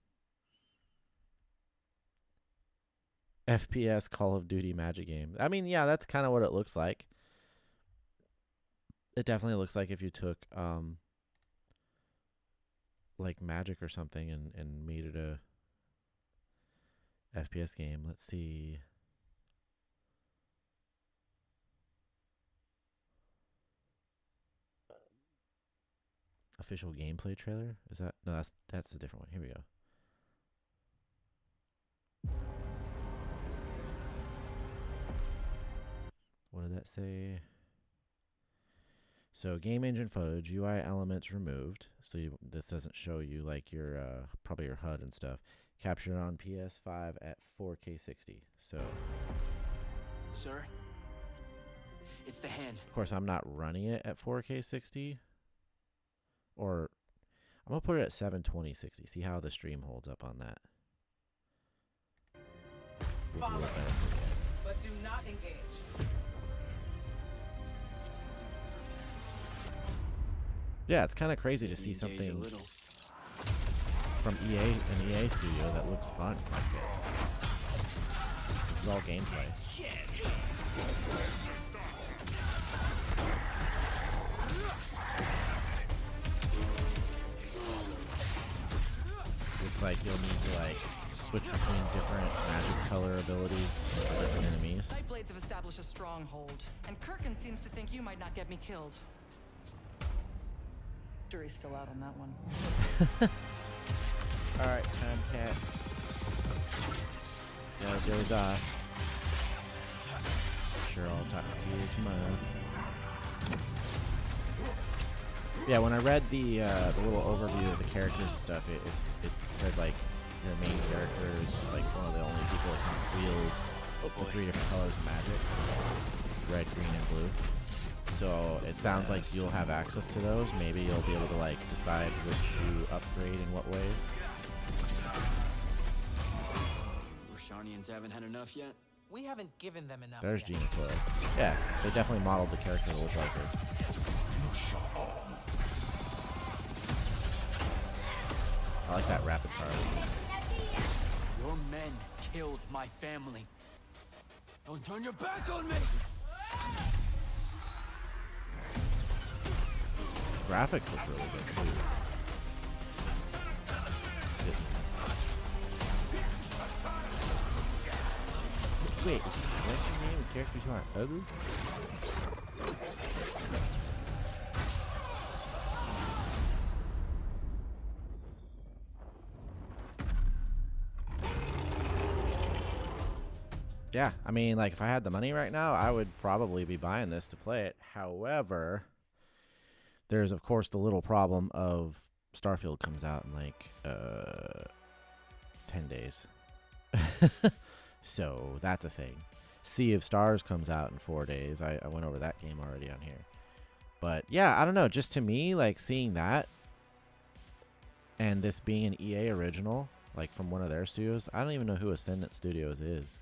FPS Call of Duty magic game. I mean, yeah, that's kind of what it looks like. It definitely looks like if you took like Magic or something and made it a FPS game. Let's see. Official gameplay trailer? Is that? No, that's a different one. Here we go. What did that say? So game engine footage, UI elements removed. So this doesn't show you like your probably your HUD and stuff. Captured on PS5 at 4K 60. So Sir, it's the hand. of course I'm not running it at 4K 60. Or I'm gonna put it at 720 60. See how the stream holds up on that. We'll do it better for you guys. But do not engage. Yeah, it's kind of crazy to see something from EA, an EA studio that looks fun like this. This is all gameplay. Looks like you'll need to like switch between different magic color abilities for different enemies. Night Blades have established a stronghold, and Kirkin seems to think you might not get me killed. Jury's still out on that one. Alright, time cat. Gotta go die. Sure, I'll talk to you tomorrow. Yeah, when I read the little overview of the characters and stuff, it said like your main character is like one of the only people that can wield the 3 different colors of magic: red, green, and blue. So it sounds like you'll have access to those. Maybe you'll be able to like decide which you upgrade in what ways. Rosharnians haven't had enough yet. We haven't given them enough There's yet. Gina Quill. Yeah, they definitely modeled the character to look like her. I like that rapid fire. Your men killed my family. Don't turn your back on me! Graphics look really good too. Wait, what's your name of characters who aren't ugly? Yeah, I mean, like, if I had the money right now, I would probably be buying this to play it. However, there's, of course, the little problem of Starfield comes out in, like, 10 days. So, that's a thing. Sea of Stars comes out in 4 days. I went over that game already on here. But, yeah, I don't know. Just to me, like, seeing that and this being an EA original, like, from one of their studios, I don't even know who Ascendant Studios is.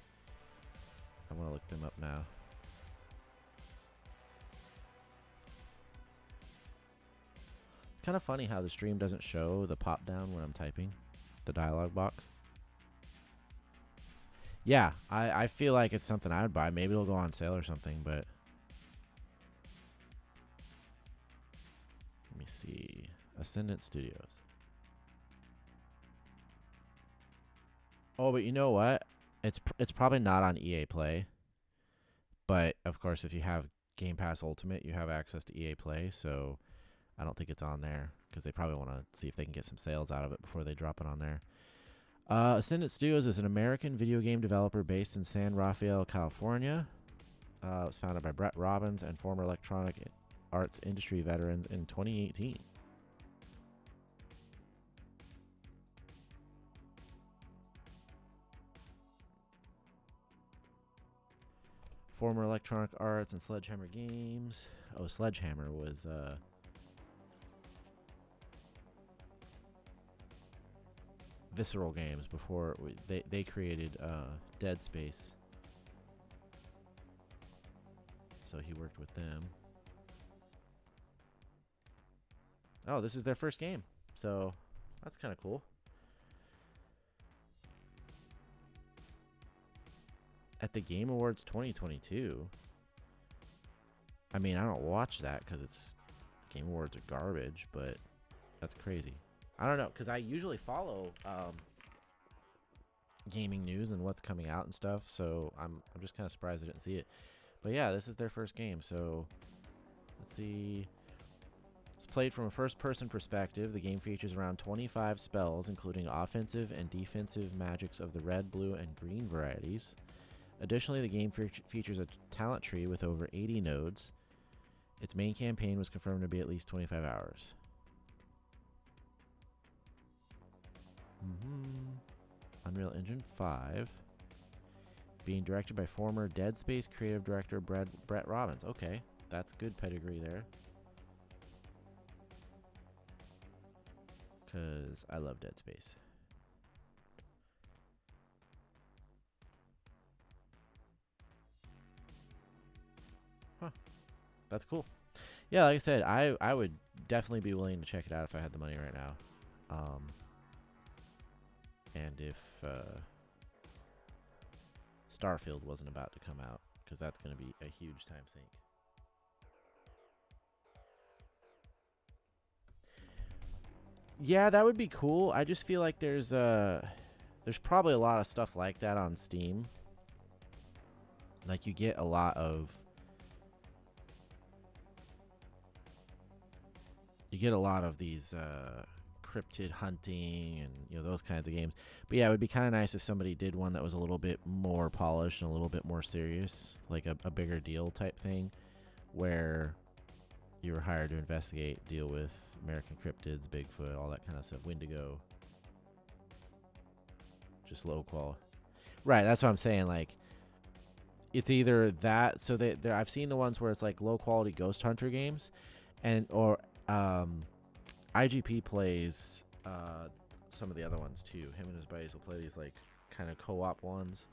I want to look them up now. It's kind of funny how the stream doesn't show the pop down when I'm typing, the dialogue box. Yeah, I feel like it's something I would buy. Maybe it'll go on sale or something, but let me see. Ascendant Studios. Oh, but you know what? It's probably not on EA Play. But of course, if you have Game Pass Ultimate, you have access to EA Play, so I don't think it's on there because they probably want to see if they can get some sales out of it before they drop it on there. Ascendant Studios is an American video game developer based in San Rafael, California. It was founded by Brett Robbins and former Electronic Arts industry veterans in 2018. Former Electronic Arts and Sledgehammer Games. Oh, Sledgehammer was Visceral Games before they created Dead Space. So he worked with them. Oh, this is their first game. So that's kind of cool. At the Game Awards 2022. I mean, I don't watch that because it's Game Awards are garbage, but that's crazy. I don't know, because I usually follow gaming news and what's coming out and stuff, so I'm just kind of surprised I didn't see it. But yeah, this is their first game, so let's see. It's played from a first-person perspective. The game features around 25 spells, including offensive and defensive magics of the red, blue, and green varieties. Additionally, the game features a talent tree with over 80 nodes. Its main campaign was confirmed to be at least 25 hours. Unreal Engine 5. Being directed by former Dead Space creative director Brett Robbins. Okay, that's good pedigree there. Because I love Dead Space. Huh. That's cool. Yeah, like I said, I would definitely be willing to check it out if I had the money right now. And if Starfield wasn't about to come out, because that's going to be a huge time sink. Yeah, that would be cool. I just feel like there's probably a lot of stuff like that on Steam. Like you get a lot of these cryptid hunting and those kinds of games. But yeah, it would be kind of nice if somebody did one that was a little bit more polished and a little bit more serious, like a bigger deal type thing, where you were hired to investigate, deal with American cryptids, Bigfoot, all that kind of stuff. Indigo. Just low quality. Right, that's what I'm saying. Like, it's either that. So I've seen the ones where it's like low quality Ghost Hunter games, or IGP plays some of the other ones too. Him and his buddies will play these like kind of co-op ones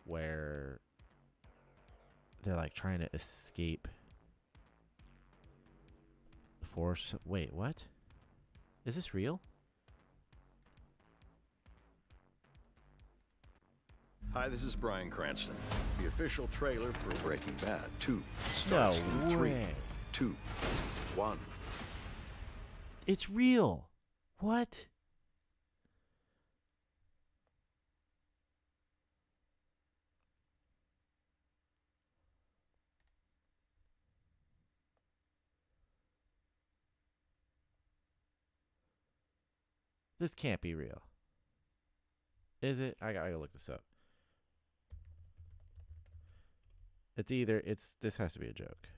where they're like trying to escape the forest. Wait, what? Is this real? Hi, this is Bryan Cranston. The official trailer for Breaking Bad 2 starts in 3, way. 2, 1. It's real. What? This can't be real. Is it? I gotta look this up. This has to be a joke.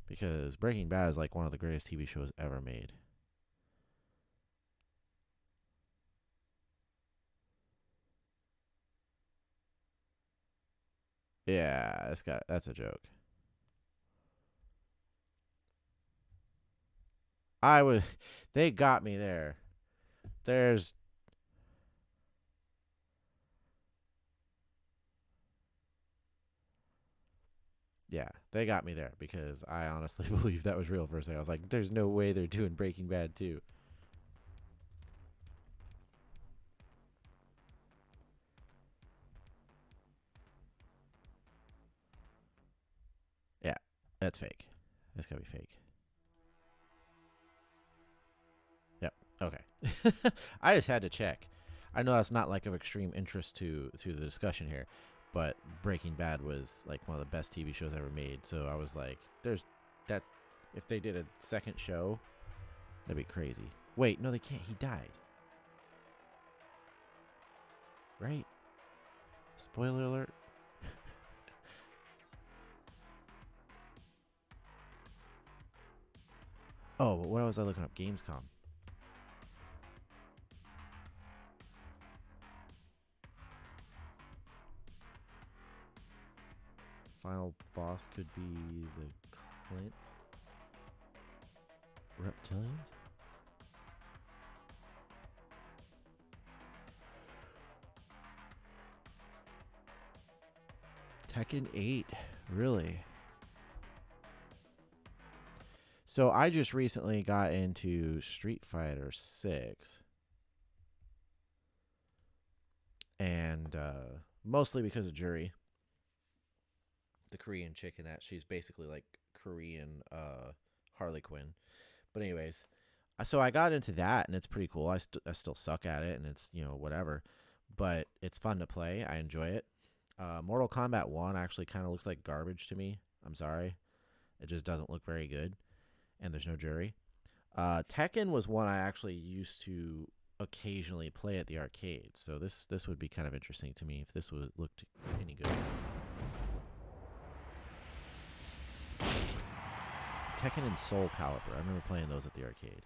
Because Breaking Bad is like one of the greatest TV shows ever made. Yeah, that's a joke. They got me there. Yeah, they got me there because I honestly believe that was real for a second. I was like, there's no way they're doing Breaking Bad 2. Yeah, that's fake. That's gotta be fake. Yep, okay. I just had to check. I know that's not like of extreme interest to the discussion here, but Breaking Bad was like one of the best TV shows ever made. So I was like, there's that. If they did a second show, that'd be crazy. Wait, no, they can't. He died. Right? Spoiler alert. Oh, but where was I looking up? Gamescom. Final boss could be the Clint Reptilians? Tekken 8, really? So I just recently got into Street Fighter 6. And mostly because of Juri. The Korean chick in that. She's basically like Korean Harley Quinn. But anyways, so I got into that and it's pretty cool. I still suck at it and it's, whatever. But it's fun to play. I enjoy it. Mortal Kombat 1 actually kind of looks like garbage to me. I'm sorry. It just doesn't look very good. And there's no Juri. Tekken was one I actually used to occasionally play at the arcade. So this would be kind of interesting to me if this looked any good. Tekken and Soul Calibur. I remember playing those at the arcade.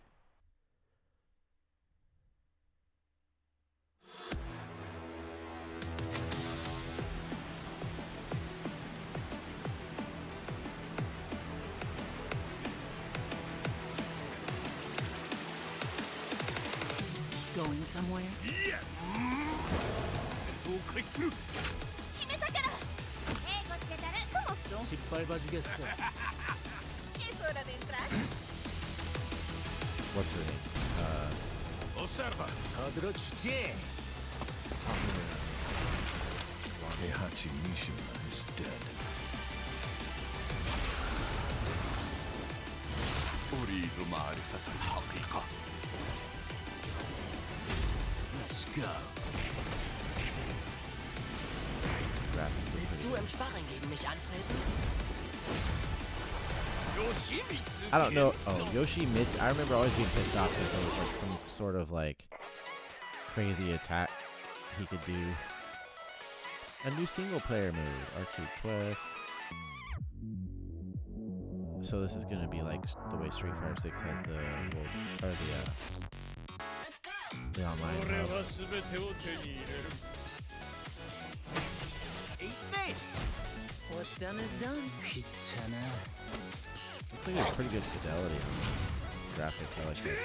Going somewhere? Yes! 戦闘を開始する決めたから英語つけたらcomo son 失敗バジゲッセ Es hora de entrar What's her name? Observa Hadra Chuche Heihachi Mishima is dead أريد معرفة الحقيقة Let's go. Willst du im Sparring gegen mich antreten? I don't know. Oh, Yoshimitsu. I remember always being pissed off because there was like some sort of like crazy attack he could do. A new single player mode, Arcade Quest. So this is gonna be like the way Street Fighter 6 has the online mode. Eat this! What's done is done. Pizza Looks like there's pretty good fidelity on the graphics. I like that.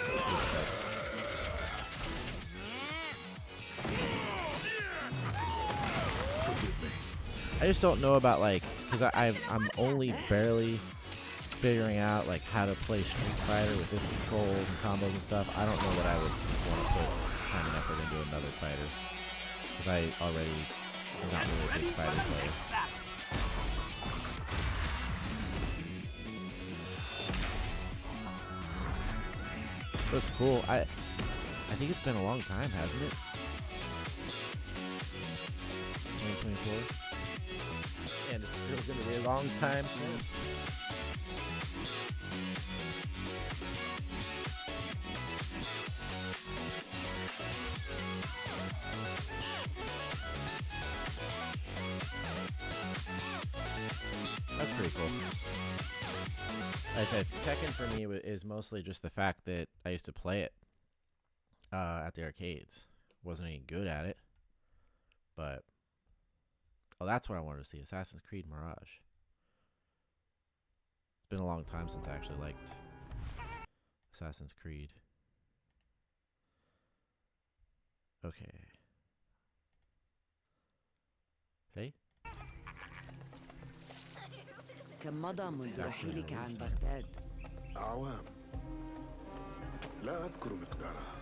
I just don't know about like, because I'm only barely figuring out like how to play Street Fighter with different controls and combos and stuff. I don't know that I would want to put time and effort into another fighter, because I already am not really a big fighter player. But it's cool. I think it's been a long time, hasn't it? 2024. And it's still going to be a long time since. That's pretty cool. Like I said, Tekken for me is mostly just the fact that I used to play it at the arcades. Wasn't any good at it, but oh, that's what I wanted to see. Assassin's Creed Mirage. It's been a long time since I actually liked Assassin's Creed. Okay. Hey? كم مضى منذ رحيلك عن بغداد؟ أعوام لا أذكر مقدارها.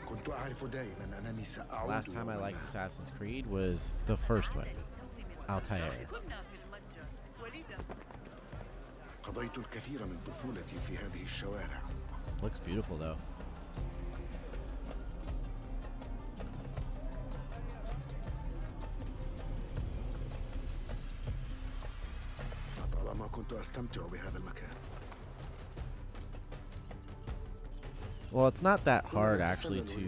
كنت أعرف دائما أنني سأعود. Last time I liked Assassin's Creed was the first one, Altair. قضيت الكثير من طفولتي في هذه الشوارع. Looks beautiful though. طالما كنت أستمتع بهذا المكان. Well, it's not that hard actually to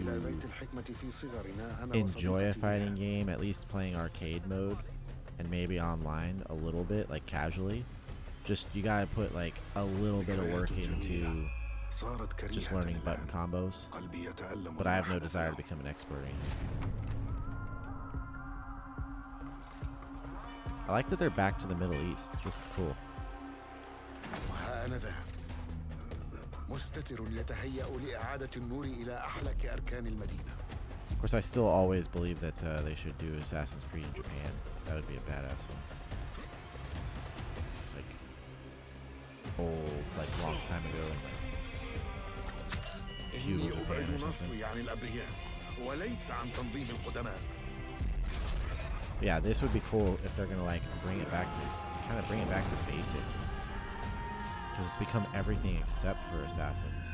enjoy a fighting game, at least playing arcade mode and maybe online a little bit, like casually. Just you gotta put like a little bit of work into just learning button combos, but I have no desire to become an expert in it. I like that they're back to the Middle East. This is cool. Of course, I still always believe that they should do Assassin's Creed in Japan. That would be a badass one. Like, old, like, long time ago. Like, feudal Japan or something. Yeah, this would be cool if they're gonna, like, bring it back to, kind of bring it back to basics. Just become everything except for assassins.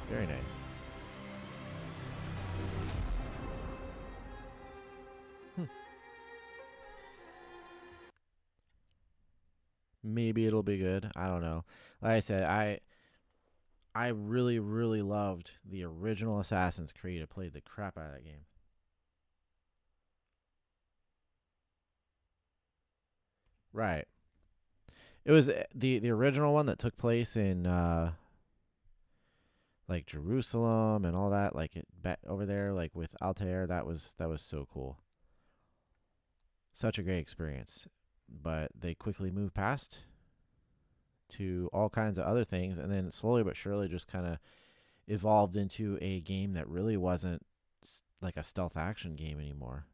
Very nice. Maybe it'll be good. I don't know. Like I said, I really, really loved the original Assassin's Creed. I played the crap out of that game. Right. It was the original one that took place in like Jerusalem and all that, like over there, like with Altair. That was so cool. Such a great experience. But they quickly moved past to all kinds of other things, and then slowly but surely just kind of evolved into a game that really wasn't like a stealth action game anymore.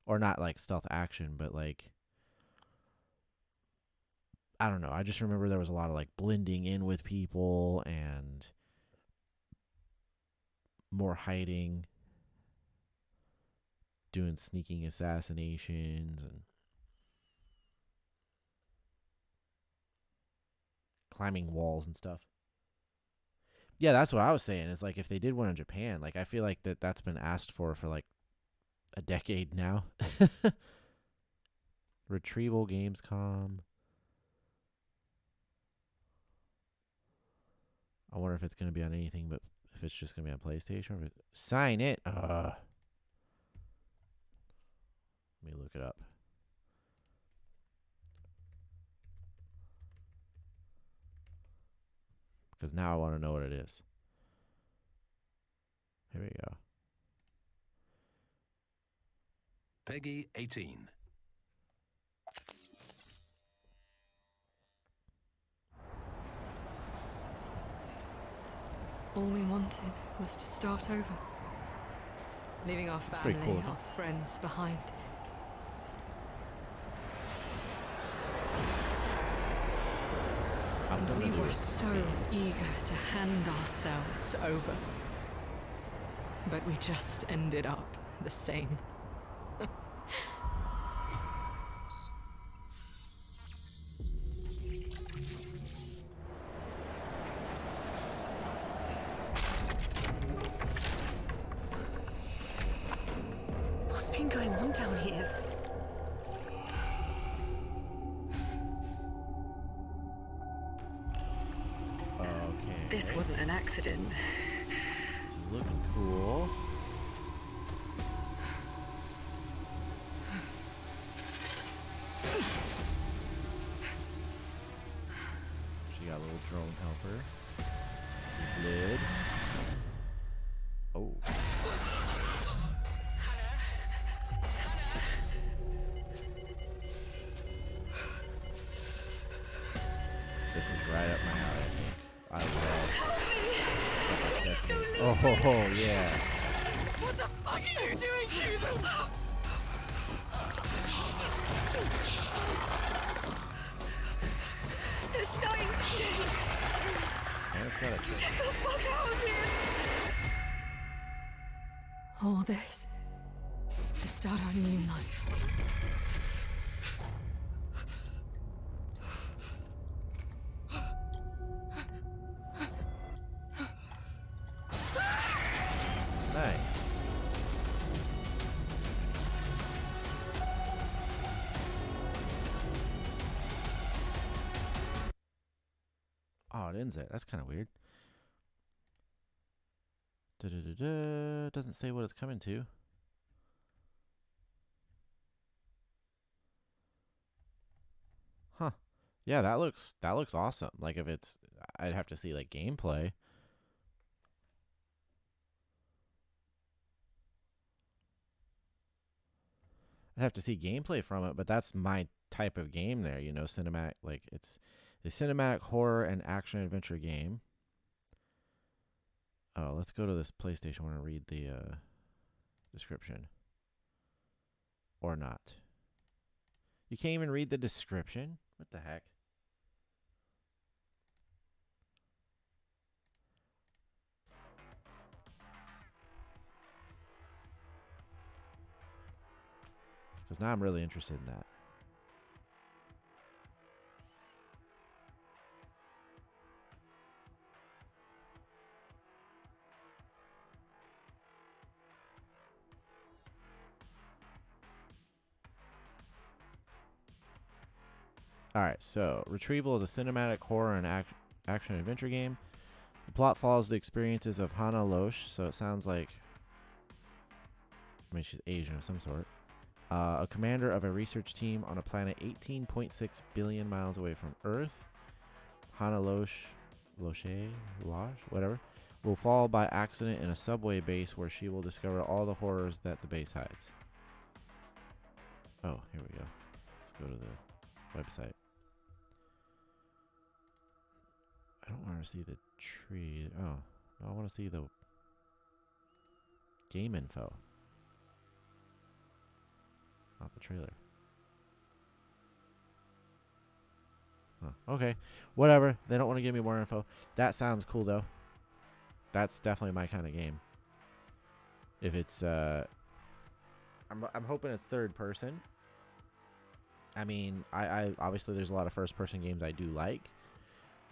Or not like stealth action, but like, I don't know. I just remember there was a lot of like blending in with people and more hiding, doing sneaking assassinations and climbing walls and stuff. Yeah, that's what I was saying. Is like if they did one in Japan, like I feel like that's been asked for like a decade now. Retrieval Gamescom. I wonder if it's going to be on anything, but if it's just going to be on PlayStation. Sign it. Let me look it up. Because now I want to know what it is. Here we go. Peggy 18. All we wanted was to start over. Leaving our family, cool. our friends behind. And we were so eager to hand ourselves over. But we just ended up the same. What's been going on down here? Okay. This wasn't an accident. This is looking cool. She got a little drone helper. This is lid. Oh. This is right up my alley, I think. I love stuff like this. Oh, yeah. What the fuck are you doing to them? They're starting to shake. And it's got a Get the fuck out of here! All this to start our new life. Nice. Oh, it ends it. That's kind of weird. Da-da-da-da. Doesn't say what it's coming to. Huh. Yeah, that looks awesome. Like if it's I'd have to see like gameplay. I'd have to see gameplay from it, but that's my type of game there, you know, cinematic, like it's the cinematic horror and action adventure game. Oh, let's go to this PlayStation. I want to read the description. Or not. You can't even read the description? What the heck? Because now I'm really interested in that. Alright, so Retrieval is a cinematic horror and action adventure game. The plot follows the experiences of Hana Loesch, so it sounds like, I mean, she's Asian of some sort. A commander of a research team on a planet 18.6 billion miles away from Earth. Hana Loesch, whatever, will fall by accident in a subway base where she will discover all the horrors that the base hides. Oh, here we go. Let's go to the website. I don't want to see the tree. Oh, no, I want to see the game info. Not the trailer. Huh. Okay, whatever. They don't want to give me more info. That sounds cool though. That's definitely my kind of game. If it's, I'm hoping it's third person. I mean, I obviously there's a lot of first person games I do like,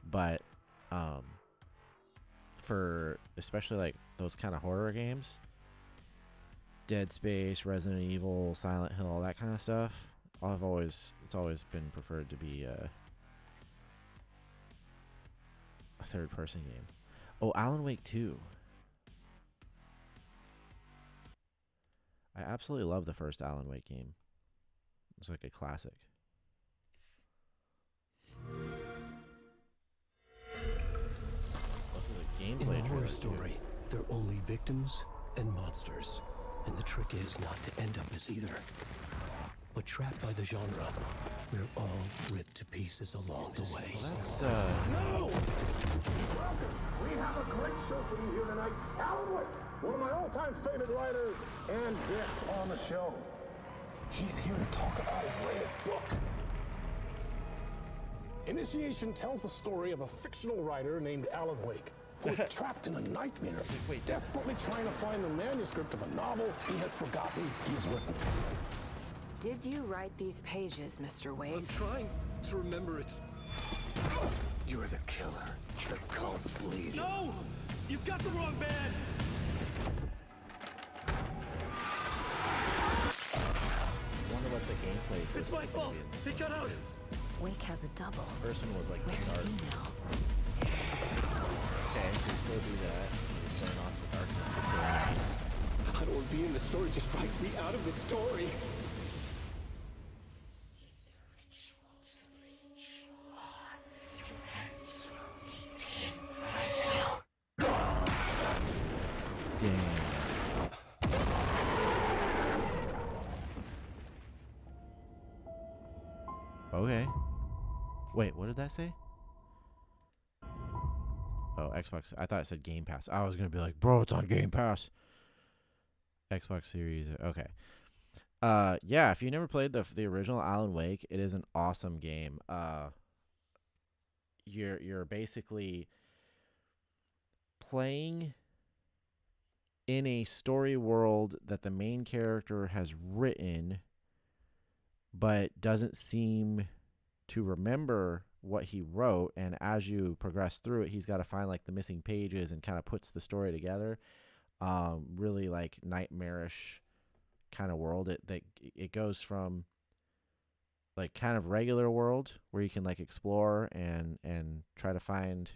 but for especially like those kind of horror games, Dead Space, Resident Evil, Silent Hill, all that kind of stuff, it's always been preferred to be a third person game. Oh, Alan Wake 2. I absolutely love the first Alan Wake game. It's like a classic. gameplay In the horror trailer, story, they're only victims and monsters. And the trick is not to end up as either. But trapped by the genre, we're all ripped to pieces along the way. No! We have a great show for you here tonight. Alan Wake, one of my all-time favorite writers, and guests on the show. He's here to talk about his latest book. Initiation tells the story of a fictional writer named Alan Wake, who is trapped in a nightmare, desperately trying to find the manuscript of a novel he has forgotten he's written. Did you write these pages, Mr. Wake? I'm trying to remember it. You're the killer, the cult leader. No! You've got the wrong man! I wonder what the gameplay twist It's my is gonna fault! be in this He one. got out! Wake has a double. First one was like Where is dark. he now? Okay, so you still do that. You turn off the darkness to kill enemies. I don't want to be in the story, just write me out of the story. Okay. Wait, what did that say? Oh, Xbox. I thought it said Game Pass. I was going to be like, bro, it's on Game Pass. Xbox Series. Okay. Yeah, if you never played the original Alan Wake, it is an awesome game. You're basically playing in a story world that the main character has written, but doesn't seem to remember what he wrote. And as you progress through it, he's got to find like the missing pages and kind of puts the story together. Really like nightmarish kind of world. It goes from like kind of regular world where you can like explore and try to find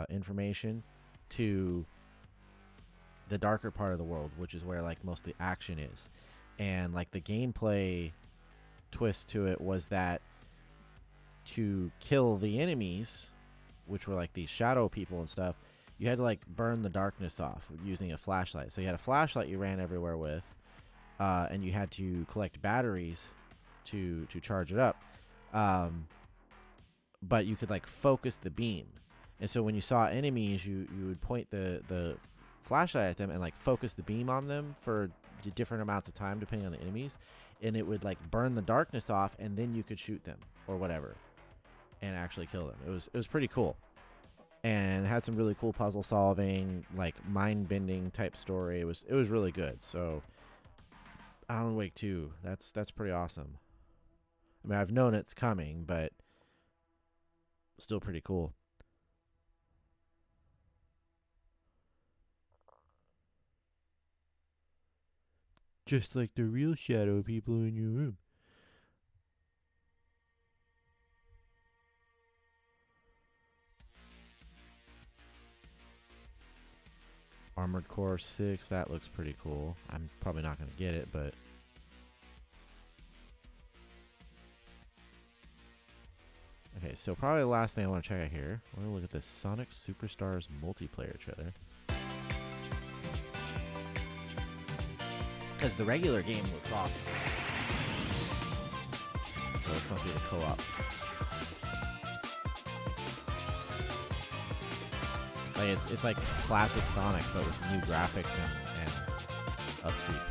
information, to the darker part of the world, which is where like most of the action is. And like the gameplay twist to it was that to kill the enemies, which were like these shadow people and stuff, you had to like burn the darkness off using a flashlight. So you had a flashlight you ran everywhere with, and you had to collect batteries to charge it up. But you could like focus the beam, and so when you saw enemies, you would point the flashlight at them and like focus the beam on them for different amounts of time depending on the enemies, and it would like burn the darkness off, and then you could shoot them or whatever and actually kill them. It was pretty cool, and it had some really cool puzzle solving, like mind bending type story. It was really good. So Alan Wake 2, that's pretty awesome. I mean, I've known it's coming, but still pretty cool. Just like the real shadow people in your room. Armored Core 6, that looks pretty cool. I'm probably not going to get it, but okay, so probably the last thing I want to check out here. We're going to look at this Sonic Superstars multiplayer trailer. Because the regular game looks awesome. So it's going to be the co-op. Like it's like classic Sonic, but with new graphics and upkeep.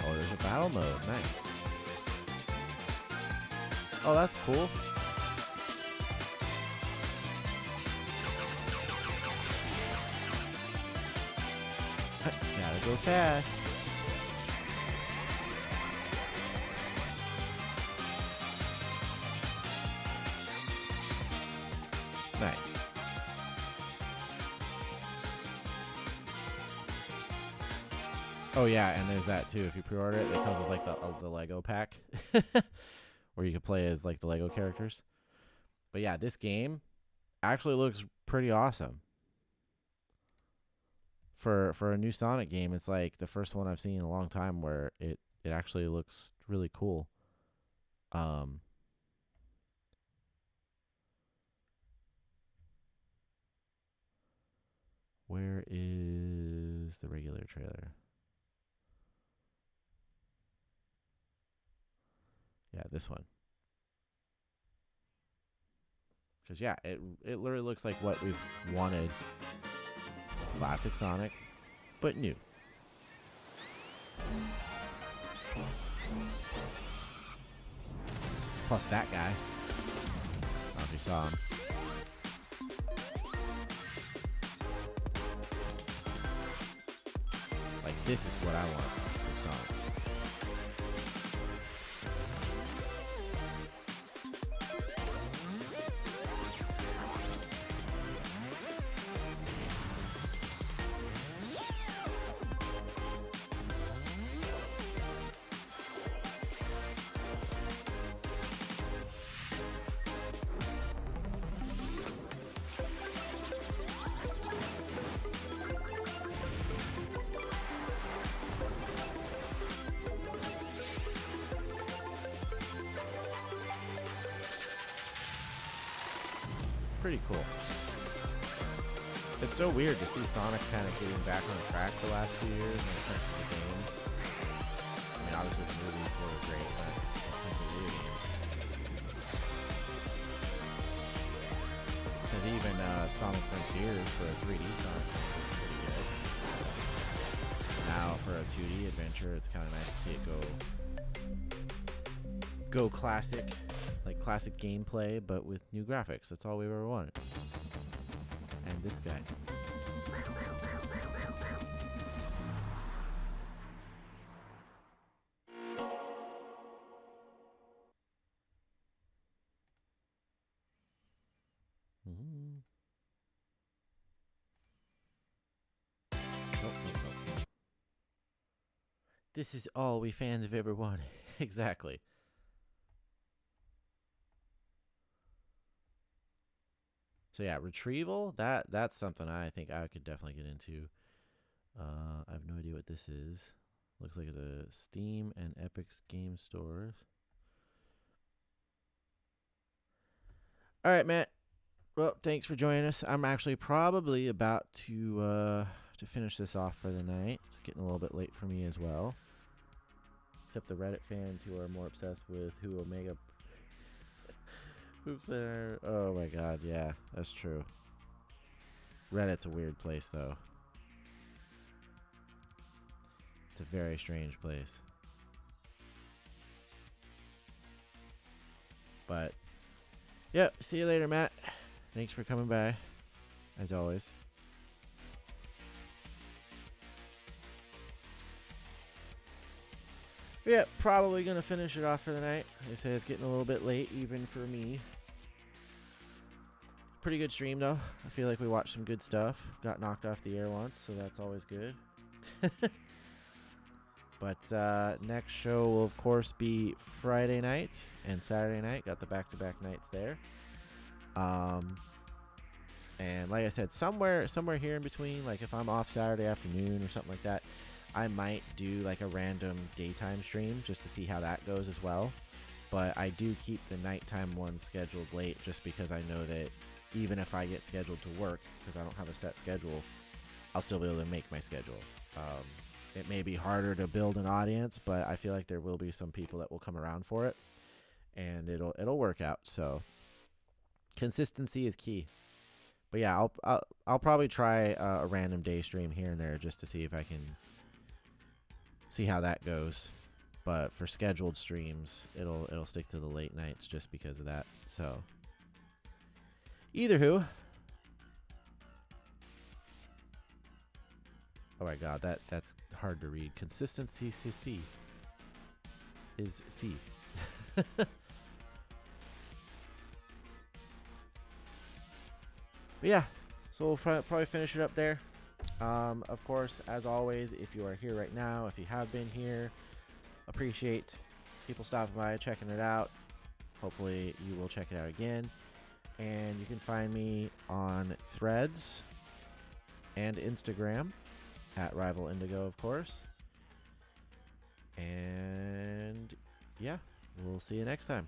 Oh, there's a battle mode. Nice. Oh, that's cool. Gotta go fast. Nice. Oh yeah, and there's that too. If you pre-order it, it comes with like the Lego pack, where you can play as like the Lego characters. But yeah, this game actually looks pretty awesome. for a new Sonic game, it's like the first one I've seen in a long time where it actually looks really cool. Where is the regular trailer? Yeah, this one. Because, yeah, it literally looks like what we've wanted. Classic Sonic, but new. Plus that guy. I don't know if you saw him. Like, this is what I want from Sonic. Pretty cool. It's so weird to see Sonic kind of getting back on track the last few years when it comes to the games. I mean, obviously the movies were great, but in terms of video games. Because even Sonic Frontiers for a 3D Sonic was pretty good. Now for a 2D adventure, it's kind of nice to see it go classic. Like classic gameplay, but with new graphics. That's all we ever wanted. And this guy. Nope. This is all we fans have ever wanted. Exactly. So yeah, retrieval, that's something I think I could definitely get into. I have no idea what this is. Looks like it's a Steam and Epic game stores. All right, Matt. Well, thanks for joining us. I'm actually probably about to finish this off for the night. It's getting a little bit late for me as well. Except the Reddit fans who are more obsessed with who Omega Oops there. Oh my god, yeah, that's true. Reddit's a weird place, though. It's a very strange place. But, yep, see you later, Matt. Thanks for coming by, as always. Yeah, probably going to finish it off for the night. They say it's getting a little bit late, even for me. Pretty good stream, though. I feel like we watched some good stuff. Got knocked off the air once, so that's always good. But next show will, of course, be Friday night and Saturday night. Got the back-to-back nights there. And like I said, somewhere here in between, like if I'm off Saturday afternoon or something like that, I might do like a random daytime stream just to see how that goes as well. But I do keep the nighttime ones scheduled late just because I know that even if I get scheduled to work, because I don't have a set schedule, I'll still be able to make my schedule. It may be harder to build an audience, but I feel like there will be some people that will come around for it, and it'll work out. So consistency is key. But yeah, I'll probably try a random day stream here and there just to see if I can see how that goes. But for scheduled streams, it'll stick to the late nights just because of that. So either who. Oh my god, that's hard to read. Consistency CC is C. But yeah, so we'll probably finish it up there. Of course, as always, if you are here right now, if you have been here, appreciate people stopping by, checking it out. Hopefully you will check it out again. And you can find me on Threads and Instagram at Rival Indigo, of course. And yeah, we'll see you next time.